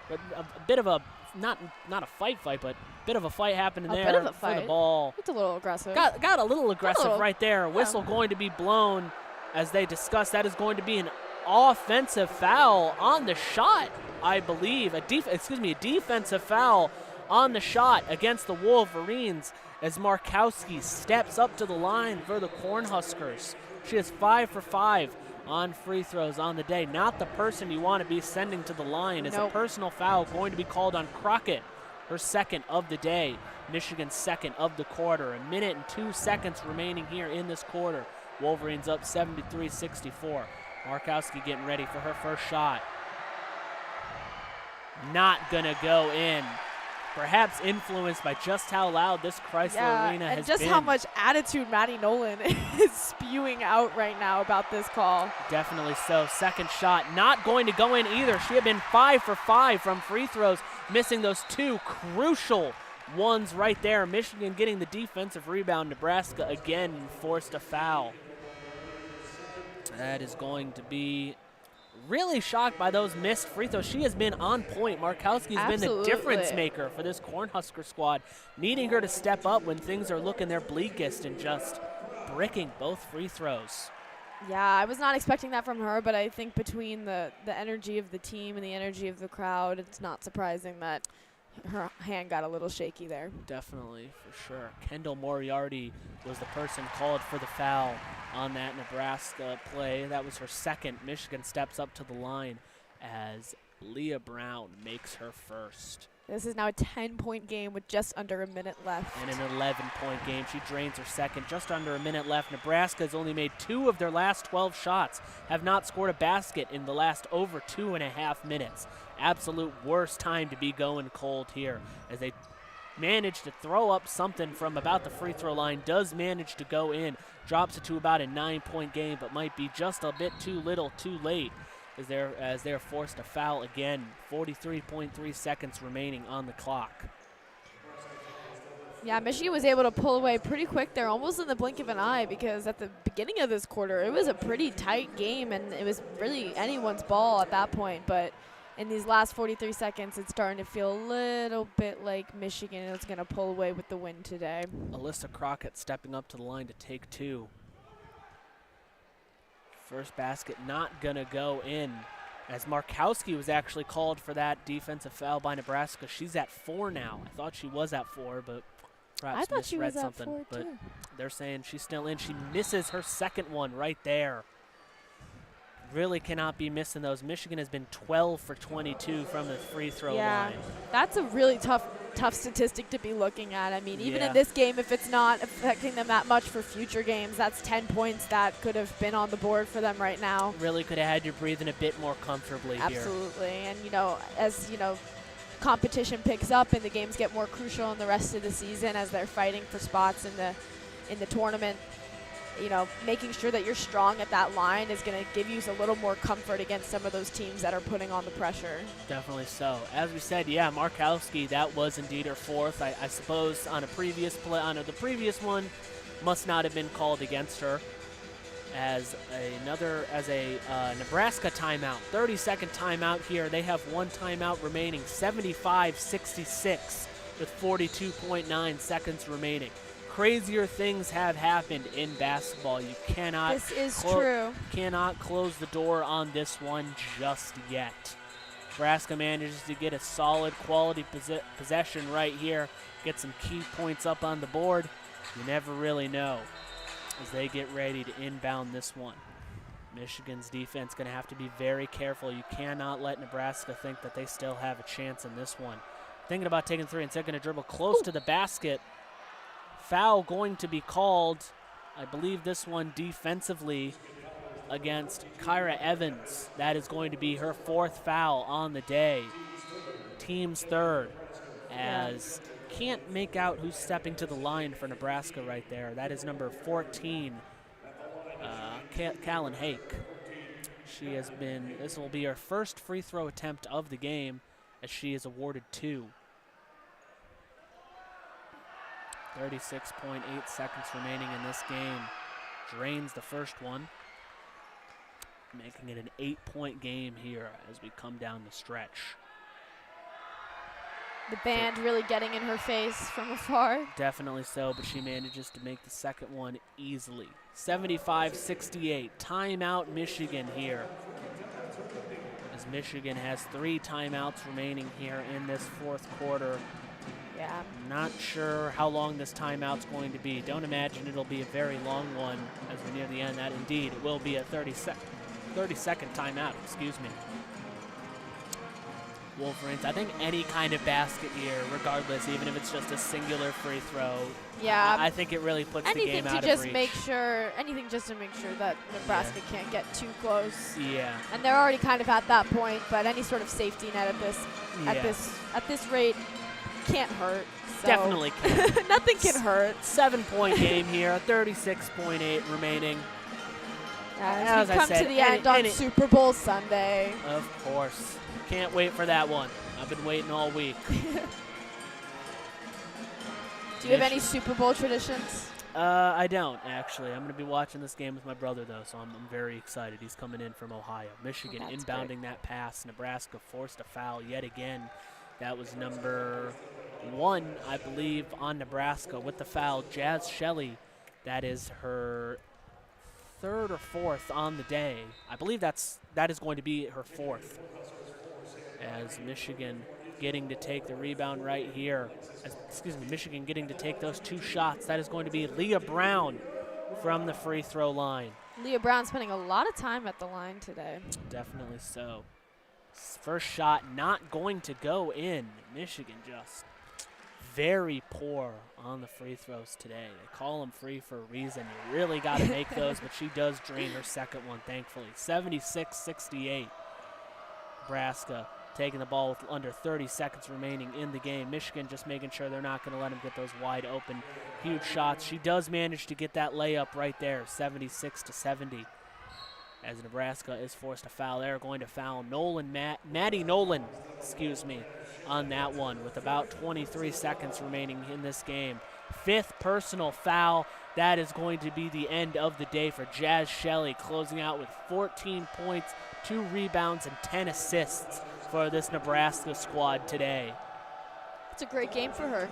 But a bit of a, not a fight, but a bit of a fight happening there for the ball. It's a little aggressive. Got a little aggressive right there. Whistle going to be blown as they discuss. That is going to be an offensive foul on the shot, I believe. A defensive foul on the shot against the Wolverines as Markowski steps up to the line for the Cornhuskers. She is 5 for 5 on free throws on the day. Not the person you want to be sending to the line. Is a personal foul going to be called on Crockett, her 2nd of the day. Michigan's 2nd of the quarter. 1:02 seconds remaining here in this quarter. Wolverines up 73-64. Markowski getting ready for her first shot. Not gonna go in. Perhaps influenced by just how loud this Crisler Arena has been. And just how much attitude Maddie Nolan is spewing out right now about this call. Definitely so. 2nd shot not going to go in either. She had been 5 for 5 from free throws, missing those 2 crucial ones right there. Michigan getting the defensive rebound. Nebraska again forced a foul. That is going to be really shocked by those missed free throws. She has been on point. Markowski has been the difference maker for this Cornhusker squad, needing her to step up when things are looking their bleakest and just bricking both free throws. Yeah, I was not expecting that from her, but I think between the energy of the team and the energy of the crowd, it's not surprising that her hand got a little shaky there. Definitely, for sure. Kendall Moriarty was the person called for the foul on that Nebraska play. That was her 2nd. Michigan steps up to the line as Leah Brown makes her first. This is now a 10-point game with just under a minute left. And an 11-point game. She drains her 2nd. Just under a minute left. Nebraska has only made 2 of their last 12 shots, have not scored a basket in the last over 2.5 minutes. Absolute worst time to be going cold here as they manage to throw up something from about the free throw line, does manage to go in, drops it to about a 9-point game, but might be just a bit too little too late as they're forced to foul again. 43.3 seconds remaining on the clock. Yeah, Michigan was able to pull away pretty quick there, almost in the blink of an eye, because at the beginning of this quarter, it was a pretty tight game, and it was really anyone's ball at that point. But in these last 43 seconds, it's starting to feel a little bit like Michigan is going to pull away with the win today. Alyssa Crockett stepping up to the line to take 2. First basket not going to go in, as Markowski was actually called for that defensive foul by Nebraska. She's at 4 now. I thought she was at 4, but perhaps I thought she misread was something. at 4 but too. they're saying she's still in. She misses her second one right there. Really cannot be missing those. Michigan has been 12 for 22 from the free throw line. That's a really tough statistic to be looking at. I mean, even Yeah. in this game, if it's not affecting them that much for future games, that's 10 points that could have been on the board for them right now. Really could have had you breathing a bit more comfortably here. Absolutely. And, as, competition picks up and the games get more crucial in the rest of the season as they're fighting for spots in the tournament, making sure that you're strong at that line is going to give you a little more comfort against some of those teams that are putting on the pressure. Definitely so. As we said, Markowski, that was indeed her 4th. I suppose on a previous play, the previous one must not have been called against her. As a Nebraska timeout, 30-second timeout here. They have 1 timeout remaining, 75-66 with 42.9 seconds remaining. Crazier things have happened in basketball. You cannot. This is true. Cannot close the door on this one just yet. Nebraska manages to get a solid quality possession right here. Get some key points up on the board. You never really know as they get ready to inbound this one. Michigan's defense going to have to be very careful. You cannot let Nebraska think that they still have a chance in this one. Thinking about taking 3, instead going to dribble close to the basket. Foul going to be called, I believe this one defensively, against Kyra Evans. That is going to be her 4th foul on the day. Team's 3rd, as can't make out who's stepping to the line for Nebraska right there. That is number 14, Callan Hake. This will be her first free throw attempt of the game, as she is awarded 2. 36.8 seconds remaining in this game. Drains the first one, making it an 8-point game here as we come down the stretch. The band really getting in her face from afar. Definitely so, but she manages to make the second one easily. 75-68, timeout Michigan here. As Michigan has 3 timeouts remaining here in this 4th quarter. Yeah. Not sure how long this timeout's going to be. Don't imagine it'll be a very long one as we're near the end. That indeed, it will be a 30-second timeout, excuse me. Wolverines, I think any kind of basket here, regardless, even if it's just a singular free throw, I think it really puts the game out of reach. Anything just to make sure that Nebraska can't get too close. Yeah. And they're already kind of at that point, but any sort of safety net at this rate can't hurt. So. Definitely can. Nothing can hurt. 7-point game here, 36.8 remaining. As we come to the end on Super Bowl Sunday. Of course. Can't wait for that one. I've been waiting all week. Do you have any Super Bowl traditions? I don't, actually. I'm going to be watching this game with my brother, though, so I'm very excited. He's coming in from Ohio. Michigan inbounding that pass. Nebraska forced a foul yet again. That was number 1, I believe, on Nebraska with the foul. Jazz Shelley, that is her 3rd or 4th on the day. I believe that is going to be her 4th. As Michigan getting to take the rebound right here. Michigan getting to take those 2 shots. That is going to be Leah Brown from the free throw line. Leah Brown spending a lot of time at the line today. Definitely so. First shot not going to go in. Michigan just very poor on the free throws today. They call them free for a reason. You really got to make those, but she does drain her second one, thankfully. 76-68. Nebraska taking the ball with under 30 seconds remaining in the game. Michigan just making sure they're not going to let them get those wide open, huge shots. She does manage to get that layup right there, 76-70. as Nebraska is forced to foul. They're going to foul Maddie Nolan, on that one with about 23 seconds remaining in this game. 5th personal foul. That is going to be the end of the day for Jazz Shelley, closing out with 14 points, 2 rebounds, and 10 assists for this Nebraska squad today. It's a great game for her.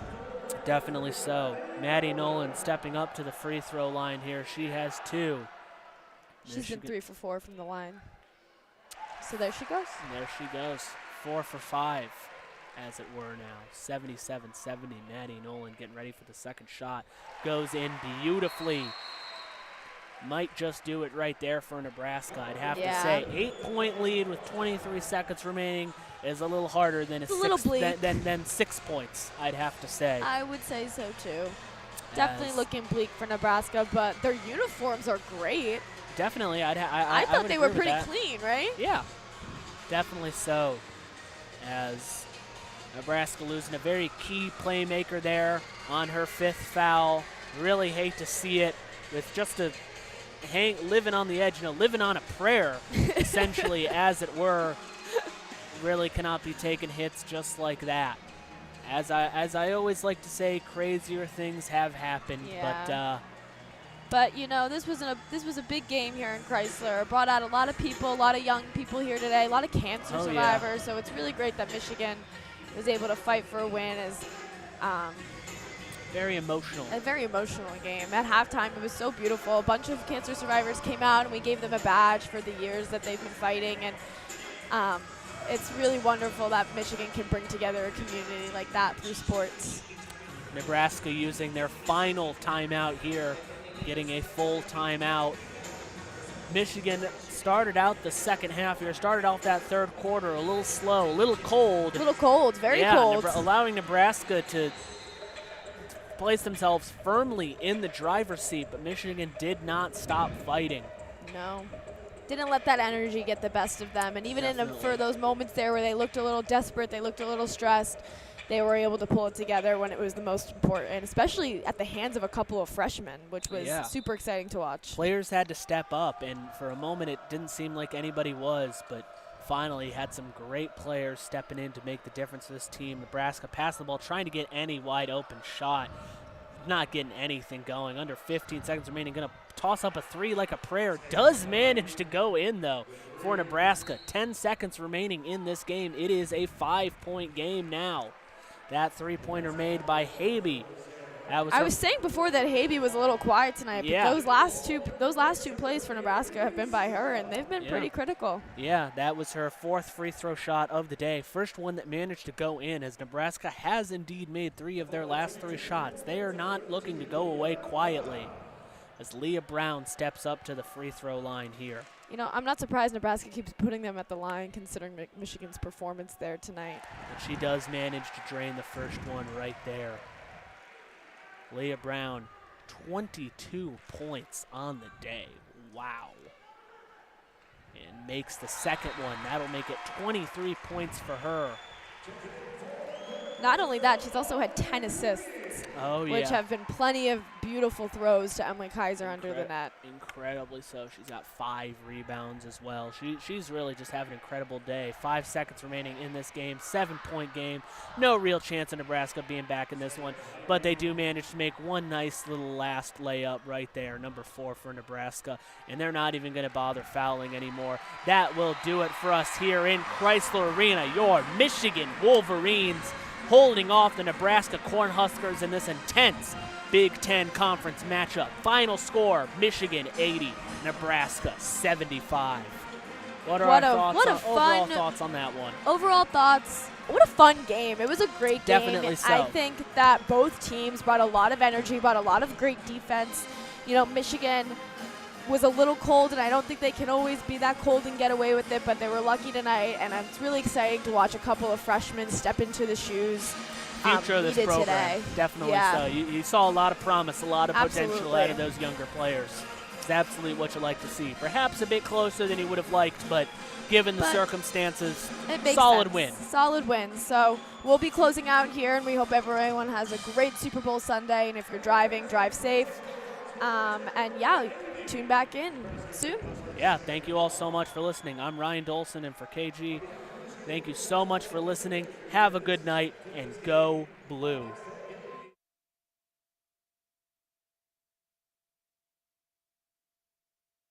Definitely so. Maddie Nolan stepping up to the free throw line here. She has 2. She's been 3 for 4 from the line. So there she goes. And there she goes. 4 for 5, as it were now. 77-70. Maddie Nolan getting ready for the second shot. Goes in beautifully. Might just do it right there for Nebraska, I'd have to say. 8-point lead with 23 seconds remaining is a little harder than than 6 points, I'd have to say. I would say so too. Definitely looking bleak for Nebraska, but their uniforms are great. Definitely, I thought they were pretty clean, right? Yeah, definitely so. As Nebraska losing a very key playmaker there on her 5th foul. Really hate to see it with just a living on the edge, living on a prayer, essentially, as it were. Really cannot be taking hits just like that. As I always like to say, crazier things have happened, But you know, this was a big game here in Crisler. It brought out a lot of people, a lot of young people here today, a lot of cancer survivors. Yeah. So it's really great that Michigan was able to fight for a win. Very emotional. A very emotional game. At halftime, it was so beautiful. A bunch of cancer survivors came out, and we gave them a badge for the years that they've been fighting. And it's really wonderful that Michigan can bring together a community like that through sports. Nebraska using their final timeout here, getting a full timeout. Michigan started out the second half here, started off that third quarter a little slow, a little cold. Very cold. Allowing Nebraska to place themselves firmly in the driver's seat, but Michigan did not stop fighting. No. Didn't let that energy get the best of them. And even for those moments there where they looked a little desperate, they looked a little stressed, they were able to pull it together when it was the most important, especially at the hands of a couple of freshmen, which was super exciting to watch. Players had to step up, and for a moment it didn't seem like anybody was, but finally had some great players stepping in to make the difference for this team. Nebraska passed the ball, trying to get any wide open shot. Not getting anything going. Under 15 seconds remaining, going to toss up a 3 like a prayer. Does manage to go in, though, for Nebraska. 10 seconds remaining in this game. It is a 5-point game now. That 3-pointer made by Habe. I was saying before that Habe was a little quiet tonight, but those last two plays for Nebraska have been by her, and they've been pretty critical. Yeah, that was her 4th free throw shot of the day. First one that managed to go in, as Nebraska has indeed made 3 of their last 3 shots. They are not looking to go away quietly, as Leah Brown steps up to the free throw line here. You know, I'm not surprised Nebraska keeps putting them at the line, considering Michigan's performance there tonight. But she does manage to drain the first one right there. Leah Brown, 22 points on the day. Wow. And makes the second one. That'll make it 23 points for her. Not only that, she's also had 10 assists, which have been plenty of beautiful throws to Emily Kaiser under the net. Incredibly so. She's got 5 rebounds as well. She's really just having an incredible day. 5 seconds remaining in this game. 7-point game. No real chance of Nebraska being back in this one, but they do manage to make one nice little last layup right there, number 4 for Nebraska, and they're not even going to bother fouling anymore. That will do it for us here in Crisler Arena. Your Michigan Wolverines holding off the Nebraska Cornhuskers in this intense Big Ten Conference matchup. Final score, Michigan 80, Nebraska 75. What are our overall thoughts on that one? Overall thoughts, what a fun game. It was a great game. Definitely so. I think that both teams brought a lot of energy, brought a lot of great defense. You know, Michigan was a little cold, and I don't think they can always be that cold and get away with it, but they were lucky tonight, and it's really exciting to watch a couple of freshmen step into the shoes. Future of this program, today. Definitely so. You saw a lot of promise, a lot of potential out of those younger players. It's absolutely what you like to see. Perhaps a bit closer than you would have liked, but given the circumstances, solid win. Solid win. So we'll be closing out here, and we hope everyone has a great Super Bowl Sunday, and if you're driving, drive safe. And yeah, tune back in soon. Yeah, thank you all so much for listening. I'm Ryan Dolson, and for KG, thank you so much for listening. Have a good night, and go Blue.